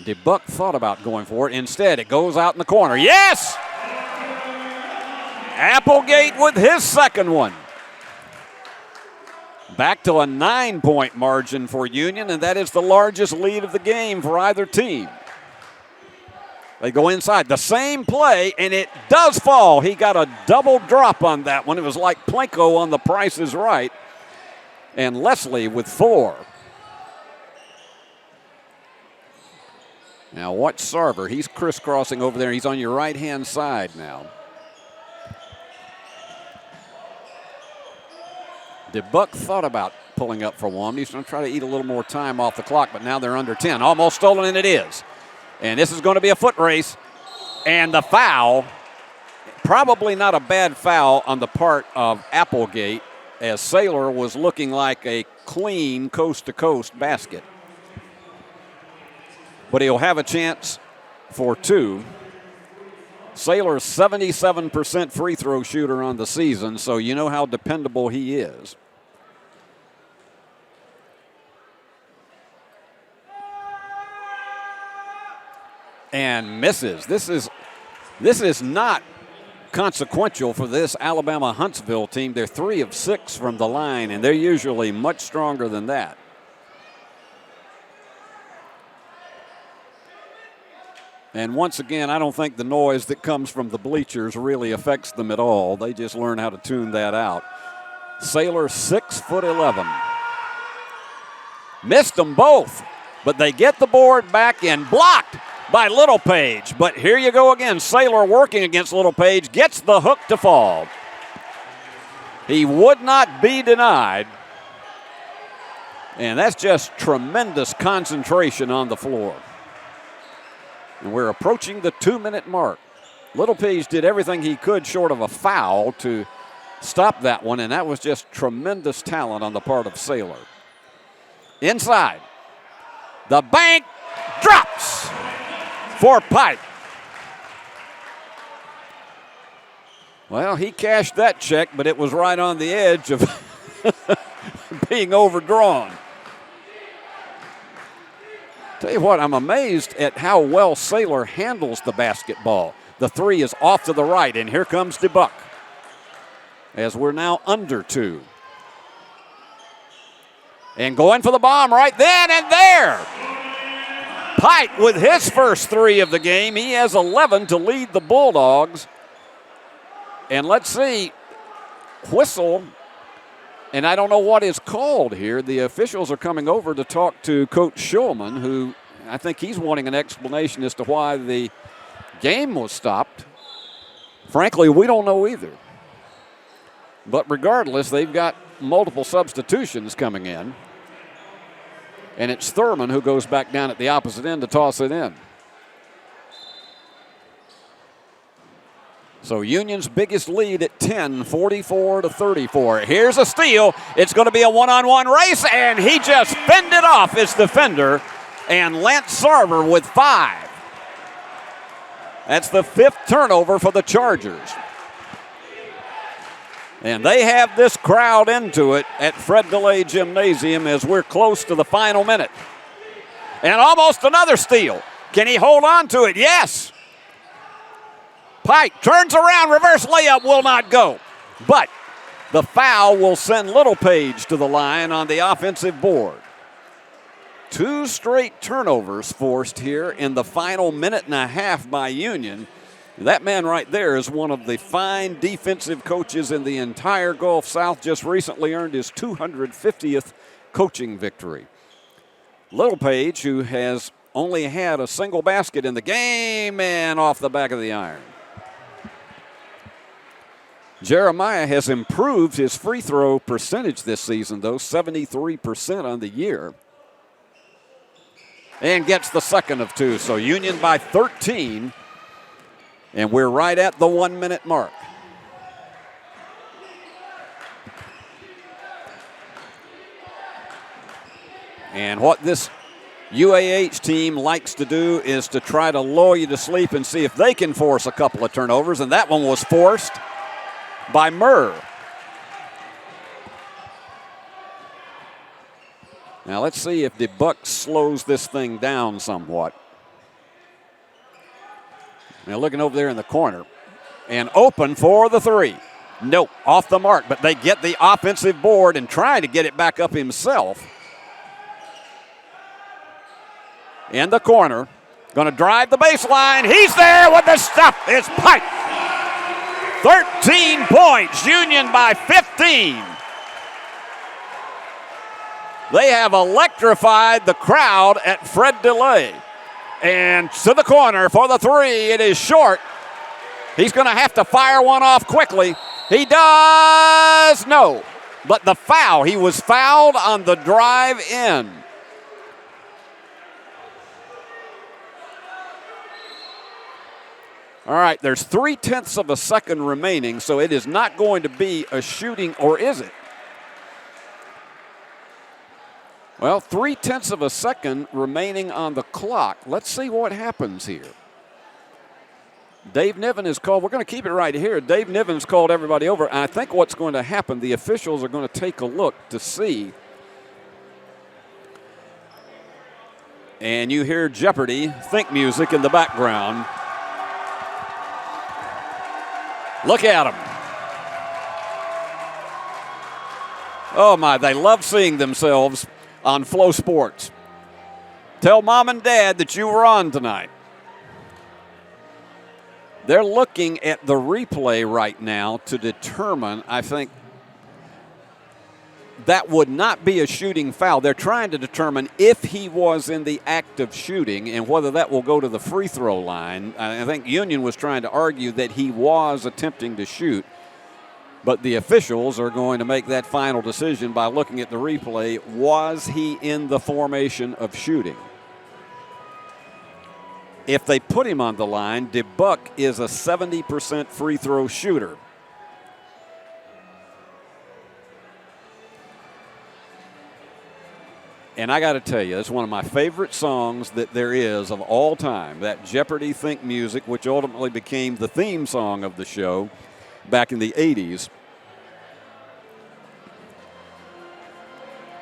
DeBuck thought about going for it. Instead, it goes out in the corner. Yes! Applegate with his second one. Back to a 9-point margin for Union, and that is the largest lead of the game for either team. They go inside. The same play, and it does fall. He got a double drop on that one. It was like Plinko on The Price is Right. And Leslie with 4. Now watch Sarver. He's crisscrossing over there. He's on your right-hand side now. DeBuck thought about pulling up for one. He's going to try to eat a little more time off the clock, but now they're under 10. Almost stolen, and it is. And this is going to be a foot race. And the foul, probably not a bad foul on the part of Applegate, as Saylor was looking like a clean coast-to-coast basket. But he'll have a chance for 2. Saylor's 77% free throw shooter on the season, so you know how dependable he is. And misses. This is not consequential for this Alabama Huntsville team. They're 3 of 6 from the line, and they're usually much stronger than that. And once again, I don't think the noise that comes from the bleachers really affects them at all. They just learn how to tune that out. Saylor, 6'11". Missed them both, but they get the board back and blocked by Littlepage. But here you go again. Saylor working against Littlepage, gets the hook to fall. He would not be denied. And that's just tremendous concentration on the floor. And we're approaching the 2-minute mark. Littlepage did everything he could short of a foul to stop that one, and that was just tremendous talent on the part of Saylor. Inside. The bank drops for Pike. Well, he cashed that check, but it was right on the edge of being overdrawn. Tell you what, I'm amazed at how well Saylor handles the basketball. The three is off to the right, and here comes DeBuck as we're now under 2. And going for the bomb right then and there. Pike with his first 3 of the game. He has 11 to lead the Bulldogs. And let's see, whistle, and I don't know what is called here. The officials are coming over to talk to Coach Shulman, who I think he's wanting an explanation as to why the game was stopped. Frankly, we don't know either. But regardless, they've got multiple substitutions coming in. And it's Thurman who goes back down at the opposite end to toss it in. So Union's biggest lead at 10, 44-34. Here's a steal. It's going to be a one-on-one race, and he just fended off his defender. And Lance Sarver with 5. That's the 5th turnover for the Chargers. And they have this crowd into it at Fred DeLay Gymnasium as we're close to the final minute. And almost another steal. Can he hold on to it? Yes. Pike turns around, reverse layup will not go. But the foul will send Littlepage to the line on the offensive board. 2 straight turnovers forced here in the final minute and a half by Union. That man right there is one of the fine defensive coaches in the entire Gulf South. Just recently earned his 250th coaching victory. Littlepage, who has only had a single basket in the game, and off the back of the iron. Jeremiah has improved his free throw percentage this season, though, 73% on the year. And gets the second of 2. So Union by 13. And we're right at the 1-minute mark. And what this UAH team likes to do is to try to lull you to sleep and see if they can force a couple of turnovers. And that one was forced by Murr. Now let's see if DeBuck slows this thing down somewhat. Now looking over there in the corner. And open for the 3. Nope, off the mark, but they get the offensive board and trying to get it back up himself. In the corner, going to drive the baseline. He's there with the stuff. It's Pike. 13 points, Union by 15. They have electrified the crowd at Fred DeLay. And to the corner for the 3. It is short. He's going to have to fire one off quickly. He does no. But the foul, he was fouled on the drive in. All right, there's 0.3 of a second remaining, so it is not going to be a shooting, or is it? Well, 0.3 of a second remaining on the clock. Let's see what happens here. Dave Niven is called. We're going to keep it right here. Dave Niven's called everybody over. And I think what's going to happen, the officials are going to take a look to see. And you hear Jeopardy think music in the background. Look at them. Oh, my, they love seeing themselves on Flow Sports. Tell mom and dad that you were on tonight. They're looking at the replay right now to determine, I think, that would not be a shooting foul. They're trying to determine if he was in the act of shooting and whether that will go to the free throw line. I think Union was trying to argue that he was attempting to shoot, but the officials are going to make that final decision by looking at the replay. Was he in the formation of shooting? If they put him on the line, DeBuck is a 70% free throw shooter. And I got to tell you, it's one of my favorite songs that there is of all time, that Jeopardy! Think music, which ultimately became the theme song of the show back in the 80s.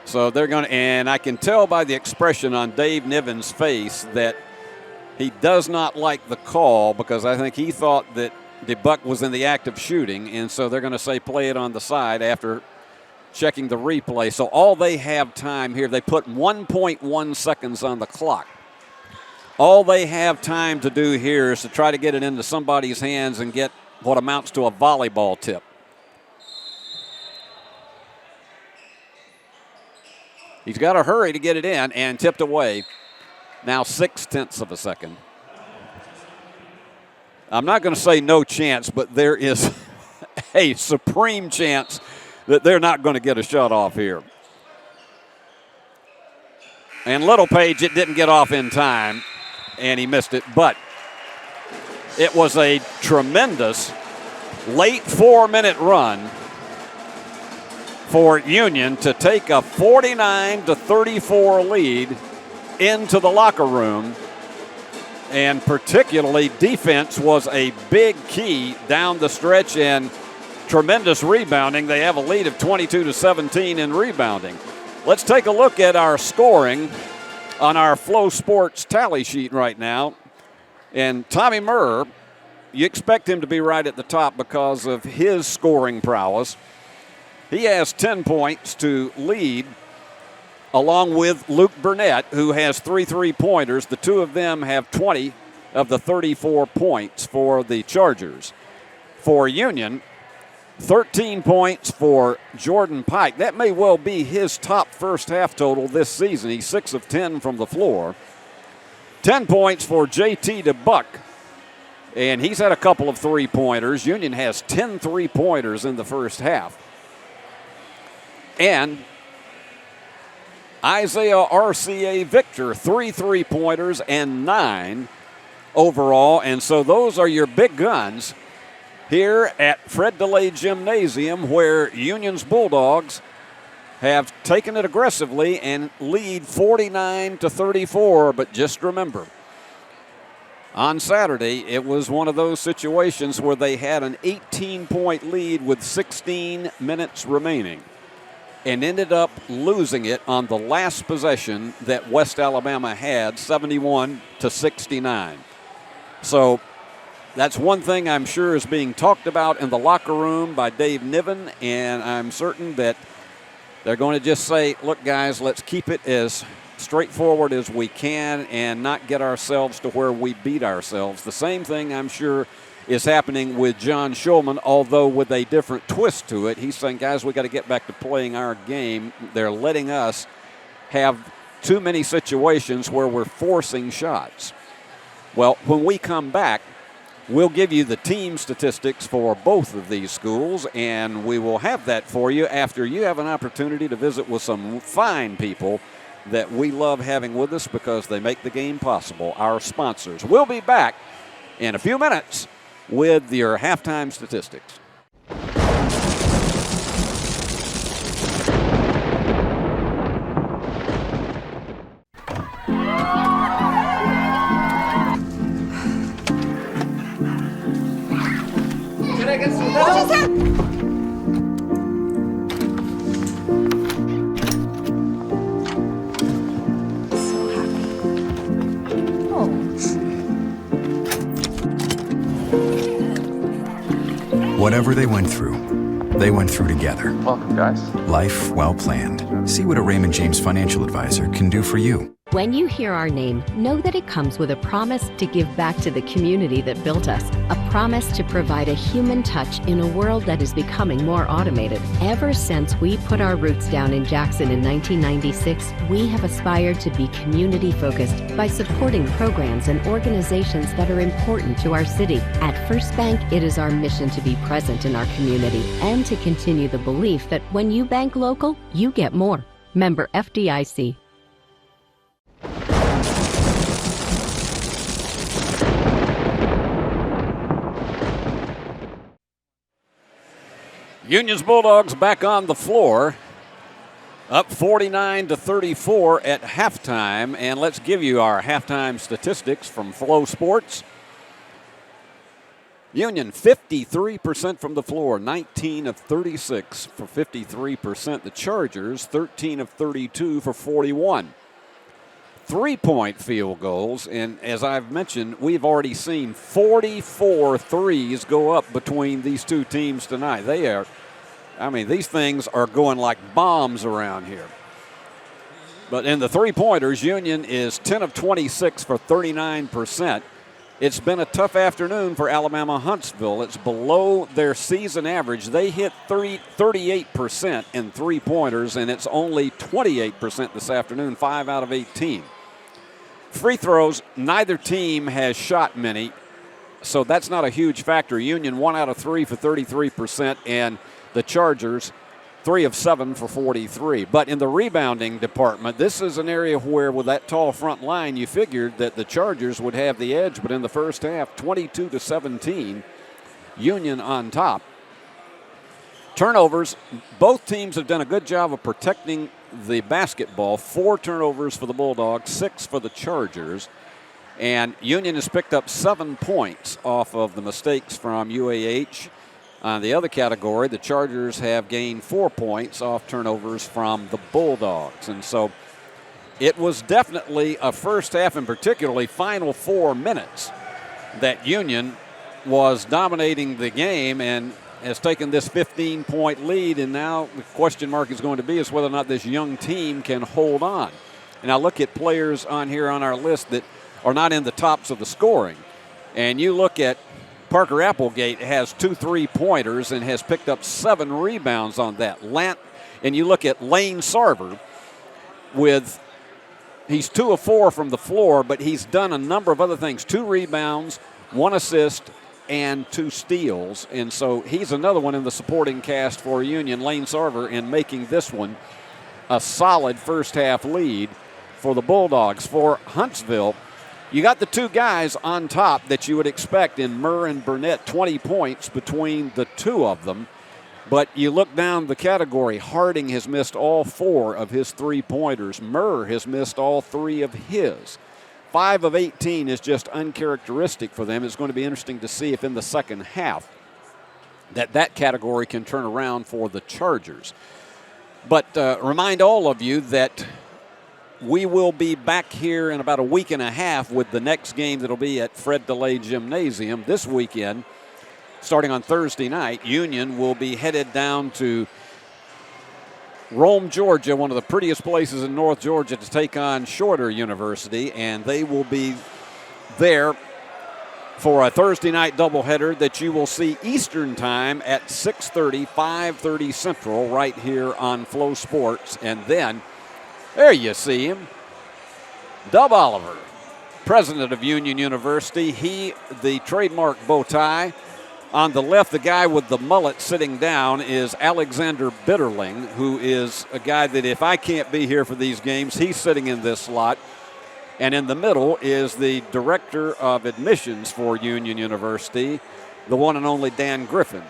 So they're going to, and I can tell by the expression on Dave Niven's face that he does not like the call, because I think he thought that DeBuck was in the act of shooting, and so they're going to say play it on the side after checking the replay. So all they have time here, they put 1.1 seconds on the clock. All they have time to do here is to try to get it into somebody's hands and get what amounts to a volleyball tip. He's got to hurry to get it in, and tipped away. Now 0.6 of a second. I'm not going to say no chance, but there is a supreme chance that they're not going to get a shot off here. And Littlepage, it didn't get off in time, and he missed it. But it was a tremendous late 4-minute run for Union to take a 49-34 lead into the locker room. And particularly defense was a big key down the stretch, and tremendous rebounding. They have a lead of 22-17 in rebounding. Let's take a look at our scoring on our Flow Sports tally sheet right now. And Tommy Murr, you expect him to be right at the top because of his scoring prowess. He has 10 points to lead, along with Luke Burnett, who has 3 3-pointers. The two of them have 20 of the 34 points for the Chargers. For Union, 13 points for Jordan Pike. That may well be his top first half total this season. He's 6 of 10 from the floor. 10 points for JT DeBuck, and he's had a couple of 3-pointers. Union has 10 3-pointers in the first half. And Isaiah RCA Victor, 3 3-pointers and 9 overall. And so those are your big guns here at Fred DeLay Gymnasium, where Union's Bulldogs have taken it aggressively and lead 49-34. But just remember, on Saturday, it was one of those situations where they had an 18-point lead with 16 minutes remaining and ended up losing it on the last possession that West Alabama had, 71-69. So that's one thing I'm sure is being talked about in the locker room by Dave Niven, and I'm certain that they're going to just say, look, guys, let's keep it as straightforward as we can and not get ourselves to where we beat ourselves. The same thing, I'm sure, is happening with John Shulman, although with a different twist to it. He's saying, guys, we got to get back to playing our game. They're letting us have too many situations where we're forcing shots. Well, when we come back, we'll give you the team statistics for both of these schools, and we will have that for you after you have an opportunity to visit with some fine people that we love having with us because they make the game possible, our sponsors. We'll be back in a few minutes with your halftime statistics. Can I get some help? Whatever they went through together. Welcome, guys. Life well planned. See what a Raymond James financial advisor can do for you. When you hear our name, know that it comes with a promise to give back to the community that built us, a promise to provide a human touch in a world that is becoming more automated. Ever since we put our roots down in Jackson in 1996, we have aspired to be community-focused by supporting programs and organizations that are important to our city. At First Bank, it is our mission to be present in our community and to continue the belief that when you bank local, you get more. Member FDIC. Union's Bulldogs back on the floor, up 49-34 at halftime. And let's give you our halftime statistics from Flow Sports. Union 53% from the floor, 19 of 36 for 53%. The Chargers 13 of 32 for 41. 3-point field goals, and as I've mentioned, we've already seen 44 threes go up between these two teams tonight. These things are going like bombs around here. But in the three-pointers, Union is 10 of 26 for 39%. It's been a tough afternoon for Alabama Huntsville. It's below their season average. They hit 38% in three-pointers, and it's only 28% this afternoon, 5 out of 18. Free throws, neither team has shot many, so that's not a huge factor. Union 1 out of 3 for 33%, and the Chargers 3 of 7 for 43. But in the rebounding department, this is an area where with that tall front line, you figured that the Chargers would have the edge, but in the first half, 22-17, Union on top. Turnovers, both teams have done a good job of protecting the basketball. 4 turnovers for the Bulldogs, 6 for the Chargers. And Union has picked up 7 points off of the mistakes from UAH. On the other category, the Chargers have gained 4 points off turnovers from the Bulldogs. And so it was definitely a first half, and particularly final 4 minutes, that Union was dominating the game and has taken this 15-point lead, and now the question mark is going to be is whether or not this young team can hold on. And I look at players on here on our list that are not in the tops of the scoring. And you look at Parker Applegate has 2 3-pointers and has picked up 7 rebounds on that. And you look at Lane Sarver he's 2 of 4 from the floor, but he's done a number of other things. 2 rebounds, 1 assist, and 2 steals. And so he's another one in the supporting cast for Union, Lane Sarver, in making this one a solid first half lead for the Bulldogs. For Huntsville, you got the 2 guys on top that you would expect in Murr and Burnett, 20 points between the 2 of them. But you look down the category, Harding has missed all 4 of his 3-pointers. Murr has missed all 3 of his. 5 of 18 is just uncharacteristic for them. It's going to be interesting to see if in the second half that category can turn around for the Chargers. But remind all of you that we will be back here in about a week and a half with the next game that'll be at Fred DeLay Gymnasium this weekend. Starting on Thursday night, Union will be headed down to Rome, Georgia, one of the prettiest places in North Georgia, to take on Shorter University, and they will be there for a Thursday night doubleheader that you will see Eastern time at 6:30, 5:30 Central, right here on Flow Sports. And then, there you see him, Dub Oliver, president of Union University. He, the trademark bow tie. On the left, the guy with the mullet sitting down is Alexander Bitterling, who is a guy that if I can't be here for these games, he's sitting in this slot. And in the middle is the director of admissions for Union University, the one and only Dan Griffin.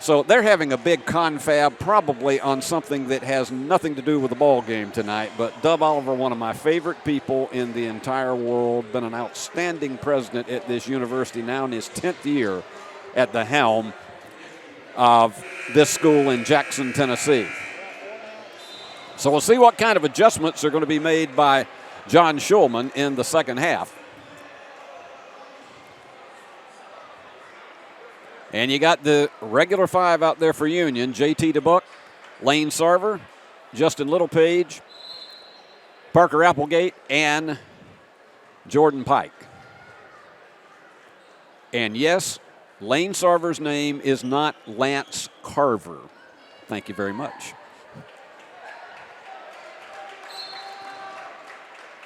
So they're having a big confab probably on something that has nothing to do with the ball game tonight. But Dub Oliver, one of my favorite people in the entire world, been an outstanding president at this university, now in his 10th year at the helm of this school in Jackson, Tennessee. So we'll see what kind of adjustments are going to be made by John Schulman in the second half. And you got the regular 5 out there for Union: J.T. DeBuck, Lane Sarver, Justin Littlepage, Parker Applegate and Jordan Pike. And yes, Lane Sarver's name is not Lance Carver. Thank you very much.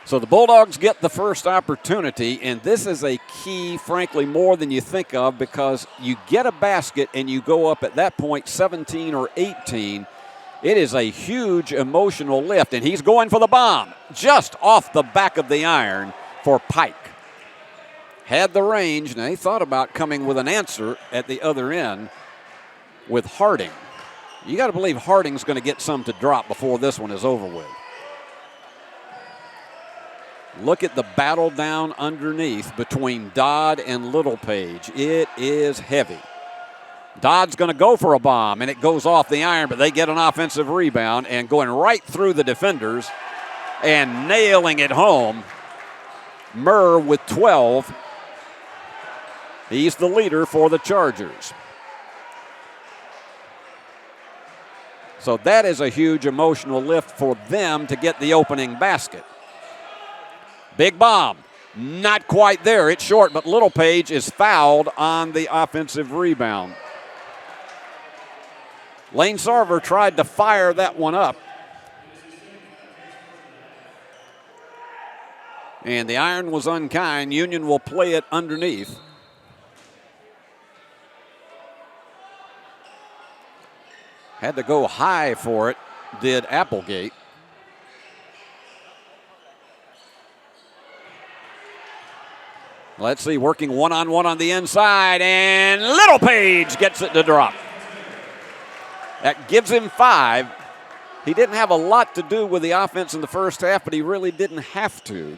So the Bulldogs get the first opportunity, and this is a key, frankly, more than you think of, because you get a basket and you go up at that point 17 or 18. It is a huge emotional lift, and he's going for the bomb just off the back of the iron for Pike. Had the range, and they thought about coming with an answer at the other end with Harding. You got to believe Harding's going to get some to drop before this one is over with. Look at the battle down underneath between Dodd and Littlepage. It is heavy. Dodd's going to go for a bomb, and it goes off the iron, but they get an offensive rebound and going right through the defenders and nailing it home. Murr with 12. He's the leader for the Chargers. So that is a huge emotional lift for them to get the opening basket. Big bomb. Not quite there. It's short, but Littlepage is fouled on the offensive rebound. Lane Sarver tried to fire that one up. And the iron was unkind. Union will play it underneath. Had to go high for it, did Applegate. Let's see, working one-on-one on the inside, and Littlepage gets it to drop. That gives him 5. He didn't have a lot to do with the offense in the first half, but he really didn't have to.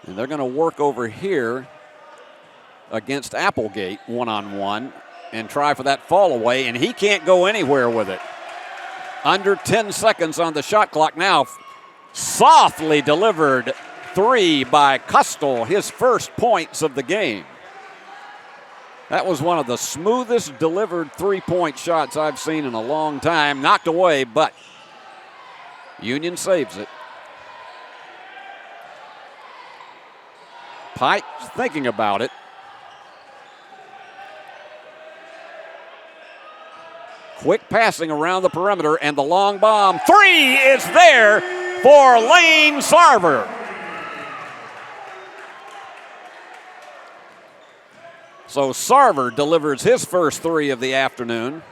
And they're going to work over here against Applegate one-on-one and try for that fall away, and he can't go anywhere with it. Under 10 seconds on the shot clock now. Softly delivered 3 by Custel, his first points of the game. That was one of the smoothest delivered three-point shots I've seen in a long time. Knocked away, but Union saves it. Pike thinking about it. Quick passing around the perimeter, and the long bomb. 3 is there for Lane Sarver. So Sarver delivers his first 3 of the afternoon.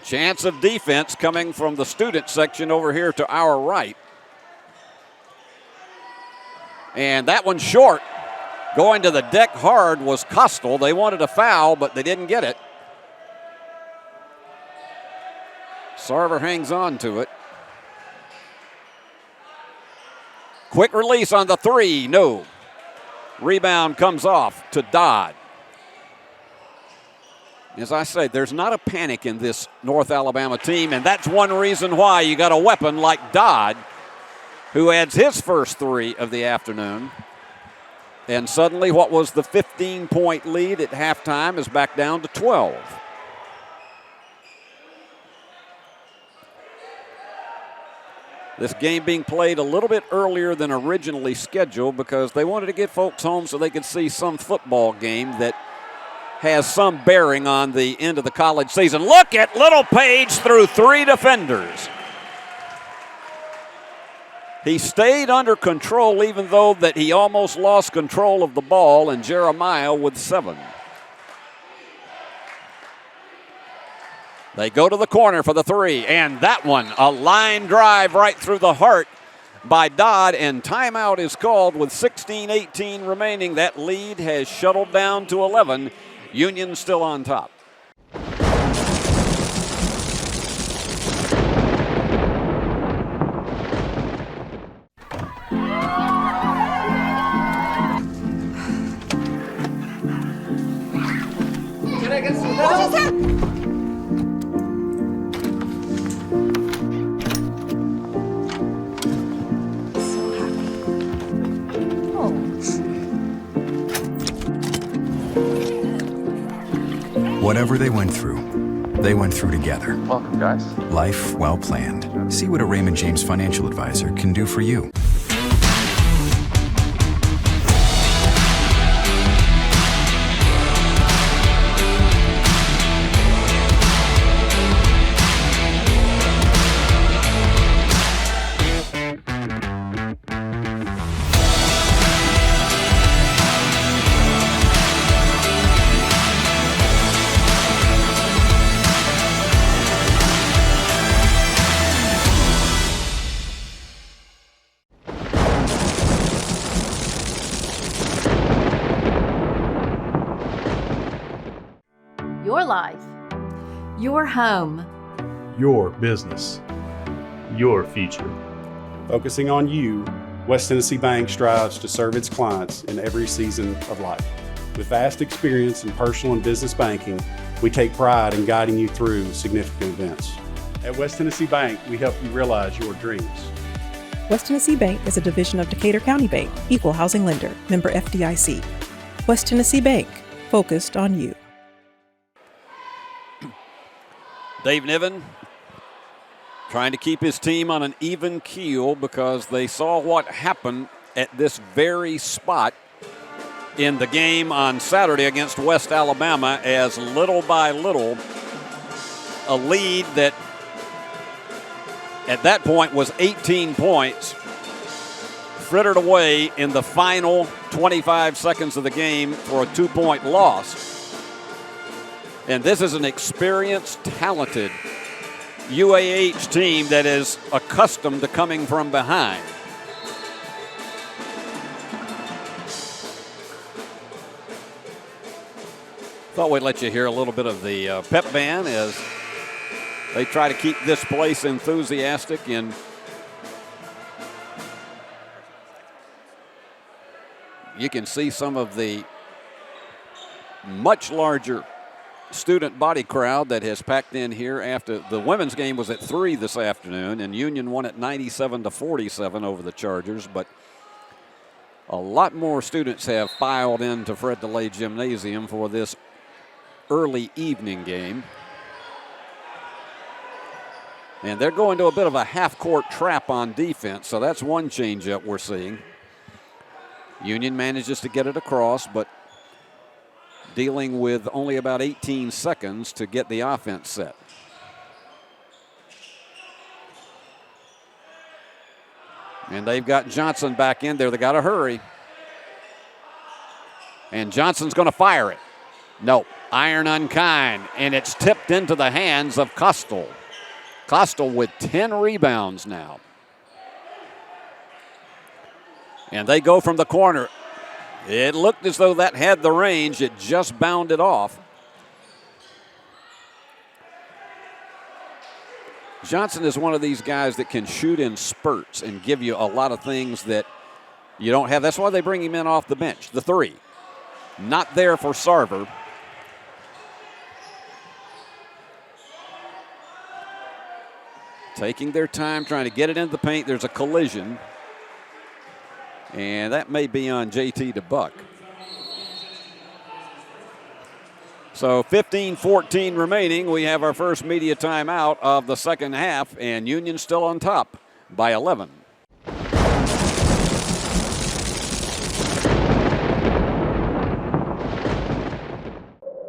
Chance of defense coming from the student section over here to our right. And that one's short. Going to the deck hard was Custel. They wanted a foul, but they didn't get it. Sarver hangs on to it. Quick release on the 3, no. Rebound comes off to Dodd. As I say, there's not a panic in this North Alabama team, and that's one reason why you got a weapon like Dodd, who adds his first 3 of the afternoon. And suddenly what was the 15-point lead at halftime is back down to 12. This game being played a little bit earlier than originally scheduled because they wanted to get folks home so they could see some football game that has some bearing on the end of the college season. Look at Littlepage through 3 defenders. He stayed under control even though that he almost lost control of the ball, and Jeremiah with 7. They go to the corner for the 3, and that one, a line drive right through the heart by Dodd, and timeout is called with 16:18 remaining. That lead has shuttled down to 11. Union still on top. Can I get some help? Whatever they went through, They went through together. Welcome, guys. Life well planned. See what a Raymond James financial advisor can do for you. Your life. Your home. Your business. Your future. Focusing on you, West Tennessee Bank strives to serve its clients in every season of life. With vast experience in personal and business banking, we take pride in guiding you through significant events. At West Tennessee Bank, we help you realize your dreams. West Tennessee Bank is a division of Decatur County Bank, equal housing lender, member FDIC. West Tennessee Bank, focused on you. Dave Niven trying to keep his team on an even keel because they saw what happened at this very spot in the game on Saturday against West Alabama, as little by little a lead that at that point was 18 points frittered away in the final 25 seconds of the game for a 2-point loss. And this is an experienced, talented UAH team that is accustomed to coming from behind. Thought we'd let you hear a little bit of the pep band as they try to keep this place enthusiastic. And you can see some of the much larger student body crowd that has packed in here after the women's game was at 3 this afternoon, and Union won at 97-47 over the Chargers. But a lot more students have filed into Fred DeLay Gymnasium for this early evening game. And they're going to a bit of a half-court trap on defense, so that's one change-up we're seeing. Union manages to get it across, but dealing with only about 18 seconds to get the offense set. And they've got Johnson back in there. They got to hurry. And Johnson's going to fire it. No, iron unkind, and it's tipped into the hands of Costal. Costal with 10 rebounds now. And they go from the corner. It looked as though that had the range. It just bounded off. Johnson is one of these guys that can shoot in spurts and give you a lot of things that you don't have. That's why they bring him in off the bench. The three. Not there for Sarver. Taking their time, trying to get it into the paint. There's a collision. And that may be on JT DeBuck. So 15-14 remaining. We have our first media timeout of the second half, and Union still on top by 11.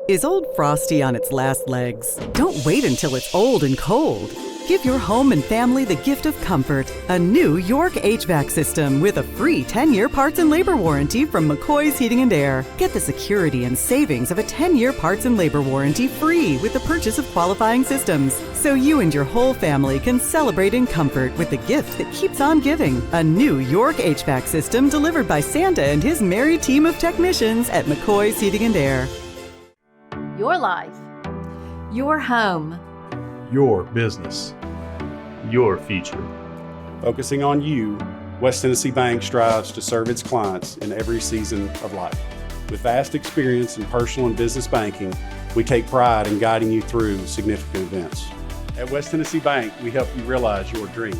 Is Old Frosty on its last legs? Don't wait until it's old and cold. Give your home and family the gift of comfort. A new York HVAC system with a free 10-year parts and labor warranty from McCoy's Heating and Air. Get the security and savings of a 10-year parts and labor warranty free with the purchase of qualifying systems. So you and your whole family can celebrate in comfort with the gift that keeps on giving. A new York HVAC system delivered by Santa and his merry team of technicians at McCoy's Heating and Air. Your life. Your home. Your business. Your future. Focusing on you, West Tennessee Bank strives to serve its clients in every season of life. With vast experience in personal and business banking, we take pride in guiding you through significant events. At West Tennessee Bank, we help you realize your dreams.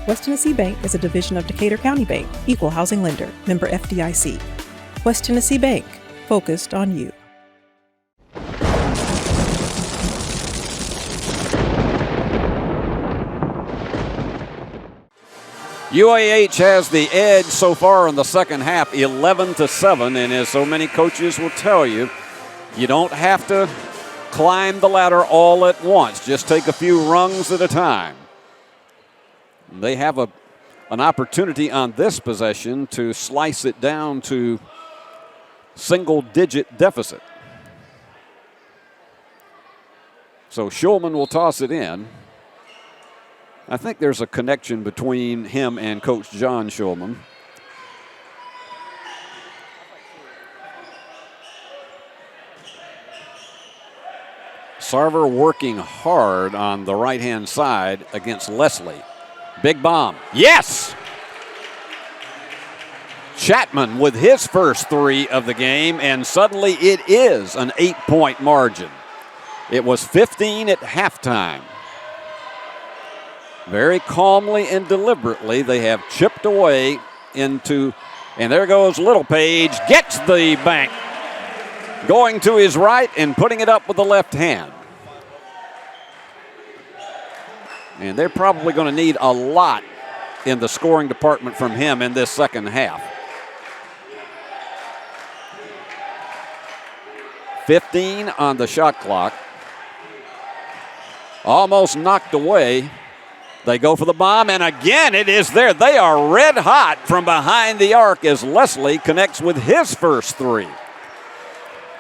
West Tennessee Bank is a division of Decatur County Bank, equal housing lender, member FDIC. West Tennessee Bank, focused on you. UAH has the edge so far in the second half, 11-7, and as so many coaches will tell you, you don't have to climb the ladder all at once. Just take a few rungs at a time. They have an opportunity on this possession to slice it down to single-digit deficit. So Schulman will toss it in. I think there's a connection between him and Coach John Schulman. Sarver working hard on the right-hand side against Leslie. Big bomb. Yes! Chapman with his first 3 of the game, and suddenly it is an 8-point margin. It was 15 at halftime. Very calmly and deliberately, they have chipped away into, and there goes Little Page, gets the bank, going to his right and putting it up with the left hand. And they're probably going to need a lot in the scoring department from him in this second half. 15 on the shot clock. Almost knocked away. They go for the bomb, and again it is there. They are red hot from behind the arc as Leslie connects with his first 3.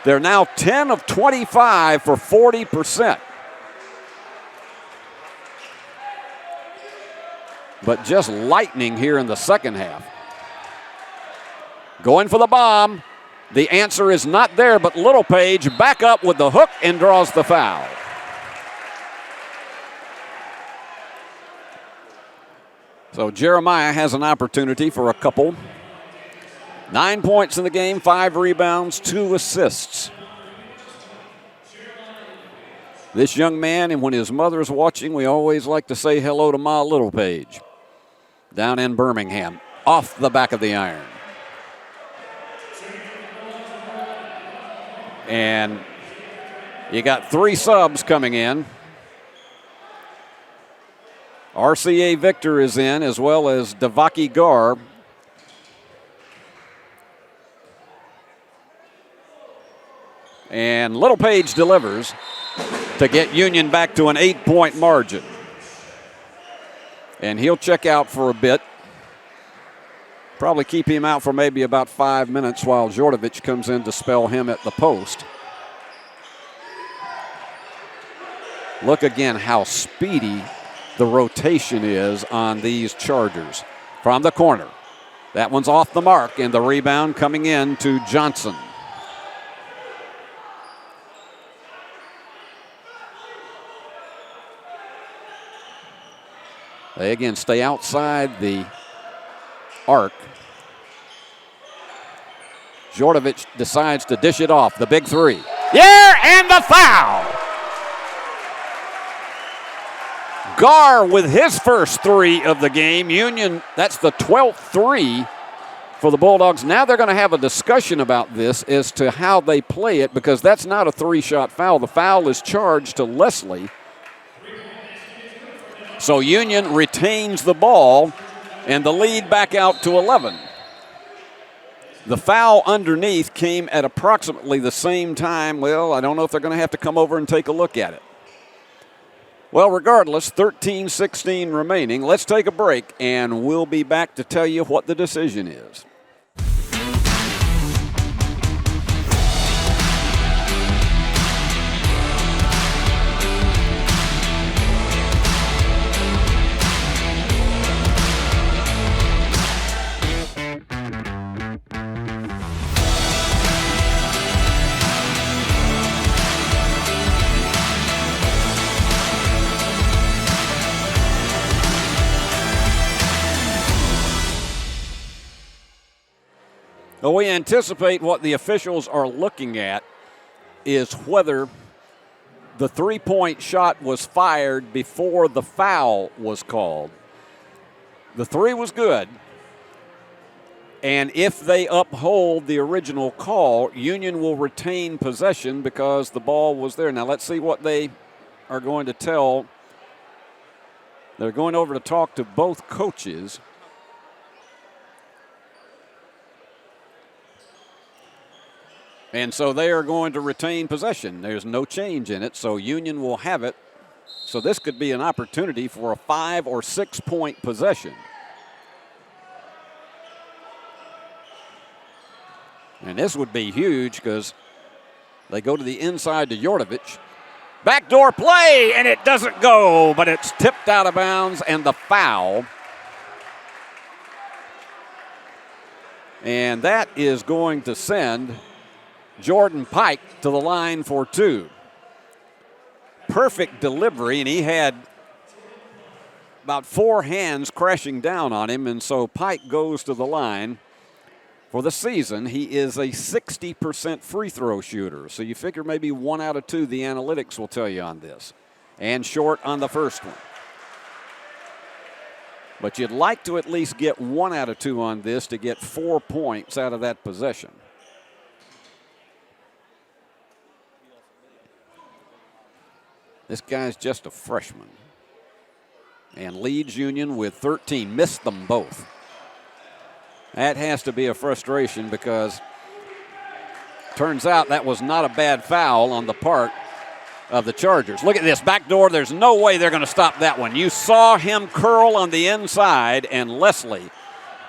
They're now 10 of 25 for 40%. But just lightning here in the second half. Going for the bomb. The answer is not there, but Little Page back up with the hook and draws the foul. So Jeremiah has an opportunity for a couple. 9 points in the game, 5 rebounds, 2 assists. This young man, and when his mother's watching, we always like to say hello to Ma Little Page. Down in Birmingham, off the back of the iron. And you got 3 subs coming in. RCA Victor is in, as well as Devaki Gar. And Little Page delivers to get Union back to an 8-point margin. And he'll check out for a bit. Probably keep him out for maybe about 5 minutes while Djordjevic comes in to spell him at the post. Look again how speedy the rotation is on these Chargers. From the corner. That one's off the mark, and the rebound coming in to Johnson. They again stay outside the arc. Djordjevic decides to dish it off. The big 3. Yeah, and the foul. Gar with his first 3 of the game. Union, that's the 12th 3 for the Bulldogs. Now they're going to have a discussion about this as to how they play it, because that's not a 3-shot foul. The foul is charged to Leslie. So Union retains the ball and the lead back out to 11. The foul underneath came at approximately the same time. Well, I don't know if they're going to have to come over and take a look at it. Well, regardless, 13-16 remaining. Let's take a break, and we'll be back to tell you what the decision is. Well, we anticipate what the officials are looking at is whether the 3-point shot was fired before the foul was called. The 3 was good. And if they uphold the original call, Union will retain possession because the ball was there. Now let's see what they are going to tell. They're going over to talk to both coaches. And so they are going to retain possession. There's no change in it, so Union will have it. So this could be an opportunity for a 5 or 6 point possession. And this would be huge because they go to the inside to Jordovic. Backdoor play, and it doesn't go, but it's tipped out of bounds, and the foul. And that is going to send Jordan Pike to the line for 2. Perfect delivery, and he had about 4 hands crashing down on him, and so Pike goes to the line. For the season, he is a 60% free throw shooter. So you figure maybe 1 out of 2, the analytics will tell you on this. And short on the first one. But you'd like to at least get 1 out of 2 on this to get 4 points out of that possession. This guy's just a freshman. And leads Union with 13. Missed them both. That has to be a frustration because turns out that was not a bad foul on the part of the Chargers. Look at this backdoor. There's no way they're going to stop that one. You saw him curl on the inside, and Leslie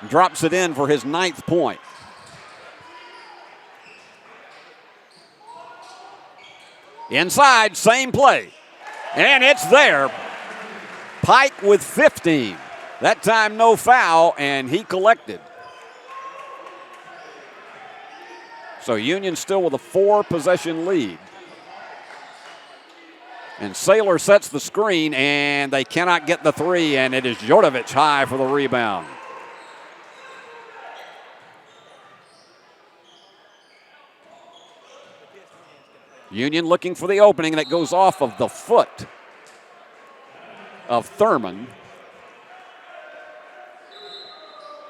drops it in for his 9th point. Inside, same play. And it's there. Pike with 15. That time no foul, and he collected. So Union still with a 4-possession lead. And Saylor sets the screen, and they cannot get the 3, and it is Jordovic high for the rebound. Union looking for the opening that goes off of the foot of Thurman.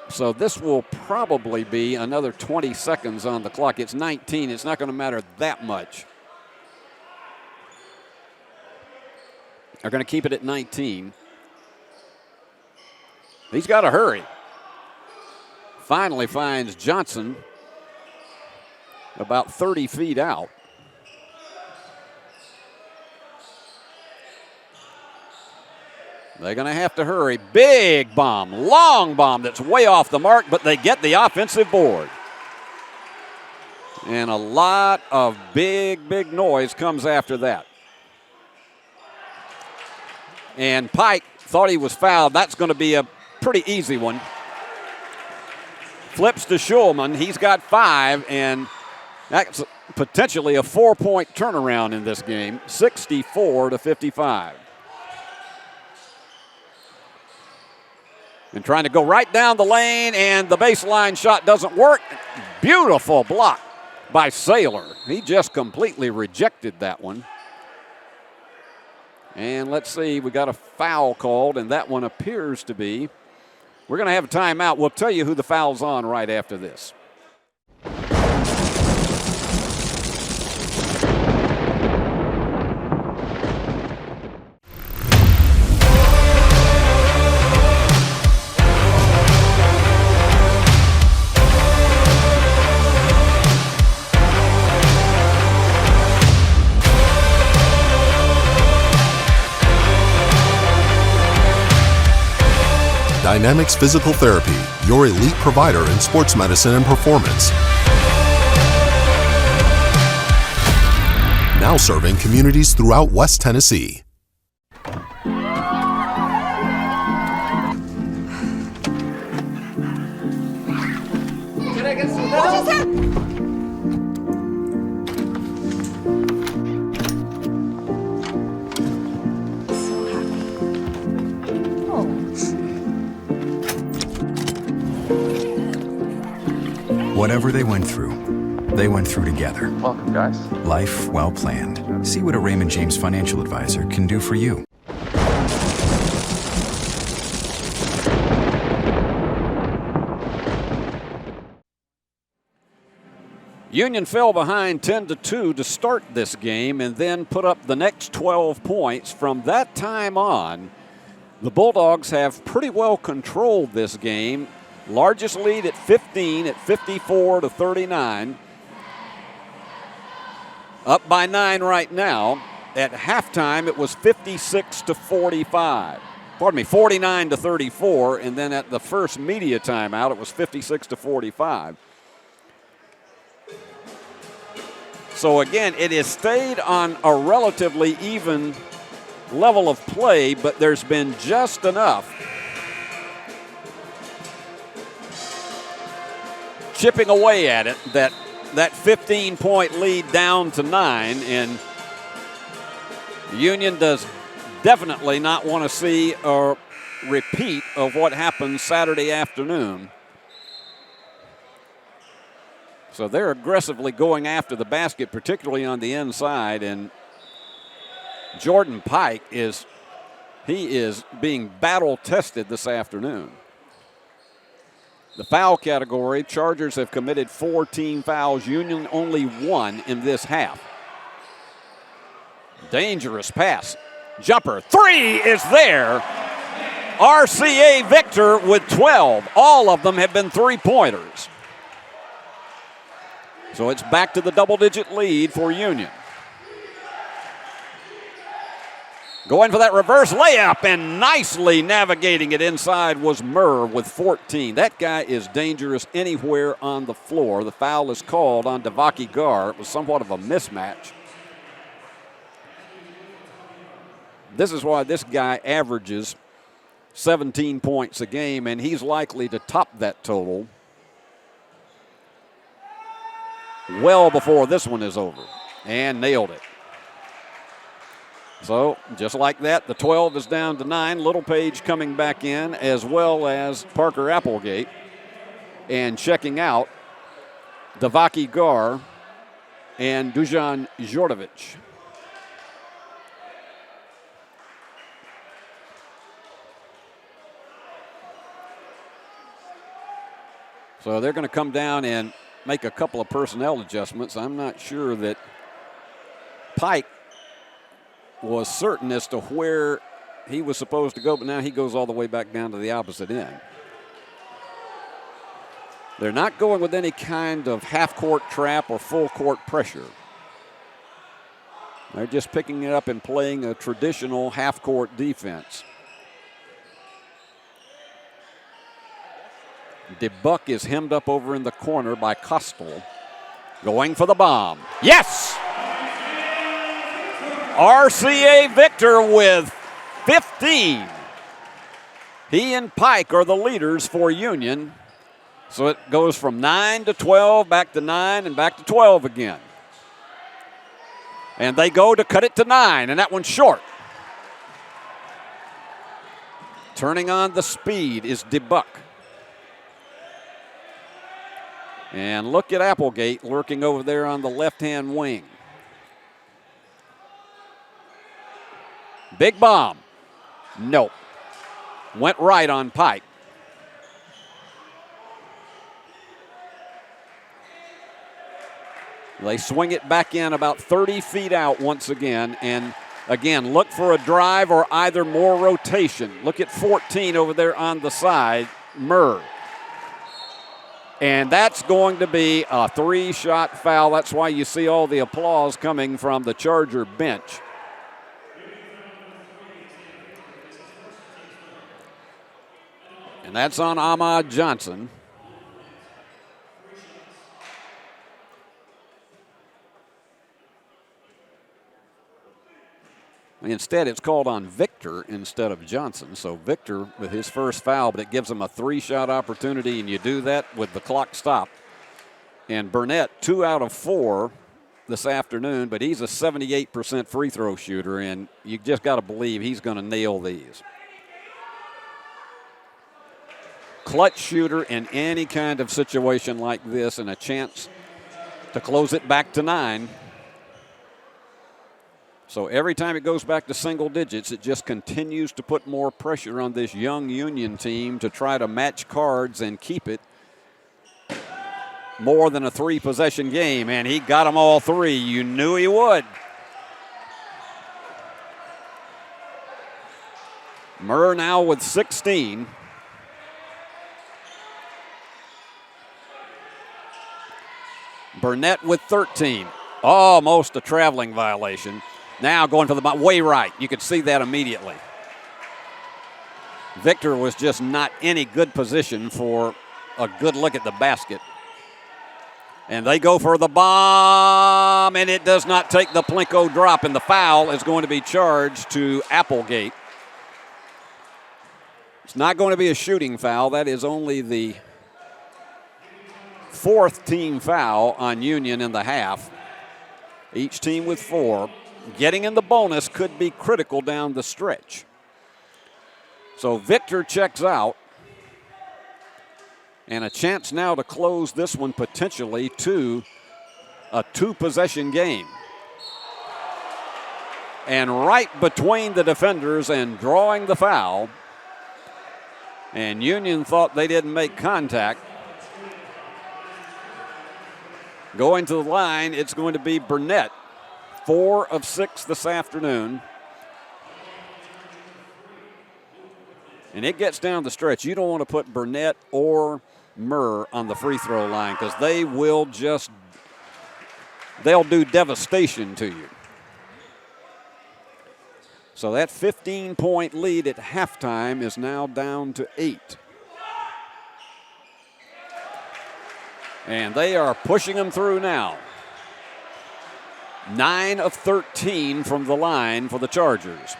So this will probably be another 20 seconds on the clock. It's 19. It's not going to matter that much. They're going to keep it at 19. He's got to hurry. Finally finds Johnson about 30 feet out. They're going to have to hurry. Big bomb, long bomb that's way off the mark, but they get the offensive board. And a lot of big noise comes after that. And Pike thought he was fouled. That's going to be a pretty easy one. Flips to Schulman. He's got 5, and that's potentially a 4-point turnaround in this game, 64-55. And trying to go right down the lane, and the baseline shot doesn't work. Beautiful block by Saylor. He just completely rejected that one. And let's see, we got a foul called, and that one appears to be. We're going to have a timeout. We'll tell you who the foul's on right after this. Dynamics Physical Therapy, your elite provider in sports medicine and performance. Now serving communities throughout West Tennessee. Can I get some help? Whatever they went through together. Welcome, guys. Life well planned. See what a Raymond James financial advisor can do for you. Union fell behind 10-2 to start this game and then put up the next 12 points. From that time on, the Bulldogs have pretty well controlled this game. Largest lead at 15 at 54-39. Up by 9 right now. At halftime, it was 56-45. Pardon me, 49-34, and then at the first media timeout, it was 56-45. So again, it has stayed on a relatively even level of play, but there's been just enough chipping away at it that 15-point lead down to 9, and Union does definitely not want to see a repeat of what happened Saturday afternoon. So they're aggressively going after the basket, particularly on the inside, and Jordan Pike is being battle tested this afternoon. The foul category, Chargers have committed 4 team fouls, Union only 1 in this half. Dangerous pass. Jumper. 3 is there. RCA Victor with 12. All of them have been three-pointers. So it's back to the double-digit lead for Union. Going for that reverse layup and nicely navigating it inside was Murr with 14. That guy is dangerous anywhere on the floor. The foul is called on Devaki Gar. It was somewhat of a mismatch. This is why this guy averages 17 points a game, and he's likely to top that total well before this one is over. And nailed it. So, just like that, the 12 is down to 9. Little Page coming back in, as well as Parker Applegate. And checking out Devaki Gar and Dujan Djordjevic. So they're going to come down and make a couple of personnel adjustments. I'm not sure that Pike was certain as to where he was supposed to go, but now he goes all the way back down to the opposite end. They're not going with any kind of half-court trap or full-court pressure. They're just picking it up and playing a traditional half-court defense. DeBuck is hemmed up over in the corner by Kostel. Going for the bomb. Yes! RCA Victor with 15. He and Pike are the leaders for Union. So it goes from 9 to 12, back to 9, and back to 12 again. And they go to cut it to 9, and that one's short. Turning on the speed is DeBuck. And look at Applegate lurking over there on the left-hand wing. Big bomb. Nope. Went right on Pike. They swing it back in about 30 feet out once again. And again, look for a drive or either more rotation. Look at 14 over there on the side, Murr. And that's going to be a 3-shot foul. That's why you see all the applause coming from the Charger bench. And that's on Ahmad Johnson. Instead, it's called on Victor instead of Johnson. So Victor with his first foul, but it gives him a 3-shot opportunity, and you do that with the clock stopped. And Burnett, 2 out of 4 this afternoon, but he's a 78% free throw shooter, and you just got to believe he's going to nail these. Clutch shooter in any kind of situation like this, and a chance to close it back to 9. So every time it goes back to single digits, it just continues to put more pressure on this young Union team to try to match cards and keep it more than a 3-possession game. And he got them all 3. You knew he would. Murr now with 16. Burnett with 13. Almost a traveling violation. Now going for the way right. You could see that immediately. Victor was just not in a good position for a good look at the basket. And they go for the bomb, and it does not take the Plinko drop, and the foul is going to be charged to Applegate. It's not going to be a shooting foul. That is only the fourth team foul on Union in the half. Each team with 4. Getting in the bonus could be critical down the stretch. So Victor checks out. And a chance now to close this one potentially to a 2-possession game. And right between the defenders and drawing the foul. And Union thought they didn't make contact. Going to the line, it's going to be Burnett. 4 of 6 this afternoon. And it gets down the stretch. You don't want to put Burnett or Murr on the free throw line because they will just, they'll do devastation to you. So that 15-point lead at halftime is now down to 8. And they are pushing them through now. 9 of 13 from the line for the Chargers.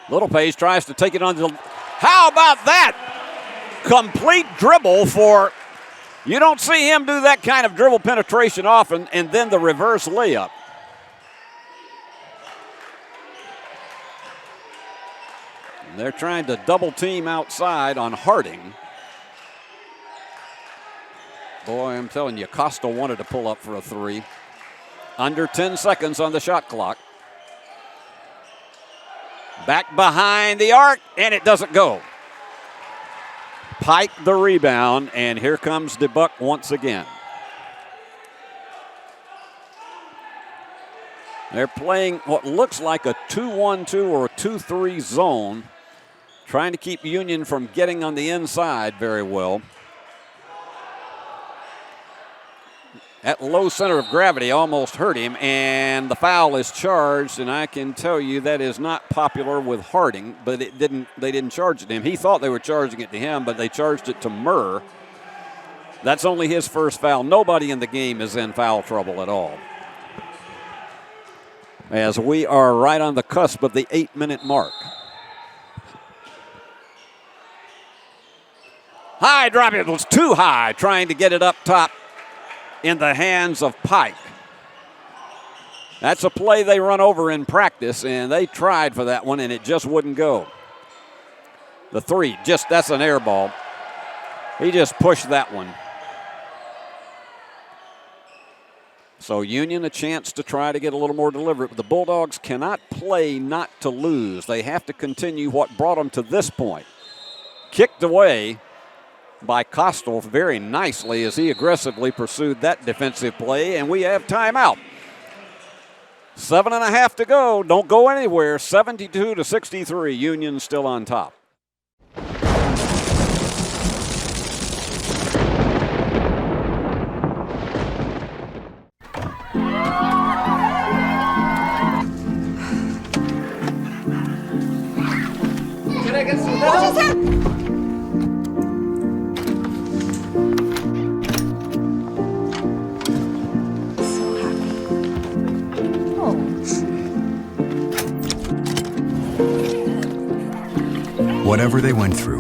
Littlepage tries to take it on the. How about that? Complete dribble for. You don't see him do that kind of dribble penetration often, and then the reverse layup. They're trying to double team outside on Harding. Boy, I'm telling you, Costa wanted to pull up for a 3. Under 10 seconds on the shot clock. Back behind the arc, and it doesn't go. Pike the rebound, and here comes DeBuck once again. They're playing what looks like a 2-1-2 or a 2-3 zone, trying to keep Union from getting on the inside very well. That low center of gravity almost hurt him, and the foul is charged, and I can tell you that is not popular with Harding, but they didn't charge it to him. He thought they were charging it to him, but they charged it to Murr. That's only his first foul. Nobody in the game is in foul trouble at all. As we are right on the cusp of the 8-minute mark. High drop, it was too high, trying to get it up top in the hands of Pike. That's a play they run over in practice, and they tried for that one, and it just wouldn't go. The 3, that's an air ball. He just pushed that one. So Union a chance to try to get a little more deliberate, but the Bulldogs cannot play not to lose. They have to continue what brought them to this point. Kicked away by Kostel very nicely as he aggressively pursued that defensive play, and we have timeout. 7.5 to go. Don't go anywhere. 72-63. Union still on top. Can I get some help? Whatever they went through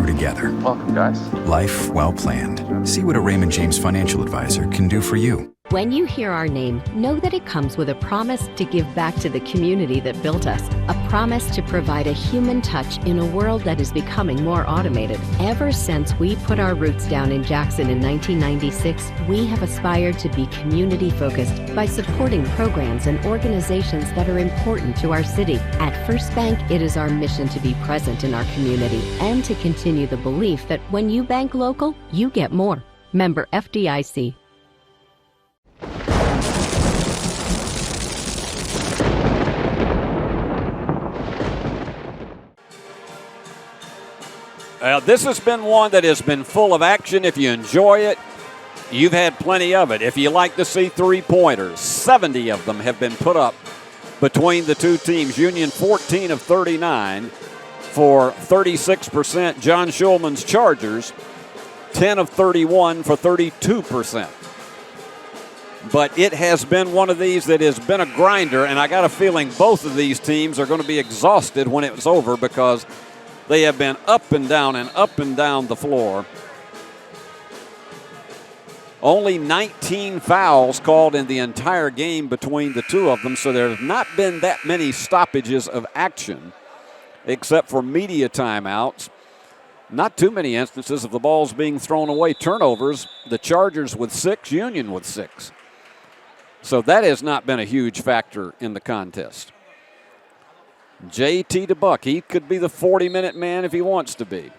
together. Welcome, guys. Life well planned. See what a Raymond James financial advisor can do for you. When you hear our name, know that it comes with a promise to give back to the community that built us. A promise to provide a human touch in a world that is becoming more automated. Ever since we put our roots down in Jackson in 1996, we have aspired to be community-focused by supporting programs and organizations that are important to our city. At First Bank, it is our mission to be present in our community and to continue the belief that when you bank local, you get more. Member FDIC. This has been one that has been full of action. If you enjoy it, you've had plenty of it. If you like to see three-pointers, 70 of them have been put up between the two teams. Union 14 of 39 for 36%. John Schulman's Chargers 10 of 31 for 32%. But it has been one of these that has been a grinder, and I got a feeling both of these teams are going to be exhausted when it's over because they have been up and down the floor. Only 19 fouls called in the entire game between the two of them, so there's not been that many stoppages of action except for media timeouts. Not too many instances of the balls being thrown away. Turnovers, the Chargers with 6, Union with 6. So that has not been a huge factor in the contest. JT DeBuck, he could be the 40-minute man if he wants to be.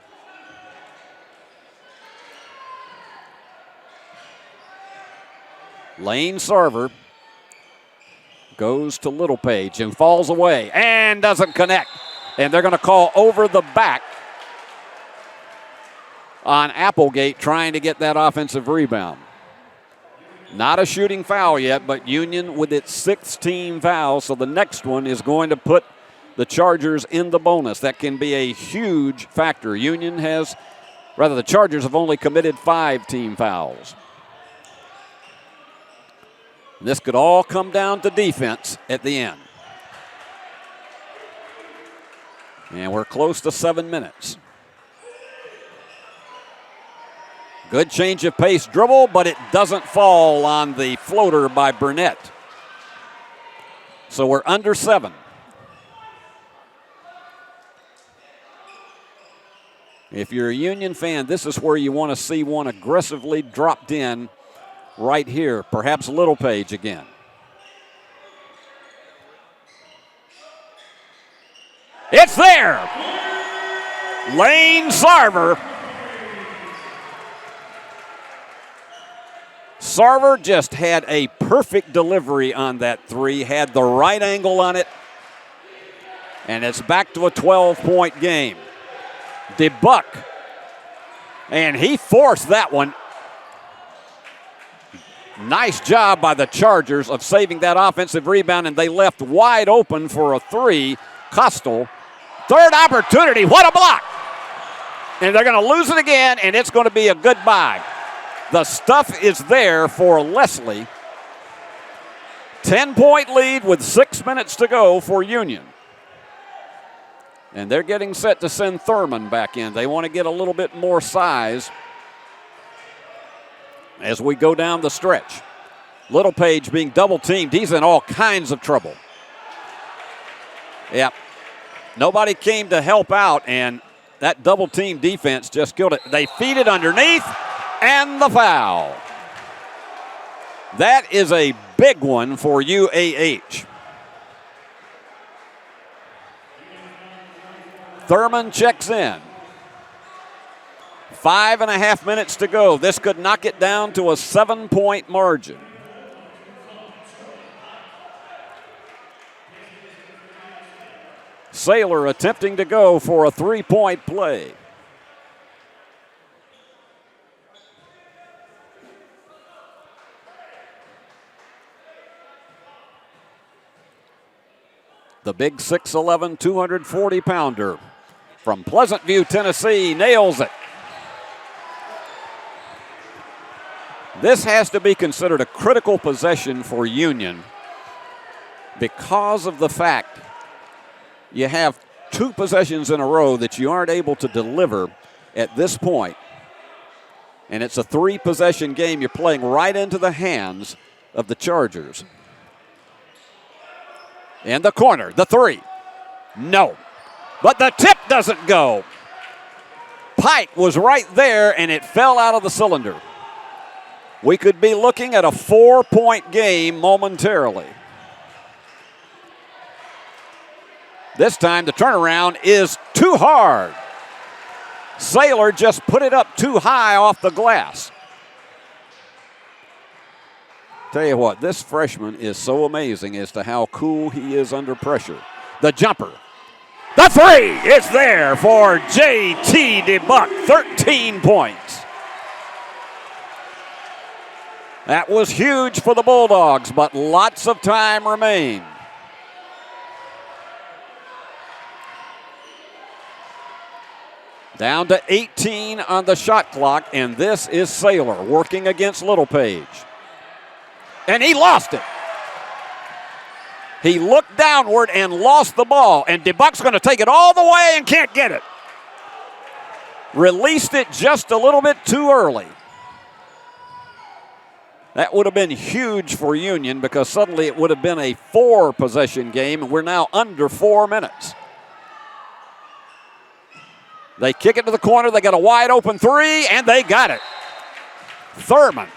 Lane Sarver goes to Littlepage and falls away and doesn't connect. And they're going to call over the back on Applegate trying to get that offensive rebound. Not a shooting foul yet, but Union with its 6th team foul, so the next one is going to put the Chargers in the bonus. That can be a huge factor. The Chargers have only committed 5 team fouls. This could all come down to defense at the end. And we're close to 7 minutes. Good change of pace dribble, but it doesn't fall on the floater by Burnett. So we're under 7. If you're a Union fan, this is where you want to see one aggressively dropped in right here. Perhaps Littlepage again. It's there! Lane Sarver. Sarver just had a perfect delivery on that three, had the right angle on it, and it's back to a 12-point game. DeBuck, and he forced that one. Nice job by the Chargers of saving that offensive rebound, and they left wide open for a three. Costal, third opportunity, what a block! And they're going to lose it again, and it's going to be a goodbye. The stuff is there for Leslie. 10-point lead with 6 minutes to go for Union. And they're getting set to send Thurman back in. They want to get a little bit more size as we go down the stretch. Littlepage being double-teamed. He's in all kinds of trouble. Yep. Nobody came to help out, and that double-team defense just killed it. They feed it underneath. And the foul. That is a big one for UAH. Thurman checks in. 5.5 minutes to go. This could knock it down to a 7-point margin. Saylor attempting to go for a 3-point play. The big 6'11", 240-pounder from Pleasant View, Tennessee, nails it. This has to be considered a critical possession for Union because of the fact you have 2 possessions in a row that you aren't able to deliver at this point. And it's a 3-possession game. You're playing right into the hands of the Chargers. In the corner, the 3. No. But the tip doesn't go. Pike was right there, and it fell out of the cylinder. We could be looking at a 4-point game momentarily. This time, the turnaround is too hard. Saylor just put it up too high off the glass. Tell you what, this freshman is so amazing as to how cool he is under pressure. The jumper. The three is there for J.T. DeBuck, 13 points. That was huge for the Bulldogs, but lots of time remained. Down to 18 on the shot clock, and this is Saylor working against Littlepage. And he lost it. He looked downward and lost the ball, and DeBuck's going to take it all the way and can't get it. Released it just a little bit too early. That would have been huge for Union because suddenly it would have been a 4-possession game, and we're now under 4 minutes. They kick it to the corner. They got a wide open three, and they got it. Thurman.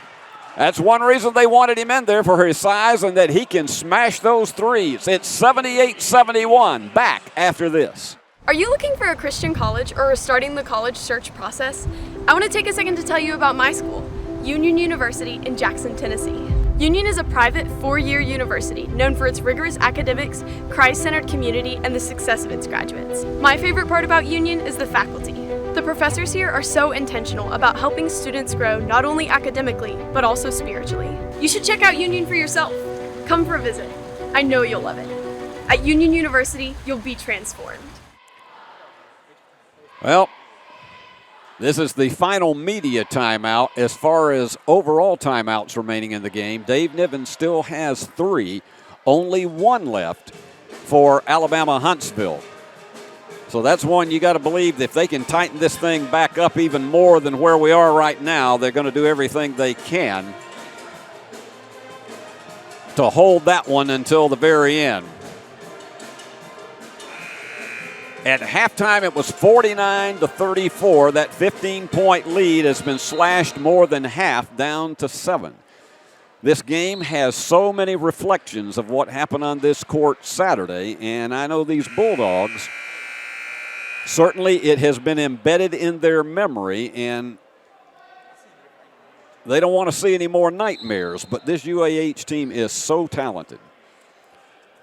That's one reason they wanted him in there, for his size and that he can smash those threes. It's 78-71. Back after this. Are you looking for a Christian college or starting the college search process? I want to take a second to tell you about my school, Union University in Jackson, Tennessee. Union is a private 4-year university known for its rigorous academics, Christ-centered community, and the success of its graduates. My favorite part about Union is the faculty. The professors here are so intentional about helping students grow not only academically, but also spiritually. You should check out Union for yourself. Come for a visit. I know you'll love it. At Union University, you'll be transformed. Well, this is the final media timeout as far as overall timeouts remaining in the game. Dave Niven still has 3, only 1 left for Alabama Huntsville. So that's one you got to believe if they can tighten this thing back up even more than where we are right now, they're going to do everything they can to hold that one until the very end. At halftime, it was 49-34. That 15-point lead has been slashed more than half down to 7. This game has so many reflections of what happened on this court Saturday, and I know these Bulldogs, certainly it has been embedded in their memory, and they don't want to see any more nightmares, but this UAH team is so talented.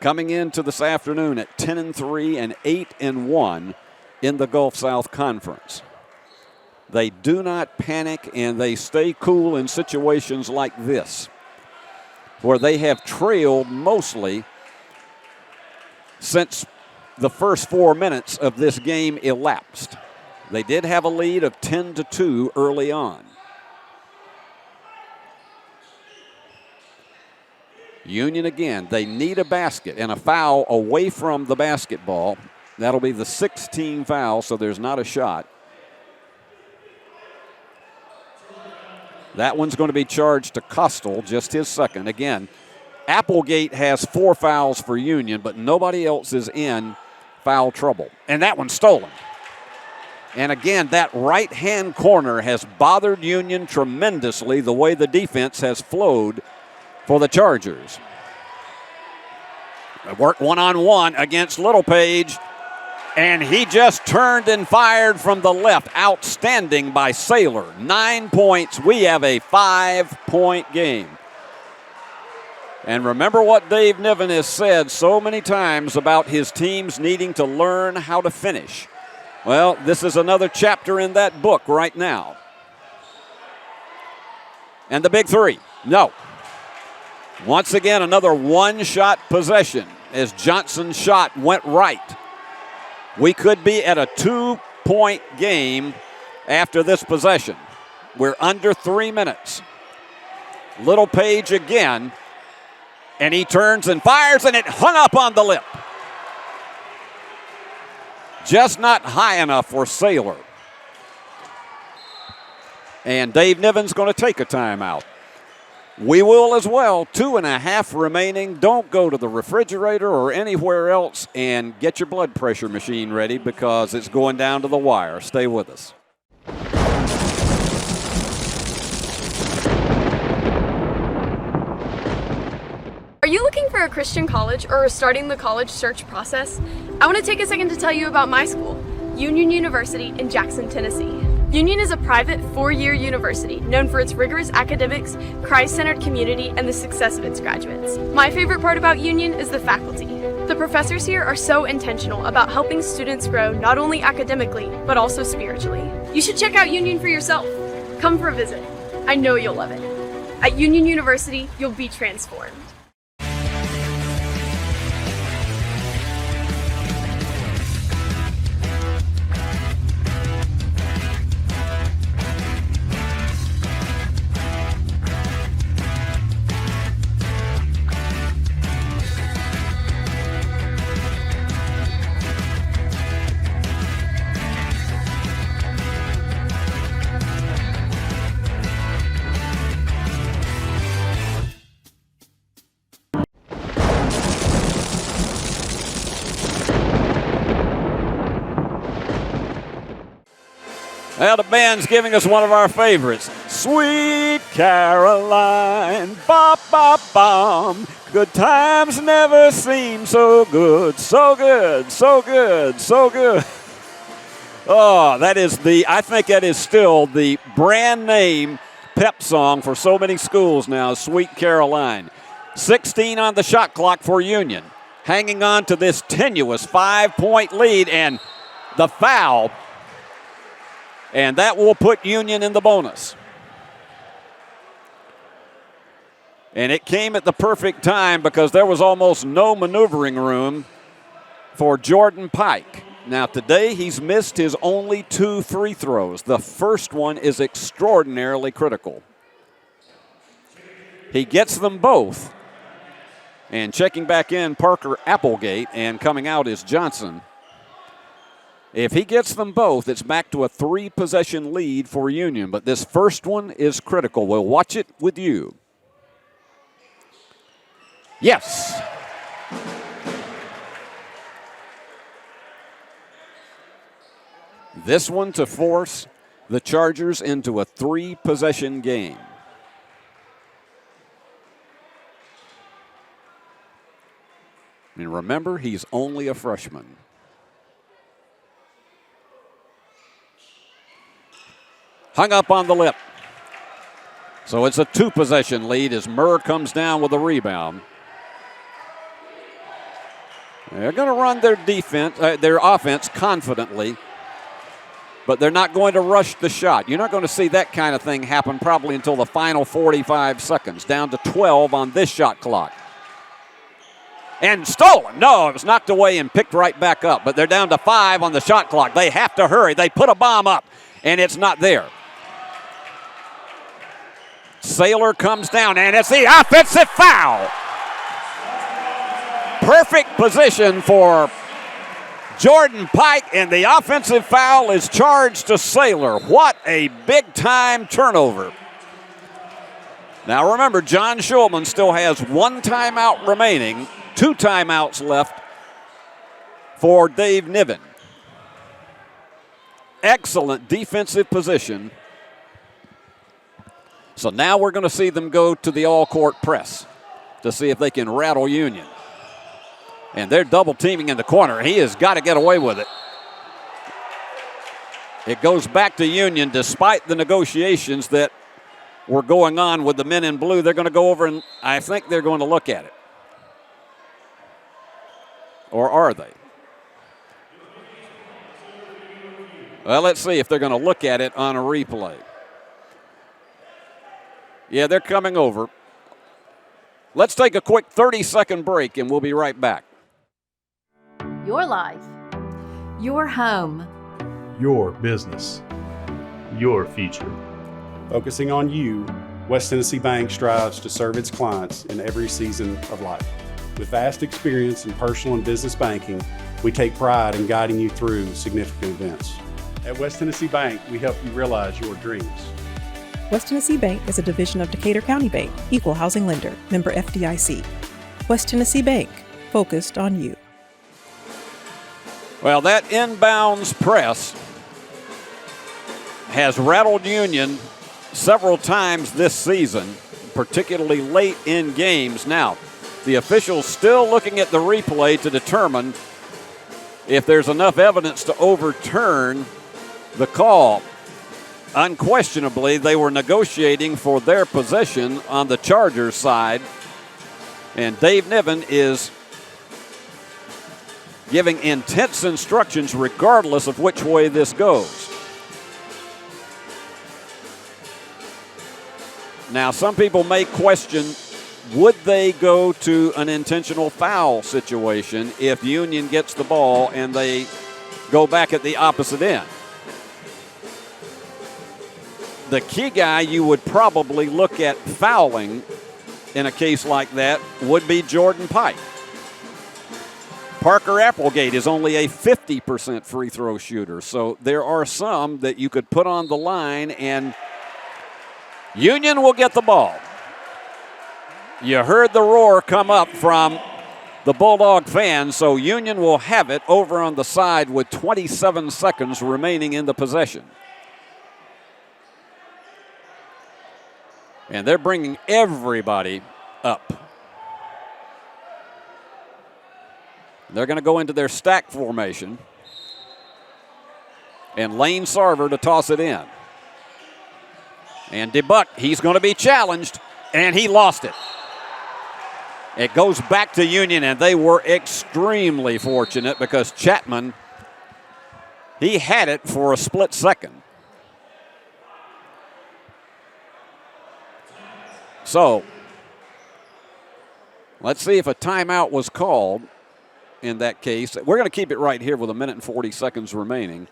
Coming into this afternoon at 10-3 and 8-1 in the Gulf South Conference. They do not panic, and they stay cool in situations like this, where they have trailed mostly since the first 4 minutes of this game elapsed. They did have a lead of 10-2 early on. Union again, they need a basket and a foul away from the basketball. That'll be the 16th foul, so there's not a shot. That one's going to be charged to Costal, just his second. Again, Applegate has 4 fouls for Union, but nobody else is in foul trouble. And that one's stolen. And again, that right-hand corner has bothered Union tremendously, the way the defense has flowed for the Chargers. They work one-on-one against Littlepage, and he just turned and fired from the left. Outstanding by Saylor. 9 points. We have a 5-point game. And remember what Dave Niven has said so many times about his teams needing to learn how to finish. Well, this is another chapter in that book right now. And the big three. No. Once again, another one-shot possession as Johnson's shot went right. We could be at a 2-point game after this possession. We're under 3 minutes. Littlepage again, and he turns and fires, and it hung up on the lip. Just not high enough for Saylor. And Dave Niven's going to take a timeout. We will as well. 2.5 remaining. Don't go to the refrigerator or anywhere else, and get your blood pressure machine ready because it's going down to the wire. Stay with us. Are you looking for a Christian college or starting the college search process? I want to take a second to tell you about my school, Union University in Jackson, Tennessee. Union is a private 4-year university known for its rigorous academics, Christ-centered community, and the success of its graduates. My favorite part about Union is the faculty. The The professors here are so intentional about helping students grow not only academically, but also spiritually. You should check out Union for yourself. Come for a visit. I know you'll love it. At Union University, you'll be transformed. Well, the band's giving us one of our favorites. Sweet Caroline, bop, bop, bomb. Good times never seem so good, so good, so good, so good. Oh, I think that is still the brand name pep song for so many schools now, Sweet Caroline. 16 on the shot clock for Union. Hanging on to this tenuous 5-point lead, and the foul. And that will put Union in the bonus. And it came at the perfect time because there was almost no maneuvering room for Jordan Pike. Now today he's missed his only 2 free throws. The first one is extraordinarily critical. He gets them both. And checking back in, Parker Applegate, and coming out is Johnson. If he gets them both, it's back to a 3-possession lead for Union. But this first one is critical. We'll watch it with you. Yes. This one to force the Chargers into a 3-possession game. And remember, he's only a freshman. Hung up on the lip. So it's a 2-possession lead as Murr comes down with a rebound. They're going to run their offense confidently, but they're not going to rush the shot. You're not going to see that kind of thing happen probably until the final 45 seconds. Down to 12 on this shot clock. And stolen. No, it was knocked away and picked right back up, but they're down to 5 on the shot clock. They have to hurry. They put a bomb up, and it's not there. Saylor comes down, and it's the offensive foul. Perfect position for Jordan Pike, and the offensive foul is charged to Saylor. What a big-time turnover. Now remember, John Shulman still has 1 timeout remaining, 2 timeouts left for Dave Niven. Excellent defensive position. So now we're going to see them go to the all-court press to see if they can rattle Union. And they're double-teaming in the corner. He has got to get away with it. It goes back to Union despite the negotiations that were going on with the men in blue. They're going to go over and I think they're going to look at it. Or are they? Well, let's see if they're going to look at it on a replay. Yeah, they're coming over. Let's take a quick 30-second break, and we'll be right back. Your life. Your home. Your business. Your future. Focusing on you, West Tennessee Bank strives to serve its clients in every season of life. With vast experience in personal and business banking, we take pride in guiding you through significant events. At West Tennessee Bank, we help you realize your dreams. West Tennessee Bank is a division of Decatur County Bank, equal housing lender, member FDIC. West Tennessee Bank, focused on you. Well, that inbounds press has rattled Union several times this season, particularly late in games. Now, the officials still looking at the replay to determine if there's enough evidence to overturn the call. Unquestionably, they were negotiating for their possession on the Chargers side, and Dave Niven is giving intense instructions regardless of which way this goes. Now, some people may question, would they go to an intentional foul situation if Union gets the ball and they go back at the opposite end? The key guy you would probably look at fouling in a case like that would be Jordan Pike. Parker Applegate is only a 50% free throw shooter, so there are some that you could put on the line, and Union will get the ball. You heard the roar come up from the Bulldog fans, so Union will have it over on the side with 27 seconds remaining in the possession. And they're bringing everybody up. They're going to go into their stack formation. And Lane Sarver to toss it in. And DeBuck, he's going to be challenged, and he lost it. It goes back to Union, and they were extremely fortunate because Chapman, he had it for a split second. So, let's see if a timeout was called in that case. We're going to keep it right here with 1 minute and 40 seconds remaining.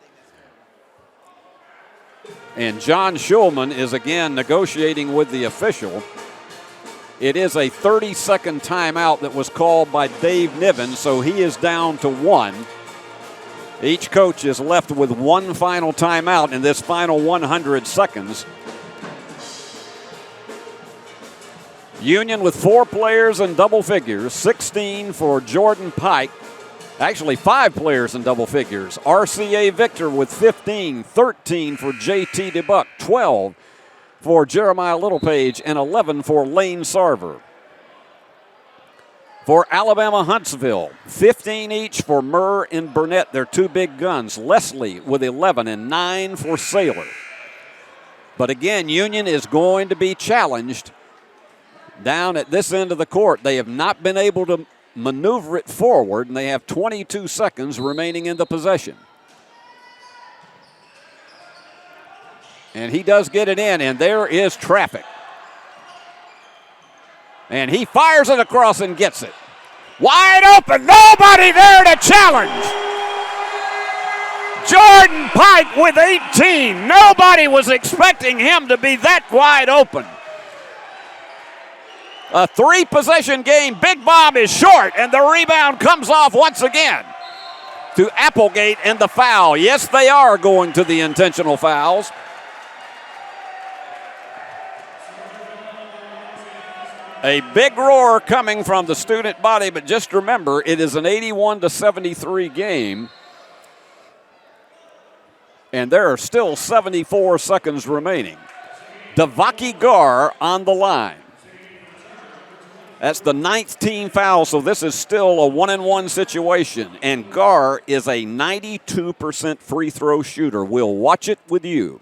And John Schulman is again negotiating with the official. It is a 30-second timeout that was called by Dave Niven, so he is down to 1. Each coach is left with one final timeout in this final 100 seconds. Union with 4 players in double figures, 16 for Jordan Pike. Actually, 5 players in double figures. RCA Victor with 15, 13 for JT DeBuck, 12 for Jeremiah Littlepage, and 11 for Lane Sarver. For Alabama Huntsville, 15 each for Murr and Burnett, their 2 big guns. Leslie with 11 and 9 for Saylor. But again, Union is going to be challenged down at this end of the court. They have not been able to maneuver it forward, and they have 22 seconds remaining in the possession. And he does get it in, and there is traffic. And he fires it across and gets it. Wide open, nobody there to challenge. Jordan Pike with 18. Nobody was expecting him to be that wide open. A 3-possession game. Big Bob is short, and the rebound comes off once again to Applegate and the foul. Yes, they are going to the intentional fouls. A big roar coming from the student body, but just remember, it is an 81-73 game, and there are still 74 seconds remaining. Devaki Gar on the line. That's the 9th team foul, so this is still a 1-and-1 situation. And Gar is a 92% free throw shooter. We'll watch it with you.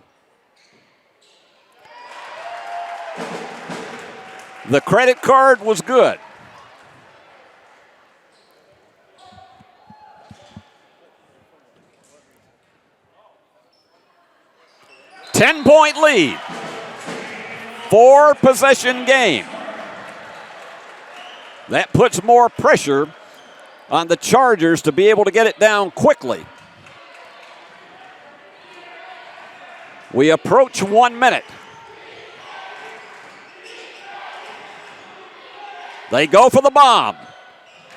The credit card was good. Ten-point lead. 4-possession game. That puts more pressure on the Chargers to be able to get it down quickly. We approach 1 minute. They go for the bomb.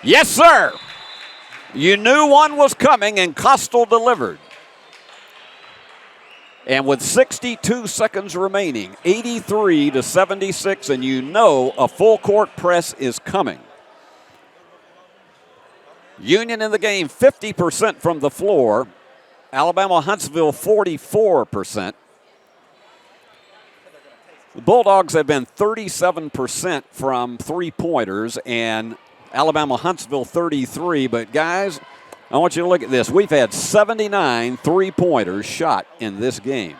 Yes, sir. You knew one was coming, and Costal delivered. And with 62 seconds remaining, 83-76, and you know a full court press is coming. Union in the game, 50% from the floor. Alabama Huntsville, 44%. The Bulldogs have been 37% from three-pointers, and Alabama Huntsville 33. But, guys, I want you to look at this. We've had 79 three-pointers shot in this game.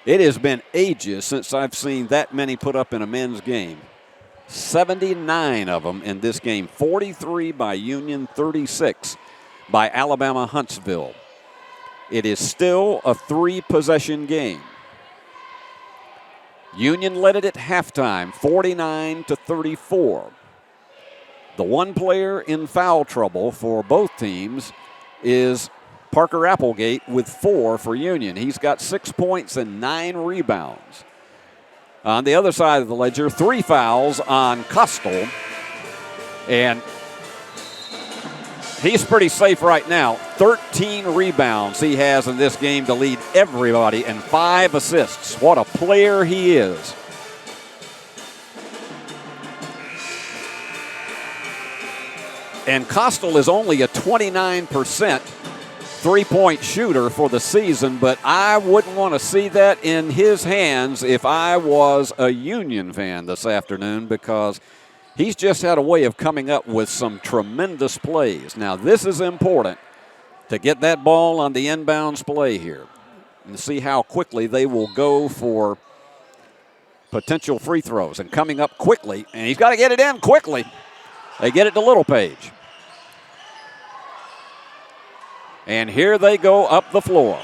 It has been ages since I've seen that many put up in a men's game. 79 of them in this game. 43 by Union, 36 by Alabama Huntsville. It is still a 3-possession game. Union led it at halftime, 49-34. The one player in foul trouble for both teams is Parker Applegate with 4 for Union. He's got 6 points and 9 rebounds. On the other side of the ledger, 3 fouls on Costel. And he's pretty safe right now. 13 rebounds he has in this game to lead everybody and 5 assists. What a player he is. And Costel is only a 29% three-point shooter for the season, but I wouldn't want to see that in his hands if I was a Union fan this afternoon, because he's just had a way of coming up with some tremendous plays. Now, this is important to get that ball on the inbounds play here and see how quickly they will go for potential free throws. And coming up quickly, and he's got to get it in quickly. They get it to Littlepage. And here they go up the floor.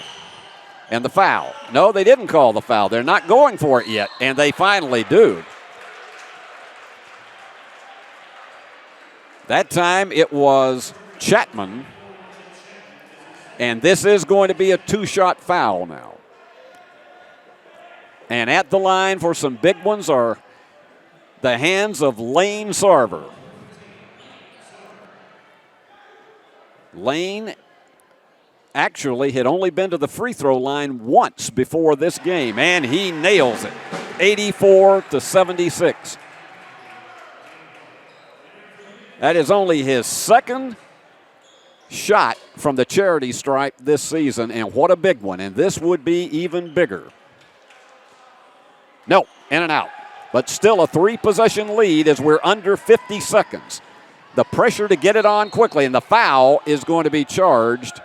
And the foul. No, they didn't call the foul. They're not going for it yet, and they finally do. That time it was Chapman. And this is going to be a 2-shot foul now. And at the line for some big ones are the hands of Lane Sarver. Lane actually had only been to the free throw line once before this game, and he nails it. 84-76. That is only his second shot from the charity stripe this season, and what a big one. And this would be even bigger. No, in and out. But still a 3-possession lead as we're under 50 seconds. The pressure to get it on quickly, and the foul is going to be charged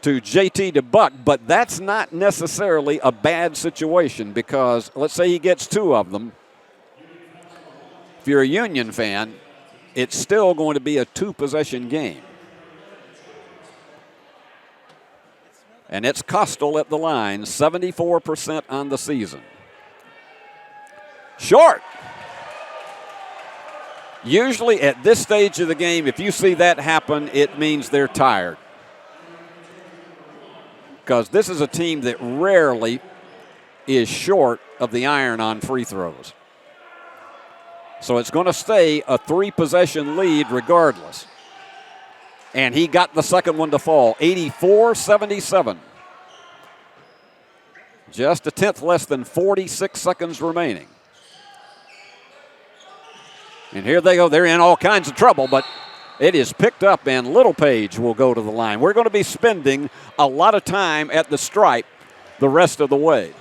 to JT DeBuck, but that's not necessarily a bad situation, because let's say he gets 2 of them. If you're a Union fan, it's still going to be a 2-possession game. And it's Costel at the line, 74% on the season. Short. Usually at this stage of the game, if you see that happen, it means they're tired. Because this is a team that rarely is short of the iron on free throws. So it's going to stay a 3-possession lead regardless. And he got the second one to fall, 84-77. Just a tenth less than 46 seconds remaining. And here they go. They're in all kinds of trouble, but it is picked up, and Littlepage will go to the line. We're going to be spending a lot of time at the stripe the rest of the way.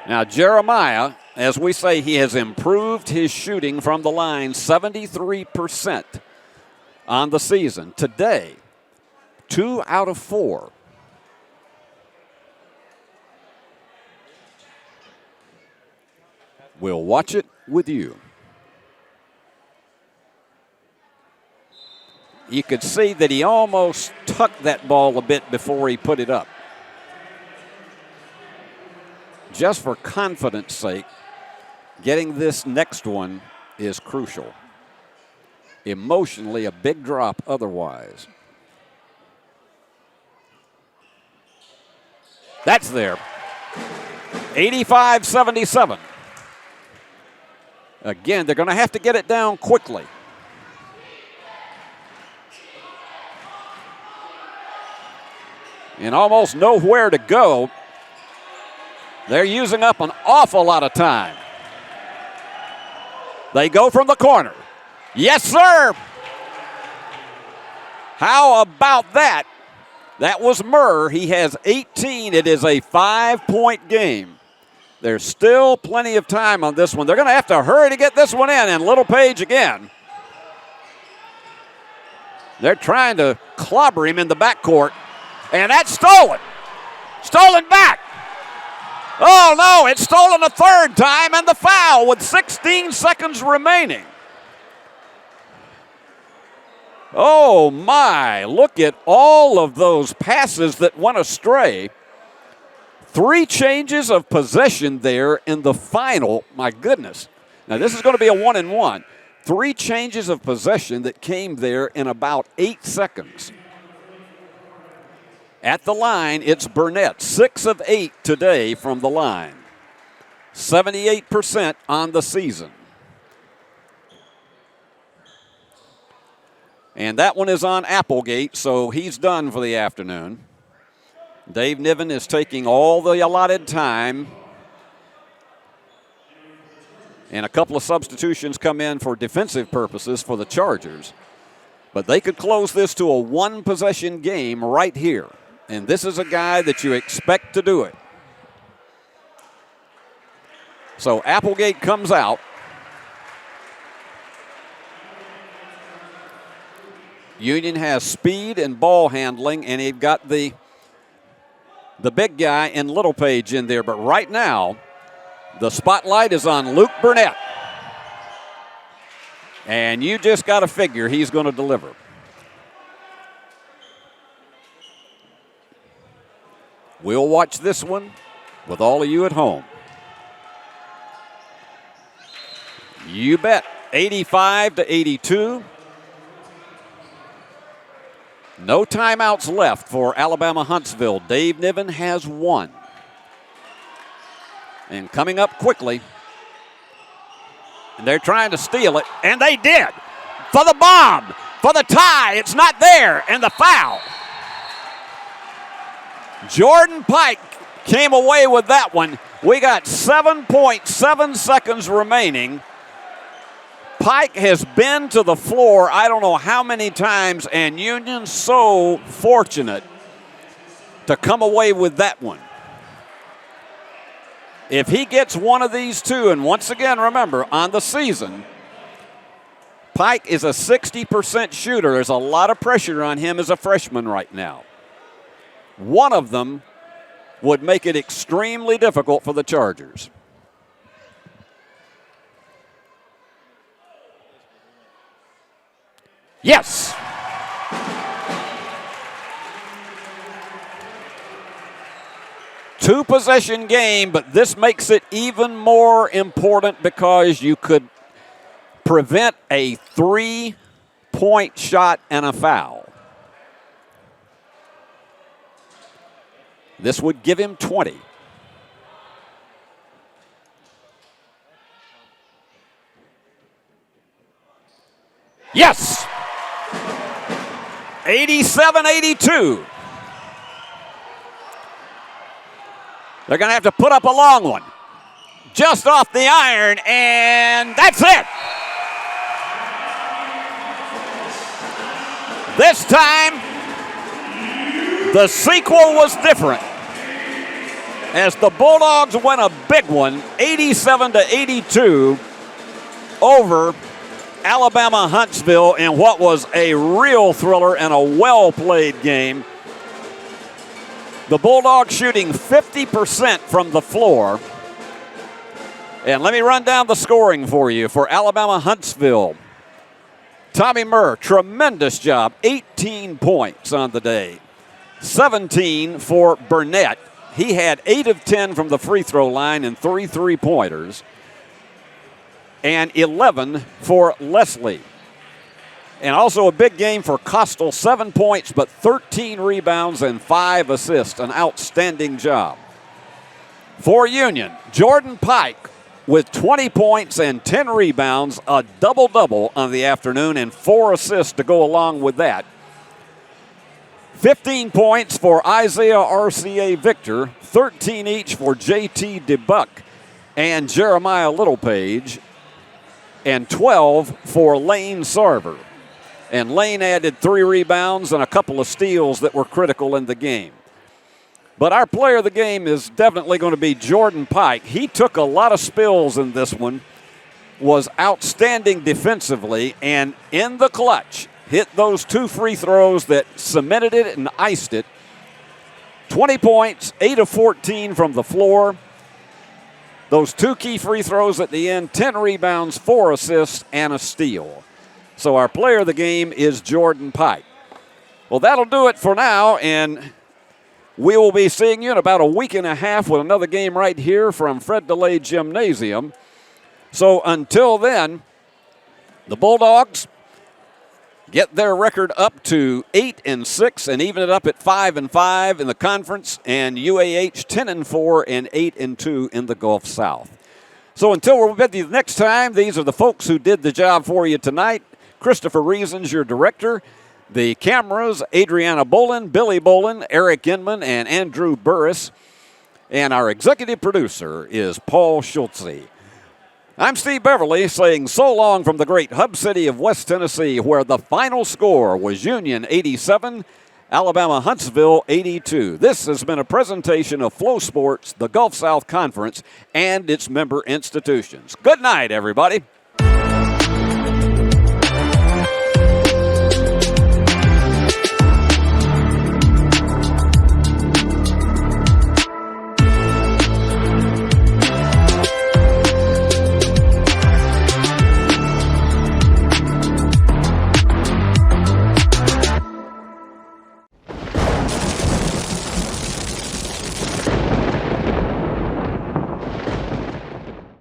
Now, Jeremiah, as we say, he has improved his shooting from the line, 73% on the season. Today, 2 out of 4. We'll watch it with you. You could see that he almost tucked that ball a bit before he put it up. Just for confidence sake, getting this next one is crucial. Emotionally, a big drop otherwise. That's there. 85-77. Again, they're going to have to get it down quickly. And almost nowhere to go. They're using up an awful lot of time. They go from the corner. Yes, sir. How about that? That was Murr. He has 18. It is a 5-point game. There's still plenty of time on this one. They're going to have to hurry to get this one in. And Littlepage again. They're trying to clobber him in the backcourt. And that's stolen. Stolen back. Oh, no, it's stolen a third time, and the foul with 16 seconds remaining. Oh, my. Look at all of those passes that went astray. 3 changes of possession there in the final. My goodness. Now, this is going to be a 1-and-1. 3 changes of possession that came there in about 8 seconds. At the line, it's Burnett. 6 of 8 today from the line. 78% on the season. And that one is on Applegate, so he's done for the afternoon. Dave Niven is taking all the allotted time. And a couple of substitutions come in for defensive purposes for the Chargers. But they could close this to a 1-possession game right here. And this is a guy that you expect to do it. So Applegate comes out. Union has speed and ball handling, and they've got the big guy in Littlepage in there. But right now, the spotlight is on Luke Burnett. And you just got to figure he's going to deliver. We'll watch this one with all of you at home. You bet. 85-82. No timeouts left for Alabama Huntsville. Dave Niven has 1. And coming up quickly. And they're trying to steal it. And they did. For the bomb. For the tie. It's not there. And the foul. Jordan Pike came away with that one. We got 7.7 seconds remaining. Pike has been to the floor I don't know how many times, and Union's so fortunate to come away with that one. If he gets one of these two, and once again, remember, on the season, Pike is a 60% shooter. There's a lot of pressure on him as a freshman right now. One of them would make it extremely difficult for the Chargers. Yes. Two-possession game, but this makes it even more important because you could prevent a 3-point shot and a foul. This would give him 20. Yes! 87-82. They're going to have to put up a long one. Just off the iron, and that's it. This time, the sequel was different. As the Bulldogs win a big one, 87-82 over Alabama Huntsville in what was a real thriller and a well-played game. The Bulldogs shooting 50% from the floor. And let me run down the scoring for you for Alabama Huntsville. Tommy Murr, tremendous job, 18 points on the day. 17 for Burnett. He had 8 of 10 from the free throw line and 3 3-pointers. And 11 for Leslie. And also a big game for Costal, 7 points, but 13 rebounds and 5 assists. An outstanding job. For Union, Jordan Pike with 20 points and 10 rebounds, a double-double on the afternoon, and 4 assists to go along with that. 15 points for Isaiah RCA Victor, 13 each for JT DeBuck and Jeremiah Littlepage, and 12 for Lane Sarver. And Lane added 3 rebounds and a couple of steals that were critical in the game. But our player of the game is definitely going to be Jordan Pike. He took a lot of spills in this one, was outstanding defensively, and in the clutch, hit those 2 free throws that cemented it and iced it. 20 points, 8 of 14 from the floor. Those 2 key free throws at the end, 10 rebounds, 4 assists, and a steal. So our player of the game is Jordan Pike. Well, that'll do it for now, and we will be seeing you in about a week and a half with another game right here from Fred DeLay Gymnasium. So until then, the Bulldogs get their record up to 8-6 and even it up at 5-5 in the conference, and UAH 10-4 and 8-2 in the Gulf South. So until we're with you next time, these are the folks who did the job for you tonight. Christopher Reasons, your director. The cameras, Adriana Bolin, Billy Bolin, Eric Inman, and Andrew Burris. And our executive producer is Paul Schultze. I'm Steve Beverly saying so long from the great hub city of West Tennessee, where the final score was Union 87, Alabama Huntsville 82. This has been a presentation of Flow Sports, the Gulf South Conference, and its member institutions. Good night, everybody.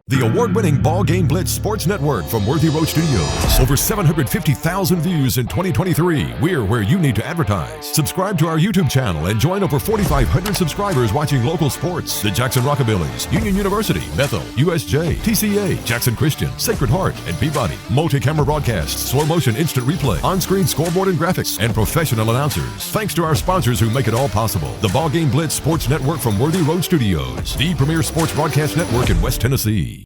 The award-winning BallGame Blitz Sports Network from Worthy Road Studios. Over 750,000 views in 2023. We're where you need to advertise. Subscribe to our YouTube channel and join over 4,500 subscribers watching local sports. The Jackson Rockabillys, Union University, Bethel, USJ, TCA, Jackson Christian, Sacred Heart, and Peabody. Multi-camera broadcasts, slow motion instant replay, on-screen scoreboard and graphics, and professional announcers. Thanks to our sponsors who make it all possible. The BallGame Blitz Sports Network from Worthy Road Studios. The premier sports broadcast network in West Tennessee.